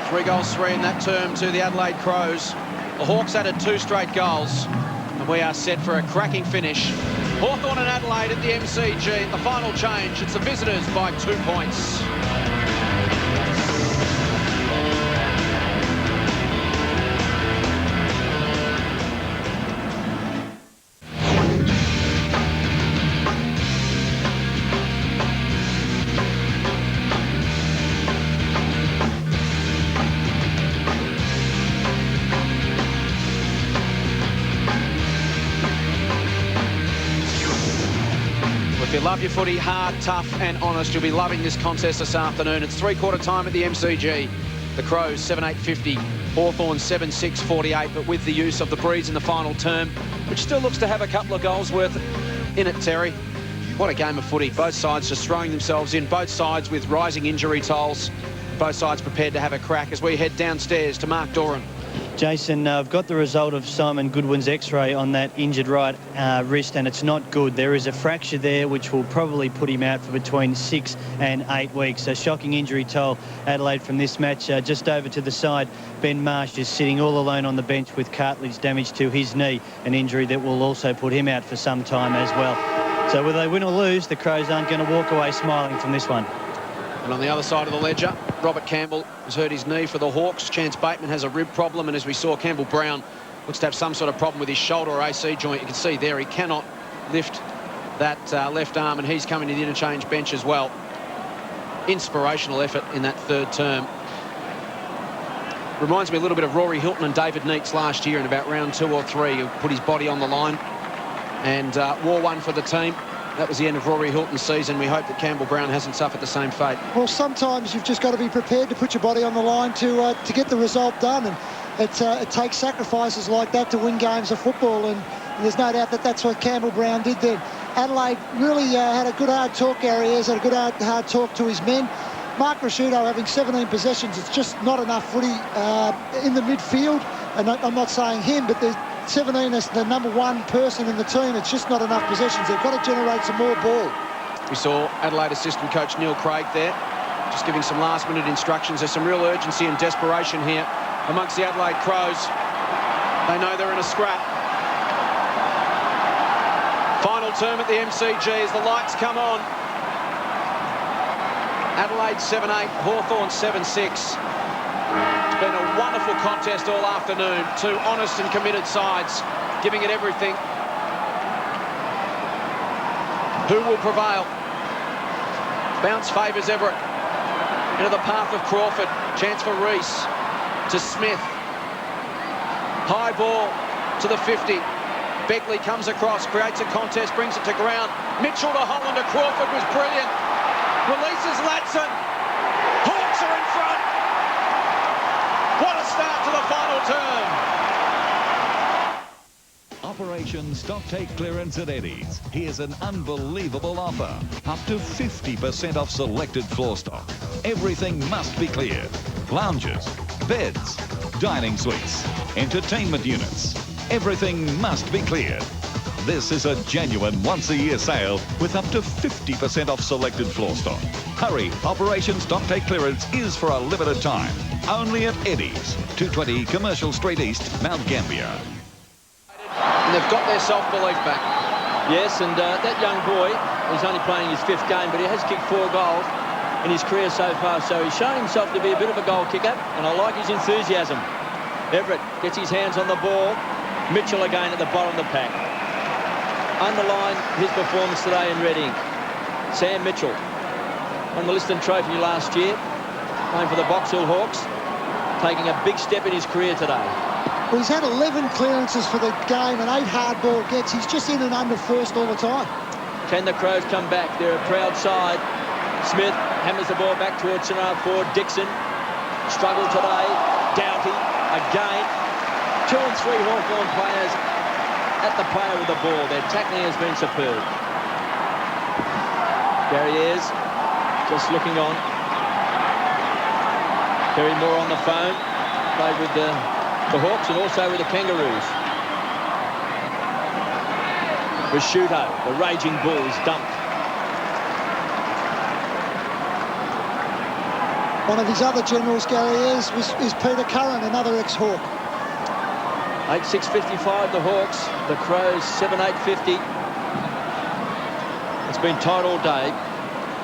3 goals, 3 in that term to the Adelaide Crows. The Hawks added 2 straight goals, and we are set for a cracking finish. Hawthorn and Adelaide at the MCG. The final change, it's the visitors by 2 points. If you love your footy, hard, tough and honest, you'll be loving this contest this afternoon. It's three-quarter time at the MCG. The Crows 7-8-50, Hawthorn 7-6-48, but with the use of the breeze in the final term, which still looks to have a couple of goals worth in it, Terry. What a game of footy. Both sides just throwing themselves in, both sides with rising injury tolls. Both sides prepared to have a crack as we head downstairs to Mark Doran. Jason, I've got the result of Simon Goodwin's x-ray on that injured right wrist, and it's not good. There is a fracture there which will probably put him out for between 6 and 8 weeks. A shocking injury toll, Adelaide, from this match. Just over to the side, Ben Marsh is sitting all alone on the bench with cartilage damage to his knee, an injury that will also put him out for some time as well. So whether they win or lose, the Crows aren't going to walk away smiling from this one. And on the other side of the ledger, Robert Campbell has hurt his knee for the Hawks. Chance Bateman has a rib problem, and as we saw, Campbell Brown looks to have some sort of problem with his shoulder or AC joint. You can see there he cannot lift that left arm, and he's coming to the interchange bench as well. Inspirational effort in that third term. Reminds me a little bit of Rory Hilton and David Neitz last year in about round 2 or 3. He put his body on the line and wore one for the team. That was the end of Rory Hilton's season. We hope that Campbell Brown hasn't suffered the same fate. Well, sometimes you've just got to be prepared to put your body on the line to get the result done, and it takes sacrifices like that to win games of football, and there's no doubt that that's what Campbell Brown did then. Adelaide really had a good hard talk, Gary Ayres had a good hard talk to his men. Mark Rasciuto having 17 possessions, it's just not enough footy in the midfield, and I'm not saying him, but there's 17 as the #1 person in the team. It's just not enough possessions. They've got to generate some more ball. We saw Adelaide assistant coach Neil Craig there, just giving some last-minute instructions. There's some real urgency and desperation here amongst the Adelaide Crows. They know they're in a scrap. Final term at the MCG as the lights come on. Adelaide 7-8, Hawthorn 7-6. It's been a wonderful contest all afternoon. 2 honest and committed sides, giving it everything. Who will prevail? Bounce favours Everett. Into the path of Crawford. Chance for Reese. To Smith. High ball to the 50. Beckley comes across, creates a contest, brings it to ground. Mitchell to Holland to Crawford was brilliant. Releases Ladson. Hawks are in front. What a start to the final term. Up Operation Stock Take Clearance at Eddie's. Here's an unbelievable offer. Up to 50% off selected floor stock. Everything must be cleared. Lounges, beds, dining suites, entertainment units. Everything must be cleared. This is a genuine once-a-year sale with up to 50% off selected floor stock. Hurry, Operation Stock Take Clearance is for a limited time. Only at Eddie's, 220 Commercial Street East, Mount Gambier. And they've got their self-belief back. Yes, and that young boy is only playing his 5th game, but he has kicked 4 goals in his career so far, so he's shown himself to be a bit of a goal kicker, and I like his enthusiasm. Everett gets his hands on the ball. Mitchell again at the bottom of the pack. Underline his performance today in Reading. Sam Mitchell won the Liston Trophy last year, playing for the Box Hill Hawks, taking a big step in his career today. Well, he's had 11 clearances for the game and 8 hard ball gets. He's just in and under first all the time. Can the Crows come back? They're a proud side. Smith hammers the ball back towards centre-half forward. Dixon struggled today. Doughty again. 2 and 3 Hawthorn players at the player with the ball. Their tackling has been superb. There he is, just looking on. Terry Moore on the phone. Played with the Hawks and also with the Kangaroos. Rashuto, the raging bull, is dumped. One of his other generals, Gary, is Peter Curran, another ex-Hawk. 8.655 the Hawks, the Crows 7.850. It's been tight all day.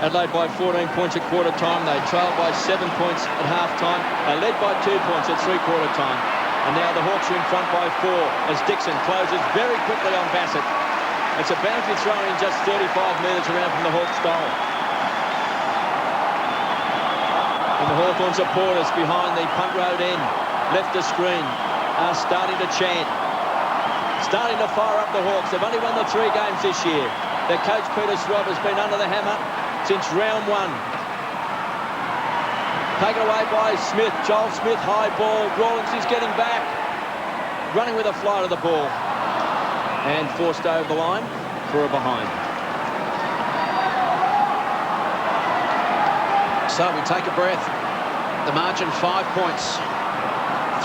Adelaide by 14 points at quarter time. They trailed by 7 points at half time. They led by 2 points at 3/4 time. And now the Hawks are in front by 4 as Dixon closes very quickly on Bassett. It's a boundary throw in just 35 metres around from the Hawks' goal. And the Hawthorn supporters behind the punt road end, left the screen, are starting to chant, starting to fire up the Hawks. They've only won the 3 games this year. Their coach, Peter Swab, has been under the hammer since round 1. Taken away by Smith. Joel Smith, high ball. Rawlins is getting back. Running with a fly to the ball. And forced over the line for a behind. So we take a breath. The margin 5 points.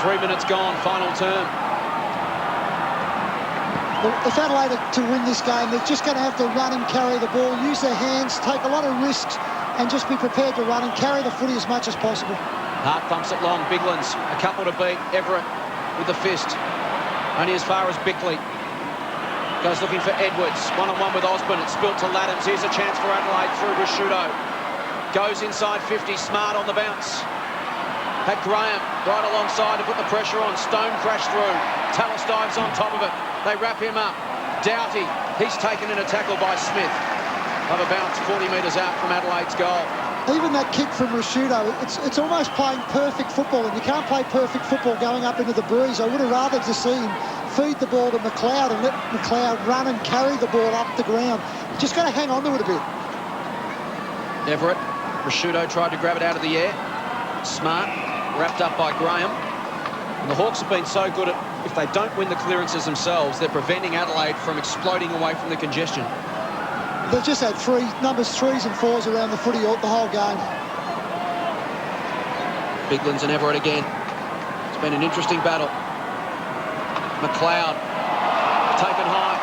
3 minutes gone, final term. Well, if Adelaide are to win this game, they're just going to have to run and carry the ball, use their hands, take a lot of risks, and just be prepared to run and carry the footy as much as possible. Hart thumps it long. Biglan's a couple to beat. Everett with the fist. Only as far as Bickley. Goes looking for Edwards. One-on-one with Osborne. It's spilt to Laddams. Here's a chance for Adelaide through Rashuto. Goes inside 50. Smart on the bounce. Had Graham right alongside to put the pressure on. Stone crashed through. Tallis dives on top of it. They wrap him up. Doughty, he's taken in a tackle by Smith. Of a bounce 40 metres out from Adelaide's goal. Even that kick from Rashuto, it's almost playing perfect football, and you can't play perfect football going up into the breeze. I would have rather just seen him feed the ball to McLeod and let McLeod run and carry the ball up the ground. Just got to hang on to it a bit. Everett, Rashuto tried to grab it out of the air. Smart, wrapped up by Graham. And the Hawks have been so good at, if they don't win the clearances themselves, they're preventing Adelaide from exploding away from the congestion. They've just had numbers 3s and 4s around the footy the whole game. Biglan's and Everett again. It's been an interesting battle. McLeod taken high.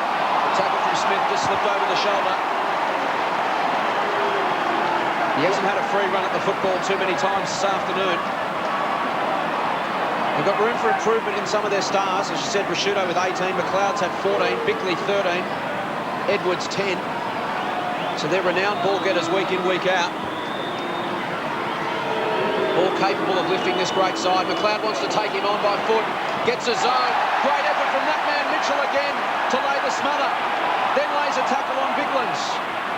The tackle from Smith just slipped over the shoulder. He hasn't had a free run at the football too many times this afternoon. They've got room for improvement in some of their stars. As you said, Rashuto with 18, McLeod's had 14, Bickley 13, Edwards 10. So they're renowned ball getters week in, week out. All capable of lifting this great side. McLeod wants to take him on by foot. Gets a zone. Great effort from that man Mitchell again to lay the smother. Then lays a tackle on Biglan's.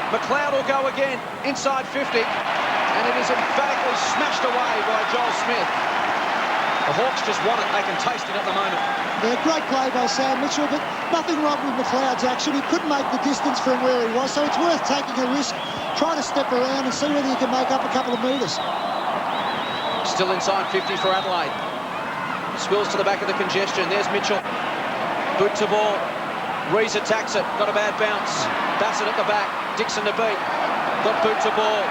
McLeod will go again inside 50. And it is emphatically smashed away by Joel Smith. The Hawks just want it. They can taste it at the moment. Yeah, great play by Sam Mitchell, but nothing wrong with McLeod's action. He couldn't make the distance from where he was, so it's worth taking a risk, trying to step around and see whether you can make up a couple of metres. Still inside 50 for Adelaide. Spills to the back of the congestion. There's Mitchell. Boot to ball. Rees attacks it, got a bad bounce. Bassett at the back, Dixon to beat. Got boot to ball.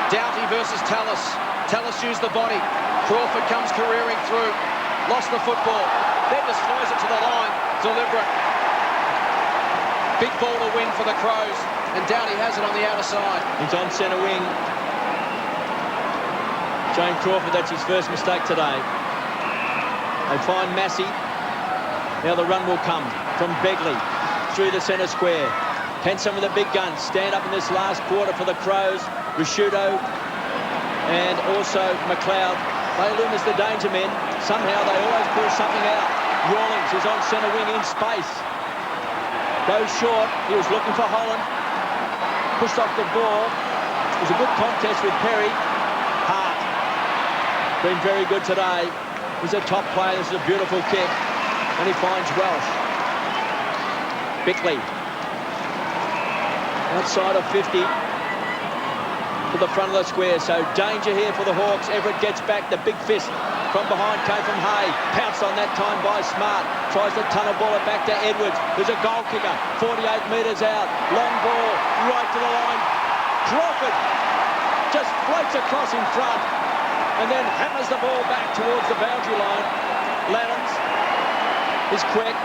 Doughty versus Tallis. Tallis used the body. Crawford comes careering through. Lost the football. Then just throws it to the line. Deliberate. Big ball to win for the Crows. And Doughty has it on the outer side. He's on centre wing. Shane Crawford, that's his first mistake today. They find Massey. Now the run will come from Begley through the centre square. Can some of the big guns stand up in this last quarter for the Crows? Risciuto and also McLeod. They loom as the danger men. Somehow they always pull something out. Rawlings is on centre wing in space. Goes short. He was looking for Holland. Pushed off the ball. It was a good contest with Perry. Hart. Been very good today. He's a top player. This is a beautiful kick. And he finds Welsh. Bickley. Outside of 50. To the front of the square. So danger here for the Hawks. Everett gets back. The big fist from behind came from Hay. Pounced on that time by Smart. Tries to tunnel ball it back to Edwards. There's a goal kicker. 48 metres out. Long ball. Right to the line. Crawford just floats across in front. And then hammers the ball back towards the boundary line. Laddams is quick.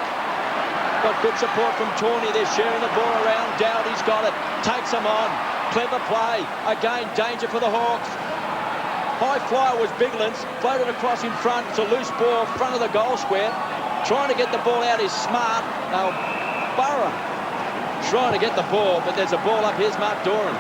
Got good support from Tawney. They're sharing the ball around. Doughty's got it. Takes them on. Clever play. Again, danger for the Hawks. High flyer was Biglands. Floated across in front. It's a loose ball, front of the goal square. Trying to get the ball out is Smart. Now, Burrow trying to get the ball, but there's a ball up. Here's Mark Doran.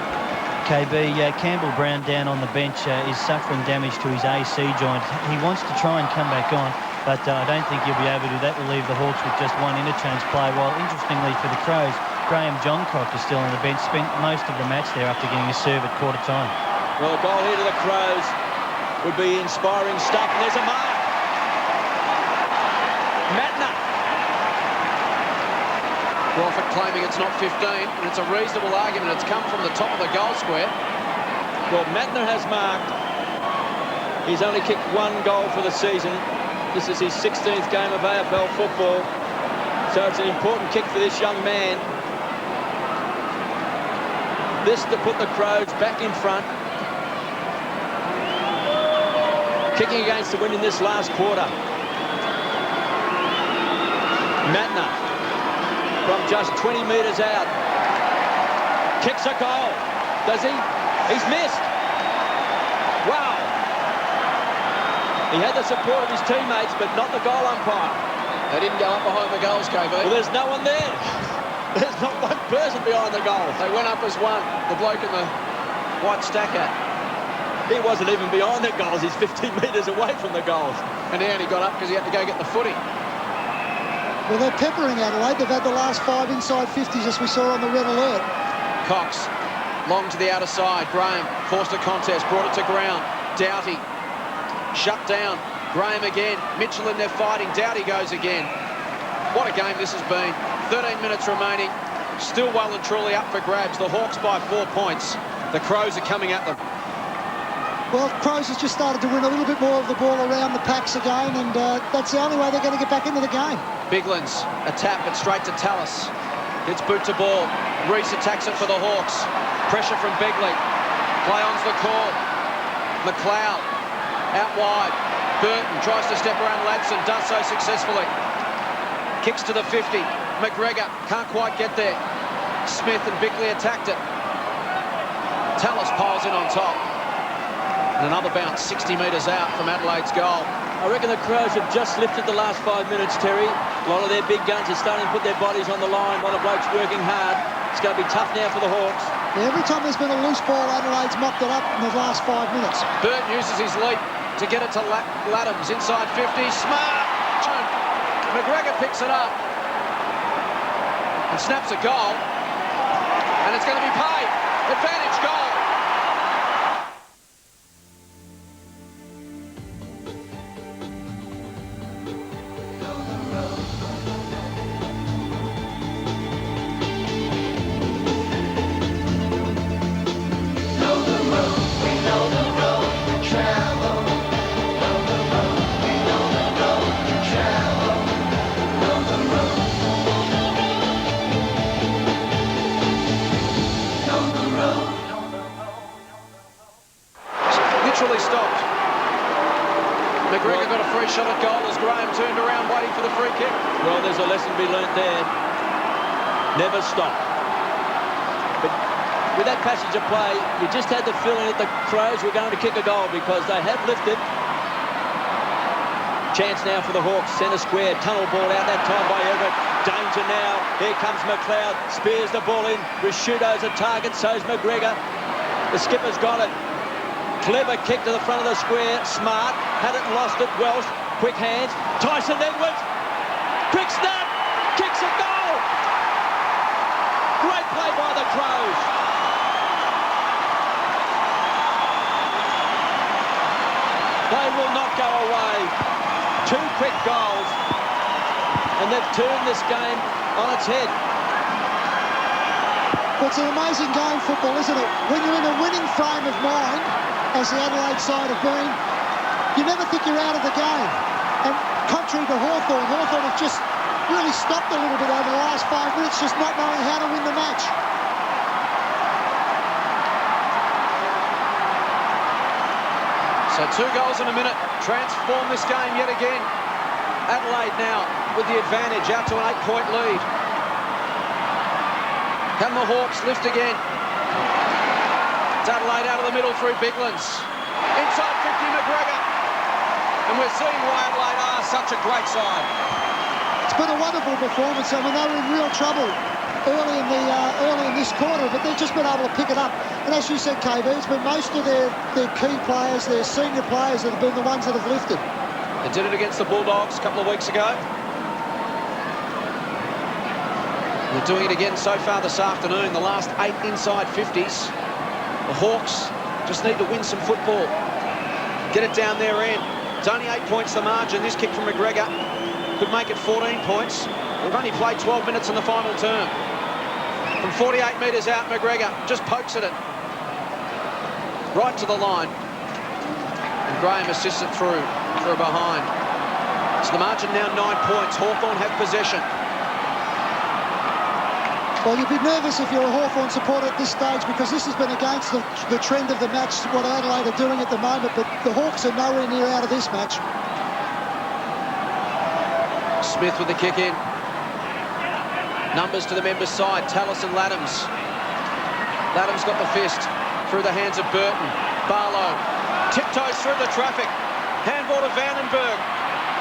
KB, Campbell Brown down on the bench is suffering damage to his AC joint. He wants to try and come back on, but I don't think he'll be able to. That will leave the Hawks with just one interchange play, while interestingly for the Crows, Graham Johncock is still on the bench, spent most of the match there after getting a serve at quarter time. Well, a goal here to the Crows would be inspiring stuff, and there's a mark. Matner. Crawford claiming it's not 15, and it's a reasonable argument. It's come from the top of the goal square. Well, Matner has marked. He's only kicked one goal for the season. This is his 16th game of AFL football. So it's an important kick for this young man. This to put the Crows back in front. Kicking against the wind in this last quarter. Matner from just 20 metres out. Kicks a goal. Does he? He's missed. Wow. He had the support of his teammates, but not the goal umpire. They didn't go up behind the goals, KB. Well, there's no one there. There's not one person behind the goal. They went up as one. The bloke in the white stack hat. He wasn't even behind the goals. He's 15 metres away from the goals. And he only got up because he had to go get the footy. Well, they're peppering Adelaide. They've had the last 5 inside 50s, as we saw on the red alert. Cox, long to the outer side. Graham forced a contest, brought it to ground. Doughty, shut down. Graham again. Mitchell in there fighting. Doughty goes again. What a game this has been. 13 minutes remaining. Still well and truly up for grabs. The Hawks by 4 points. The Crows are coming at them. Well, Crows has just started to win a little bit more of the ball around the packs again, and that's the only way they're going to get back into the game. Biglands, a tap, but straight to Tallis. Gets boot to ball. Rees attacks it for the Hawks. Pressure from Begley. Play on's the call. McLeod out wide. Burton tries to step around Ladson, does so successfully. Kicks to the 50. McGregor can't quite get there. Smith and Bickley attacked it. Tallis piles in on top. And another bounce 60 metres out from Adelaide's goal. I reckon the Crows have just lifted the last 5 minutes, Terry. A lot of their big guns are starting to put their bodies on the line. A lot of blokes working hard. It's going to be tough now for the Hawks. Yeah, every time there's been a loose ball, Adelaide's mopped it up in the last 5 minutes. Burton uses his leap to get it to Laddams inside 50. Smart! McGregor picks it up and snaps a goal. And it's going to be paid. Advantage goal. McGregor got a free shot at goal as Graham turned around waiting for the free kick. Well, there's a lesson to be learnt there. Never stop. But with that passage of play, you just had the feeling that the Crows were going to kick a goal because they have lifted. Chance now for the Hawks. Centre square. Tunnel ball out that time by Everett. Danger now. Here comes McLeod. Spears the ball in. Risciuto's a target. So's McGregor. The skipper's got it. Clever kick to the front of the square. Smart. Had it and lost it. Welsh. Quick hands. Tyson Edwards. Quick snap. Kicks a goal. Great play by the Crows. They will not go away. 2 quick goals. And they've turned this game on its head. Well, it's an amazing game, football, isn't it? When you're in a winning frame of mind, as the Adelaide side have been, you never think you're out of the game. And contrary to Hawthorn, Hawthorn have just really stopped a little bit over the last 5 minutes, just not knowing how to win the match. So 2 goals in a minute, transform this game yet again. Adelaide now with the advantage, out to an 8-point lead. Can the Hawks lift again? It's Adelaide out of the middle through Biglands. Inside 50, McGregor. And we're seeing why Adelaide are such a great side. It's been a wonderful performance. I mean, they were in real trouble early in this quarter, but they've just been able to pick it up. And as you said, KB, it's been most of their key players, their senior players that have been the ones that have lifted. They did it against the Bulldogs a couple of weeks ago. They're doing it again so far this afternoon, the last 8 inside 50s. The Hawks just need to win some football. Get it down their end. It's only 8 points the margin. This kick from McGregor could make it 14 points. We've only played 12 minutes in the final term. From 48 metres out, McGregor just pokes at it. Right to the line. And Graham assists it through for a behind. So the margin now 9 points. Hawthorn have possession. Well, you'd be nervous if you're a Hawthorn supporter at this stage because this has been against the trend of the match, what Adelaide are doing at the moment, but the Hawks are nowhere near out of this match. Smith with the kick in. Numbers to the members' side, Tallis and Laddams. Laddams got the fist through the hands of Burton. Barlow tiptoes through the traffic. Handball to Vandenberg.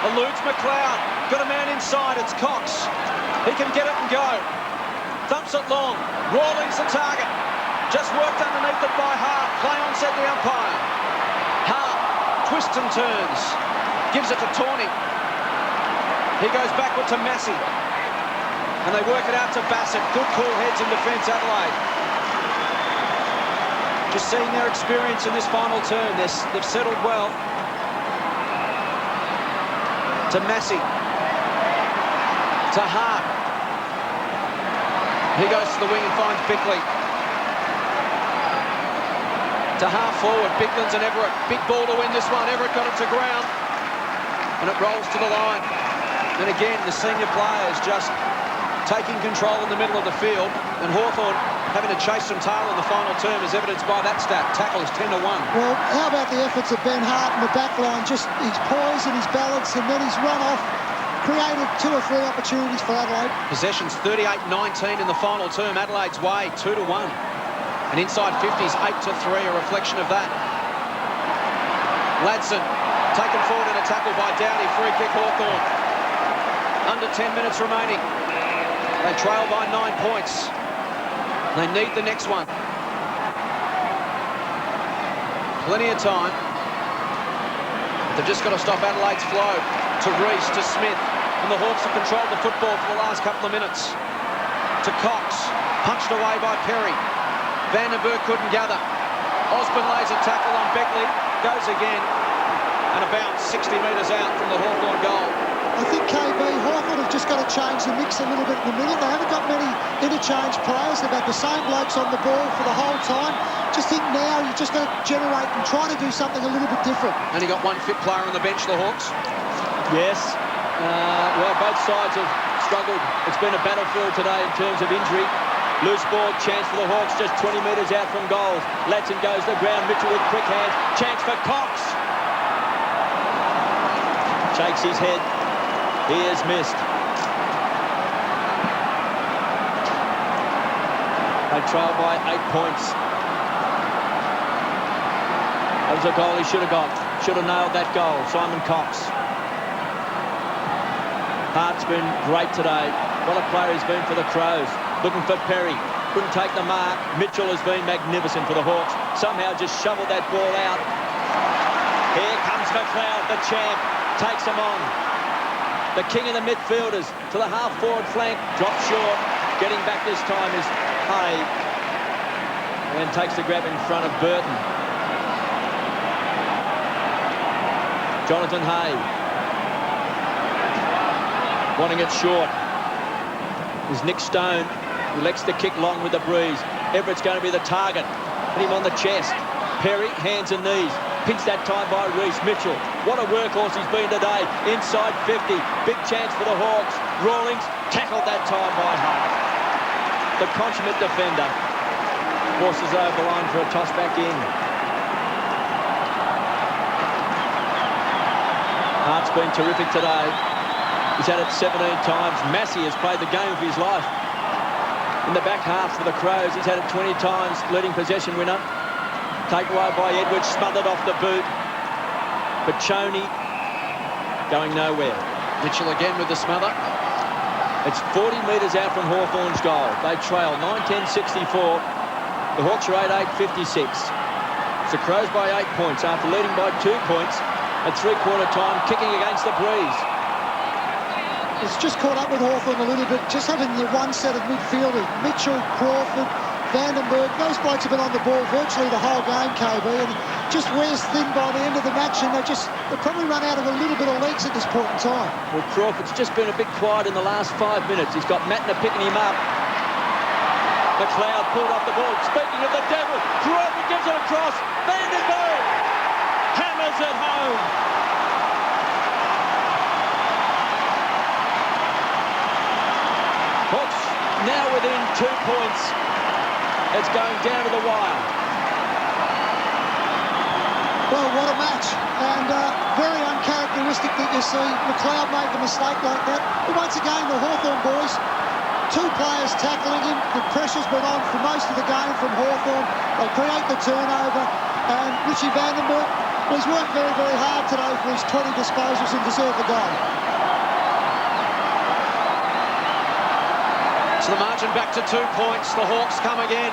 Eludes McLeod. Got a man inside, it's Cox. He can get it and go. Thumps it long. Rawlings the target. Just worked underneath it by Hart. Play on, said the umpire. Hart twists and turns. Gives it to Tawney. He goes backward to Massey. And they work it out to Bassett. Good cool heads in defence, Adelaide. Just seeing their experience in this final term. They've settled well. To Massey. To Hart. He goes to the wing and finds Bickley. To half forward, Biglands and Everett. Big ball to win this one. Everett got it to ground. And it rolls to the line. And again, the senior players just taking control in the middle of the field. And Hawthorn having to chase some tail in the final term, as evidenced by that stat. Tackles 10-1. Well, how about the efforts of Ben Hart in the back line? Just his poise and his balance, and then his run-off created 2 or 3 opportunities for Adelaide. Possessions 38-19 in the final term. Adelaide's way 2-1. And inside 50s 8-3, a reflection of that. Ladson taken forward in a tackle by Dowdy. Free kick Hawthorn. Under 10 minutes remaining. They trail by 9 points. They need the next one. Plenty of time. They've just got to stop Adelaide's flow. To Reese, to Smith. And the Hawks have controlled the football for the last couple of minutes. To Cox. Punched away by Perry. Vandenberg couldn't gather. Osborne lays a tackle on Beckley. Goes again. And a bounce 60 metres out from the Hawthorn goal. I think, KB, Hawthorn have just got to change the mix a little bit in the middle. They haven't got many interchange players. They've had the same blokes on the ball for the whole time. Just think now you've just got to generate and try to do something a little bit different. Only got one fit player on the bench, the Hawks. Yes. Well, both sides have struggled. It's been a battlefield today in terms of injury. Loose ball, chance for the Hawks, just 20 metres out from goals. Ladson goes to the ground, Mitchell with quick hands. Chance for Cox. Shakes his head. He has missed. They trail by 8 points. That was a goal he should have got. Should have nailed that goal. Simon Cox. Hart's been great today. What a player he's been for the Crows. Looking for Perry. Couldn't take the mark. Mitchell has been magnificent for the Hawks. Somehow just shoveled that ball out. Here comes McLeod, the champ. Takes him on. The king of the midfielders to the half-forward flank. Drops short. Getting back this time is Hay. And takes the grab in front of Burton. Jonathan Hay. Wanting it short. Is Nick Stone. He elects to kick long with the breeze. Everett's going to be the target. Hit him on the chest. Perry, hands and knees. Pinched that time by Reece. Mitchell. What a workhorse he's been today. Inside 50. Big chance for the Hawks. Rawlings tackled that time by Hart. The consummate defender. Forces over the line for a toss back in. Hart's been terrific today. He's had it 17 times. Massey has played the game of his life. In the back half for the Crows, he's had it 20 times, leading possession winner. Taken away by Edwards, smothered off the boot. Pachoni going nowhere. Mitchell again with the smother. It's 40 metres out from Hawthorn's goal. They trail 9-10-64. The Hawks are 8-8-56. It's the Crows by 8 points after leading by 2 points at three-quarter time, kicking against the breeze. It's just caught up with Hawthorn a little bit, just having the one set of midfielders. Mitchell, Crawford, Vandenberg, those blokes have been on the ball virtually the whole game, KB, and just wears thin by the end of the match, and they've probably run out of a little bit of legs at this point in time. Well, Crawford's just been a bit quiet in the last 5 minutes. He's got Matner picking him up. McLeod pulled off the ball. Speaking of the devil, Crawford gives it across. Vandenberg hammers it home. Hawks now within 2 points. It's going down to the wire. Well, what a match. And very uncharacteristic that you see McLeod make a mistake like that. But once again, the Hawthorn boys, 2 players tackling him. The pressure's been on for most of the game from Hawthorn. They create the turnover. And Richie Vandenberg, he's worked very, very hard today for his 20 disposals and deserved the goal. So the margin back to 2 points. The Hawks come again.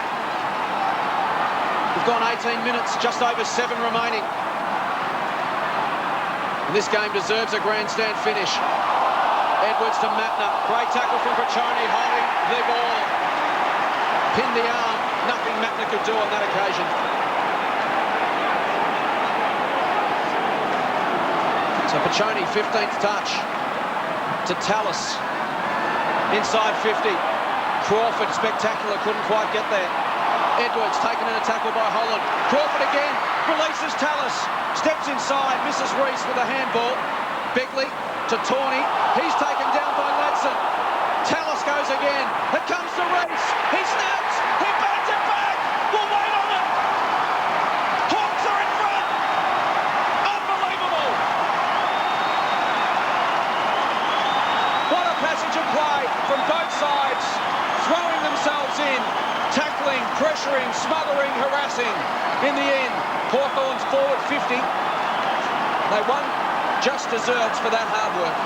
We've gone 18 minutes, just over 7 remaining. And this game deserves a grandstand finish. Edwards to Matner. Great tackle from Pachoni, holding the ball. Pinned the arm. Nothing Matner could do on that occasion. So Pachoni, 15th touch. To Tallis. Inside 50. Crawford, spectacular, couldn't quite get there. Edwards taken in a tackle by Holland. Crawford again, releases Tallis. Steps inside, misses Reece with a handball. Bigley to Tawney. He's taken down by Ladson. Tallis goes again. It comes to Reece. He snaps. He bats it back. We'll wait on it. Hawks are in front. Unbelievable. What a passage of play from both sides. Throwing themselves in, tackling, pressuring, smothering, harassing. In the end, Hawthorn's forward 50. They won just desserts for that hard work.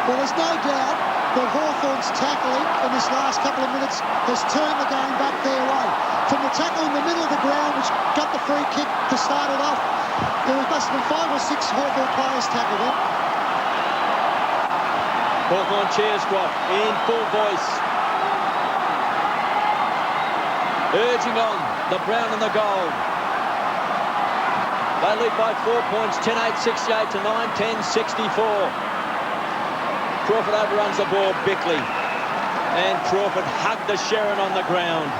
Well, there's no doubt that Hawthorn's tackling in this last couple of minutes has turned the game back their way. From the tackle in the middle of the ground, which got the free kick to start it off, there must have been 5 or 6 Hawthorn players tackled in. Hawthorn cheer squad in full voice. Urging on the brown and the gold. They lead by 4 points, 10-8-68 to 9-10-64. Crawford overruns the ball, Bickley. And Crawford hugged the Sherrin on the ground.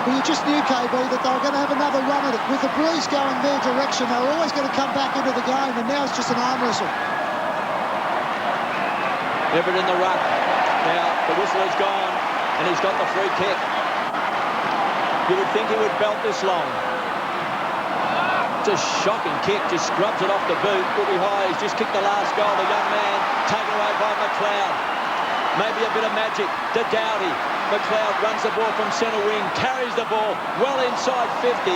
Well, you just knew, KB, that they were going to have another run at it. With the breeze going their direction, they were always going to come back into the game, and now it's just an arm wrestle. Everett in the ruck. Now, the whistle is gone. And he's got the free kick. You would think he would belt this long. It's a shocking kick, just scrubs it off the boot. Will be high, he's just kicked the last goal. The young man taken away by McLeod. Maybe a bit of magic to Doughty. McLeod runs the ball from centre wing, carries the ball well inside 50.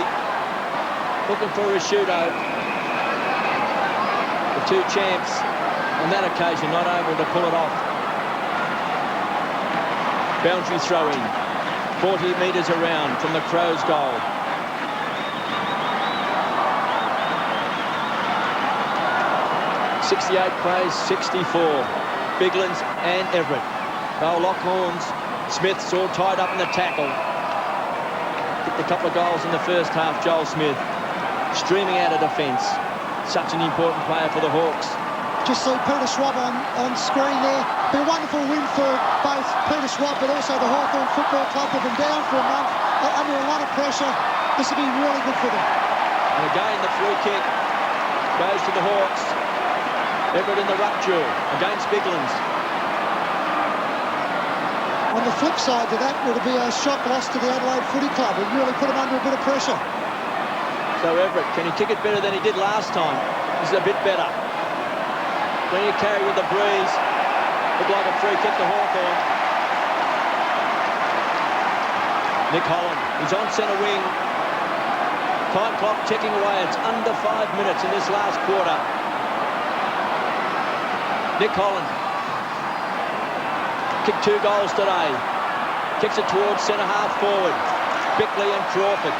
Looking for Rashudo. The two champs on that occasion not able to pull it off. Boundary throw in. 40 metres around from the Crows' goal. .68 plays, 64. Biglands and Everett. They'll lock horns. Smith's all tied up in the tackle. Kicked a couple of goals in the first half, Joel Smith. Streaming out of defence. Such an important player for the Hawks. Just see Peter Schwab on screen there. Been a wonderful win for both Peter Schwab but also the Hawthorn Football Club. They've been down for a month, under a lot of pressure. This will be really good for them. And again, the free kick goes to the Hawks. Everett in the ruck duel against Biglands. On the flip side to that would be a shock loss to the Adelaide Footy Club. It really put them under a bit of pressure. So Everett, can he kick it better than he did last time? This is a bit better. When you carry with the breeze, looked like a free kick to Hawthorn. Nick Holland, he's on centre wing. Time clock ticking away. It's under 5 minutes in this last quarter. Nick Holland kicked 2 goals today. Kicks it towards centre half forward. Bickley and Crawford.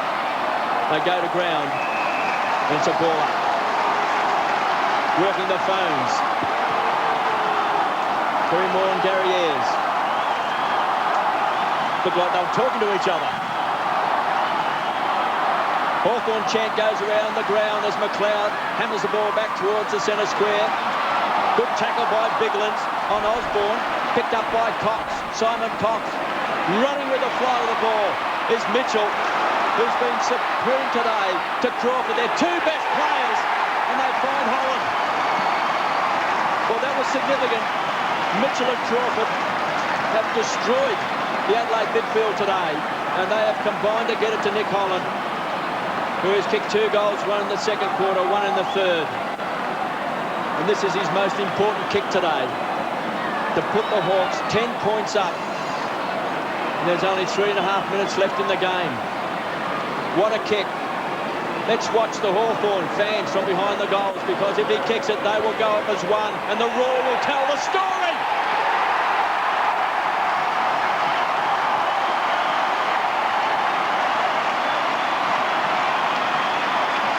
They go to ground. And it's a ball up. Working the phones. Terry Moore and Gary Ayres. Look like they were talking to each other. Hawthorn chant goes around the ground as McLeod hammers the ball back towards the centre square. Good tackle by Biglands on Osborne. Picked up by Cox. Simon Cox. Running with the flow of the ball is Mitchell, who's been supreme today, to Crawford. They're two best players, and they find Holland. Well, that was significant. Mitchell and Crawford have destroyed the Adelaide midfield today, and they have combined to get it to Nick Holland, who has kicked 2 goals, 1 in the second quarter, 1 in the third. And this is his most important kick today, to put the Hawks 10 points up. And there's only 3.5 minutes left in the game. What a kick. Let's watch the Hawthorn fans from behind the goals, because if he kicks it, they will go up as one, and the roar will tell the story.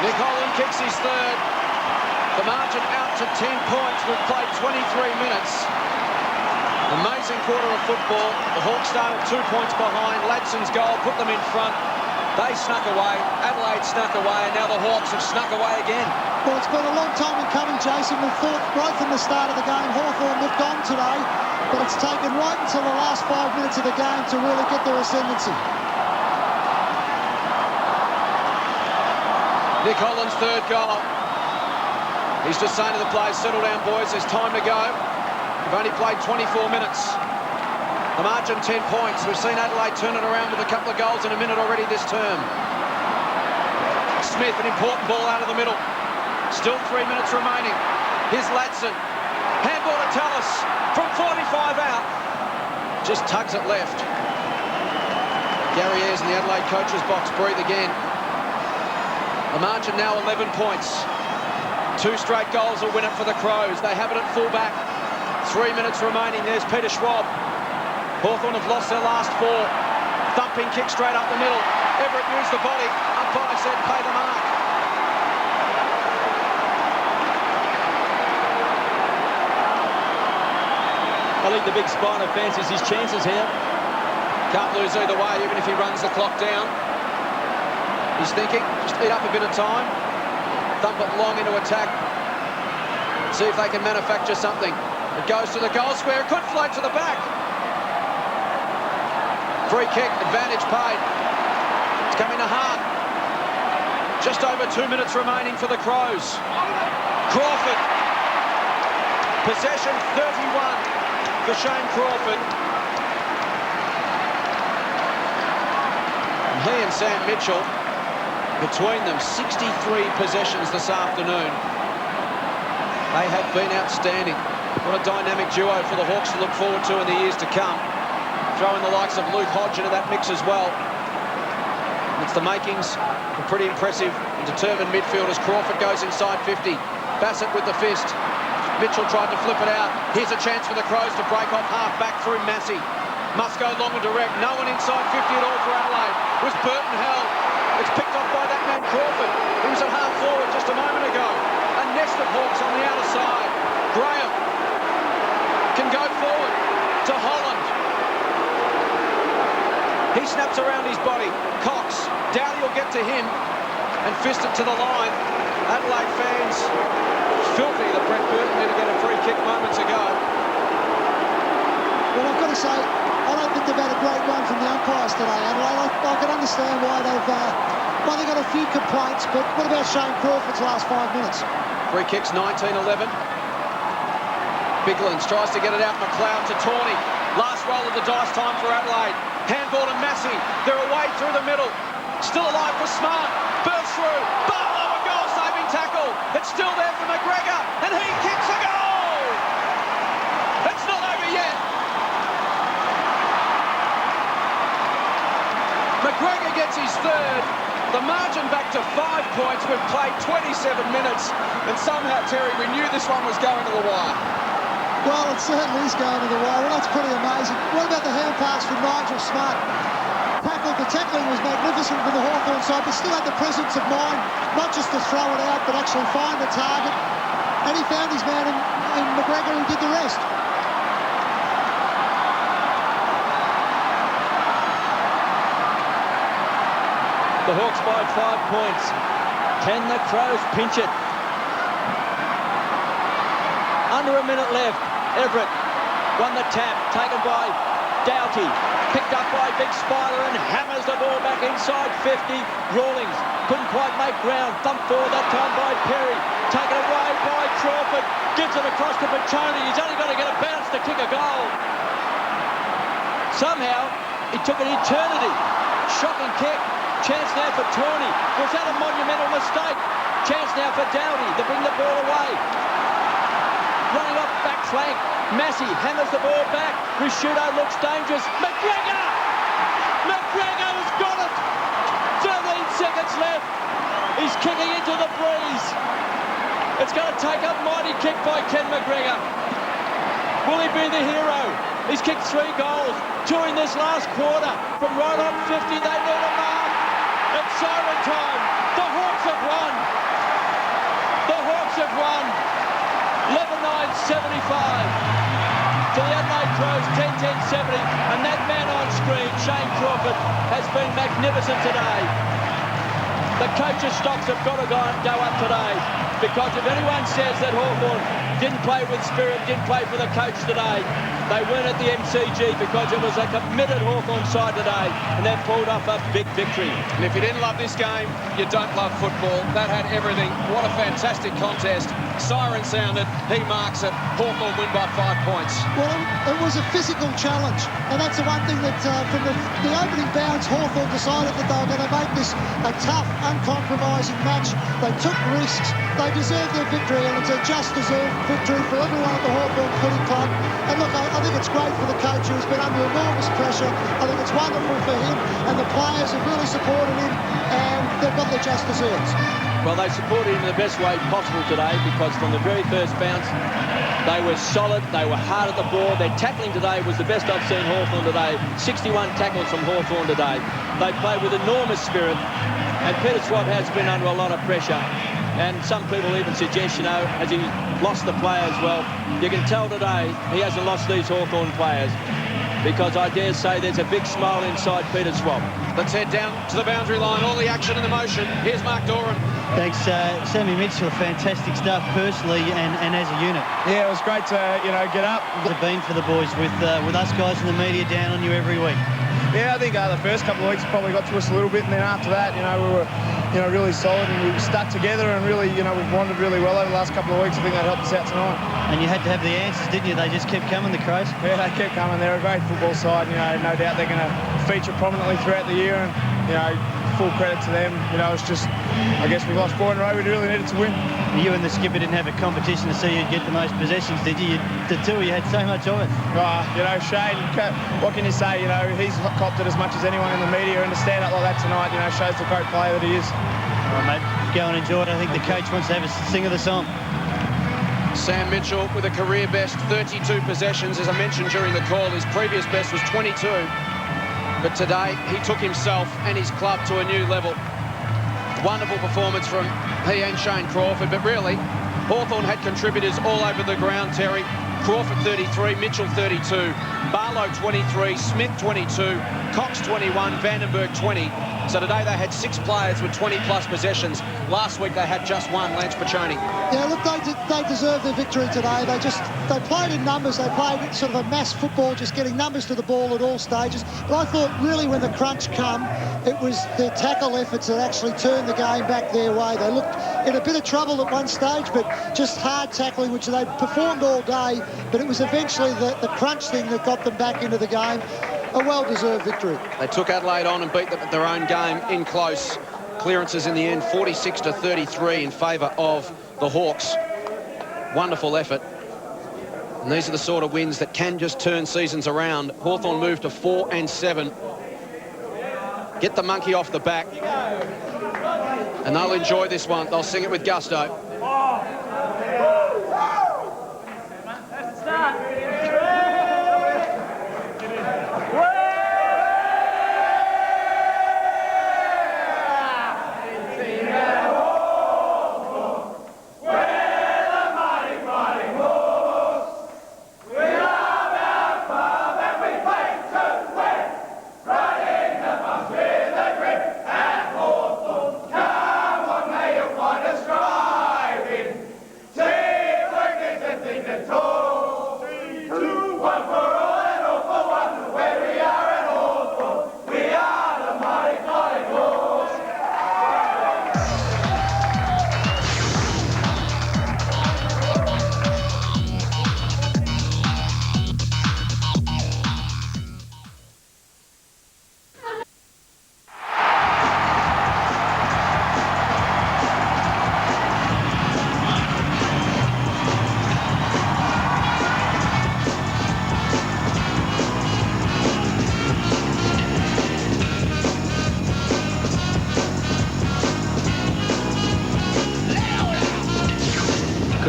Nick Holland kicks his third. The margin out to 10 points. We've played 23 minutes. Amazing quarter of football. The Hawks started 2 points behind. Ladson's goal put them in front. They snuck away. Adelaide snuck away, and now the Hawks have snuck away again. Well, it's been a long time in coming, Jason. We thought right from the start of the game Hawthorn looked on today, but it's taken right until the last 5 minutes of the game to really get their ascendancy. Nick Holland's third goal. He's just saying to the players, settle down, boys, there's time to go. We've only played 24 minutes. The margin 10 points. We've seen Adelaide turn it around with a couple of goals in a minute already this term. Smith, an important ball out of the middle. Still 3 minutes remaining. Here's Ladson. Handball to Tallis from 45 out. Just tugs it left. Gary Ayres in the Adelaide coach's box breathe again. The margin now 11 points. 2 straight goals will win it for the Crows. They have it at full-back. 3 minutes remaining. There's Peter Schwab. Hawthorn have lost their last 4. Thumping kick straight up the middle. Everett used the body. Umpire said pay the mark. I think the big spiner fancies his chances here. Can't lose either way, even if he runs the clock down. He's thinking, just eat up a bit of time. Thump it long into attack. See if they can manufacture something. It goes to the goal square. It could float to the back. Free kick, advantage paid. It's coming to Hart. Just over 2 minutes remaining for the Crows. Crawford. Possession 31 for Shane Crawford. And he and Sam Mitchell Between them, 63 possessions this afternoon. They have been outstanding. What a dynamic duo for the Hawks to look forward to in the years to come. Throwing the likes of Luke Hodge into that mix as well. It's the makings of pretty impressive and determined midfielders. Crawford goes inside 50. Bassett with the fist. Mitchell tried to flip it out. Here's a chance for the Crows to break off half back through Massey. Must go long and direct. No one inside 50 at all for Adelaide. It was Burton Hell. It's picked off by that man Crawford. He was at half forward just a moment ago. A nest of Hawks on the outer side. Graham can go forward to Holland. He snaps around his body. Cox. Dowdy will get to him and fist it to the line. Adelaide fans filthy that Brett Burton didn't get a free kick moments ago. Well, I've got to say, I don't think they've had a great run from the umpires today, Adelaide. I can understand why they've got a few complaints, but what about Shane Crawford's last 5 minutes? Free kicks 19-11. Biglands tries to get it out. McLeod to Tawney. Last roll of the dice time for Adelaide. Handball to Massey. They're away through the middle. Still alive for Smart. Burst through. Barlow, a goal-saving tackle. It's still there for McGregor, and he kicks a goal. It's not over yet. McGregor gets his third. The margin back to 5 points. We've played 27 minutes, and somehow, Terry, we knew this one was going to the wire. Well, it certainly is going to the wire, and that's pretty amazing. What about the hand pass from Nigel Smart? The tackling was magnificent from the Hawthorn side, but still had the presence of mind, not just to throw it out, but actually find the target. And he found his man in McGregor, who did the rest. The Hawks by 5 points. Can the Crows pinch it? Under a minute left. Everett won the tap, taken by Doughty. Picked up by Big Spider and hammers the ball back inside 50. Rawlings couldn't quite make ground. Thumped forward that time by Perry. Taken away by Crawford. Gives it across to Pachoni. He's only got to get a bounce to kick a goal. Somehow, it took an eternity. Shocking kick. Chance now for Tawney. Was that a monumental mistake? Chance now for Doughty to bring the ball away. Running off back flank. Massey hammers the ball back. Risciuto looks dangerous. McGregor! McGregor has got it! 13 seconds left. He's kicking into the breeze. It's going to take a mighty kick by Ken McGregor. Will he be the hero? He's kicked 3 goals. 2 in this last quarter. From right on 50, they need a mark. It's siren time. The Hawks have won. The Hawks have won. 11-9-75 to the Adelaide Crows, 10-10-70, and that man on screen, Shane Crawford, has been magnificent today. The coach's stocks have got to go up today, because if anyone says that Hawthorn didn't play with spirit, didn't play for the coach today, they weren't at the MCG, because it was a committed Hawthorn side today, and they've pulled off a big victory. And if you didn't love this game, you don't love football. That had everything. What a fantastic contest. Siren sounded, he marks it. Hawthorn win by 5 points. Well, it was a physical challenge, and that's the one thing that from the opening bounce, Hawthorn decided that they were going to make this a tough, uncompromising match. They took risks. They deserved their victory, and it's a just deserved victory for everyone at the Hawthorn Footy Club. And look, I think it's great for the coach, who's been under enormous pressure. I think it's wonderful for him, and the players have really supported him, and they've got their just desserts. Well, they supported him in the best way possible today, because from the very first bounce, they were solid, they were hard at the ball. Their tackling today was the best I've seen Hawthorn today. 61 tackles from Hawthorn today. They played with enormous spirit, and Peter Swab has been under a lot of pressure. And some people even suggest, you know, has he lost the players? Well, you can tell today he hasn't lost these Hawthorn players, because I dare say there's a big smile inside Peter Swab. Let's head down to the boundary line. All the action and the motion. Here's Mark Doran. Thanks, Sammy Mitchell. Fantastic stuff personally and as a unit. Yeah, it was great to, you know, get up. It's been for the boys with us guys in the media down on you every week. Yeah, I think the first couple of weeks probably got to us a little bit, and then after that, you know, we were, you know, really solid, and we stuck together, and really, you know, we've wandered really well over the last couple of weeks. I think that helped us out tonight. And you had to have the answers, didn't you? They just kept coming, the Crows. Yeah, they kept coming. They're a great football side. You know, no doubt they're going to feature prominently throughout the year, and you know, full credit to them. You know, it's just, I guess we lost 4 in a row. We really needed to win. You and the skipper didn't have a competition to see who'd get the most possessions, did you? The two, you had so much of it. You know, Shane, what can you say? You know, he's copped it as much as anyone in the media, and to stand up like that tonight, you know, shows the great player that he is. All right, mate, go and enjoy it. I think the coach wants to have a sing of the song. Sam Mitchell with a career best 32 possessions. As I mentioned during the call, his previous best was 22. But today, he took himself and his club to a new level. Wonderful performance from he and Shane Crawford. But really, Hawthorn had contributors all over the ground, Terry. Crawford 33, Mitchell 32, Barlow 23, Smith 22, Cox 21, Vandenberg 20. So today they had 6 players with 20-plus possessions. Last week they had just one, Lance Piccioni. Yeah, look, they deserved their victory today. They played in numbers. They played sort of a mass football, just getting numbers to the ball at all stages. But I thought really when the crunch come, it was their tackle efforts that actually turned the game back their way. They looked in a bit of trouble at one stage, but just hard tackling, which they performed all day. But it was eventually the crunch thing that got them back into the game. A well-deserved victory. They took Adelaide on and beat them at their own game in close. Clearances in the end, 46-33 in favour of the Hawks. Wonderful effort. And these are the sort of wins that can just turn seasons around. Hawthorn moved to 4 and 7. Get the monkey off the back. And they'll enjoy this one. They'll sing it with gusto.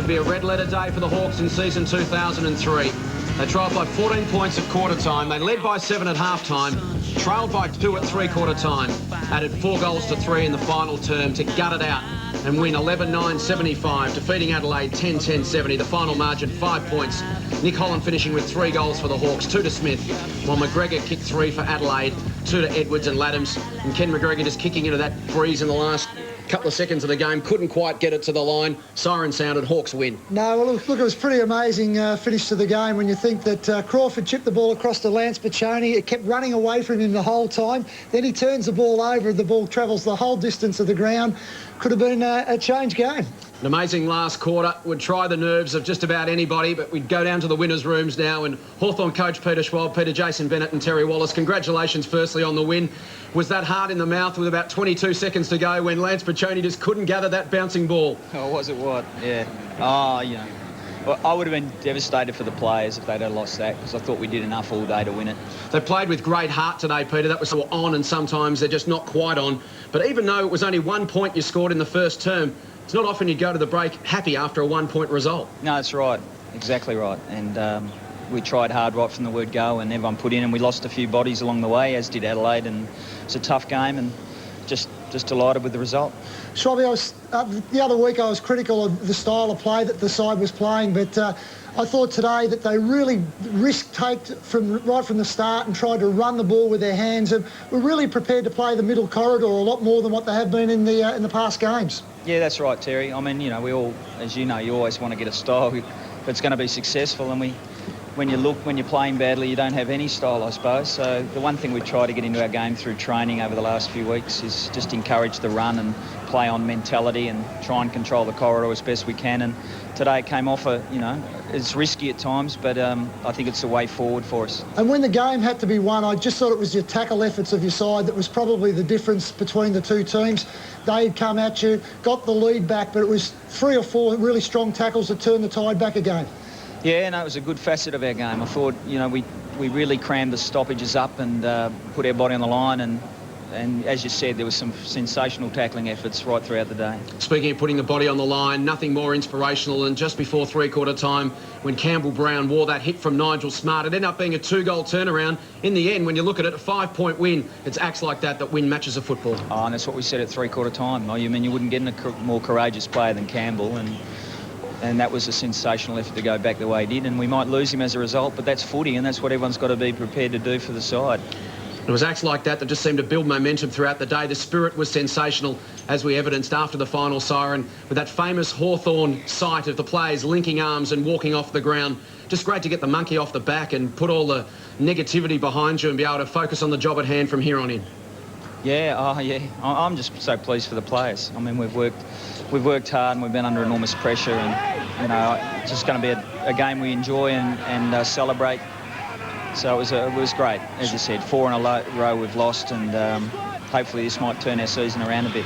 Be a red-letter day for the Hawks in season 2003. They trailed by 14 points at quarter time. They led by 7 at half-time, trailed by 2 at three-quarter time, added 4 goals to 3 in the final term to gut it out and win 11-9-75, defeating Adelaide 10-10-70. The final margin, 5 points. Nick Holland finishing with 3 goals for the Hawks, 2 to Smith, while McGregor kicked 3 for Adelaide, 2 to Edwards and Laddams. And Ken McGregor just kicking into that breeze in the last couple of seconds of the game, couldn't quite get it to the line. Siren sounded, Hawks win. No, well, look, it was pretty amazing finish to the game when you think that Crawford chipped the ball across to Lance Piccioni. It kept running away from him the whole time. Then he turns the ball over, the ball travels the whole distance of the ground. Could have been a change game. An amazing last quarter. Would try the nerves of just about anybody, but we'd go down to the winners' rooms now. And Hawthorn coach Peter Schwab, Peter Jason Bennett and Terry Wallace, congratulations firstly on the win. Was that hard in the mouth with about 22 seconds to go when Lance Piccioni just couldn't gather that bouncing ball? Oh, was it what? Yeah. Oh, you know. Well, I would have been devastated for the players if they'd have lost that, because I thought we did enough all day to win it. They played with great heart today, Peter. That was on, and sometimes they're just not quite on. But even though it was only 1 point you scored in the first term, it's not often you go to the break happy after a 1 point result. No, that's right. Exactly right. And we tried hard right from the word go, and everyone put in, and we lost a few bodies along the way, as did Adelaide, and it's a tough game, and just delighted with the result. Schwabby, the other week I was critical of the style of play that the side was playing, but I thought today that they really risk-taked right from the start and tried to run the ball with their hands, and were really prepared to play the middle corridor a lot more than what they have been in the past games. Yeah, that's right, Terry. I mean, you know, we all, as you know, you always want to get a style that's going to be successful, and we when you're playing badly, you don't have any style, I suppose. So the one thing we try to get into our game through training over the last few weeks is just encourage the run and play on mentality and try and control the corridor as best we can. And today it came off it's risky at times, but I think it's the way forward for us. And when the game had to be won, I just thought it was your tackle efforts of your side that was probably the difference between the two teams. They'd come at you, got the lead back, but it was 3 or 4 really strong tackles that turned the tide back again. Yeah, no, it was a good facet of our game. I thought, we really crammed the stoppages up and put our body on the line, and as you said, there was some sensational tackling efforts right throughout the day. Speaking of putting the body on the line, nothing more inspirational than just before three-quarter time when Campbell Brown wore that hit from Nigel Smart. It ended up being a 2-goal turnaround. In the end, when you look at it, a 5-point win, it's acts like that win matches of football. Oh, and that's what we said at three-quarter time. You wouldn't get a more courageous player than Campbell, and that was a sensational effort to go back the way he did, and we might lose him as a result, but that's footy, and that's what everyone's got to be prepared to do for the side. It was acts like that just seemed to build momentum throughout the day. The spirit was sensational, as we evidenced after the final siren, with that famous Hawthorn sight of the players linking arms and walking off the ground. Just great to get the monkey off the back and put all the negativity behind you and be able to focus on the job at hand from here on in. Yeah, I'm just so pleased for the players. I mean, we've worked hard and we've been under enormous pressure, and it's just going to be a game we enjoy and celebrate. So it was great. As you said, 4 in a row we've lost, and hopefully this might turn our season around a bit.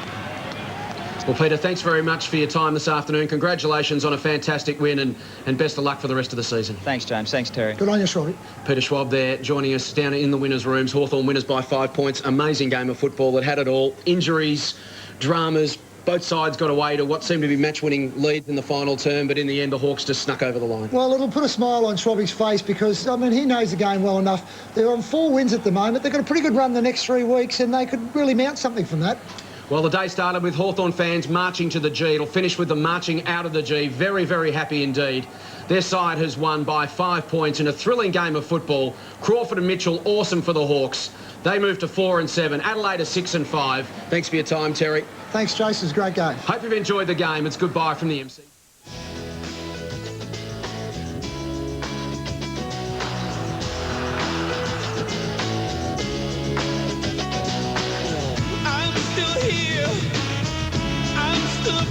Well, Peter, thanks very much for your time this afternoon. Congratulations on a fantastic win, and best of luck for the rest of the season. Thanks, James. Thanks, Terry. Good on you, Schwab. Peter Schwab there joining us down in the winners' rooms. Hawthorn winners by 5 points. Amazing game of football that had it all. Injuries, dramas. Both sides got away to what seemed to be match-winning leads in the final term, but in the end, the Hawks just snuck over the line. Well, it'll put a smile on Schwabby's face because, he knows the game well enough. They're on 4 wins at the moment. They've got a pretty good run the next 3 weeks, and they could really mount something from that. Well, the day started with Hawthorn fans marching to the G. It'll finish with them marching out of the G. Very, very happy indeed. Their side has won by 5 points in a thrilling game of football. Crawford and Mitchell, awesome for the Hawks. They move to 4 and 7. Adelaide are 6 and 5. Thanks for your time, Terry. Thanks, Jason. It's a great game. Hope you've enjoyed the game. It's goodbye from the MC. I'm still here. I'm still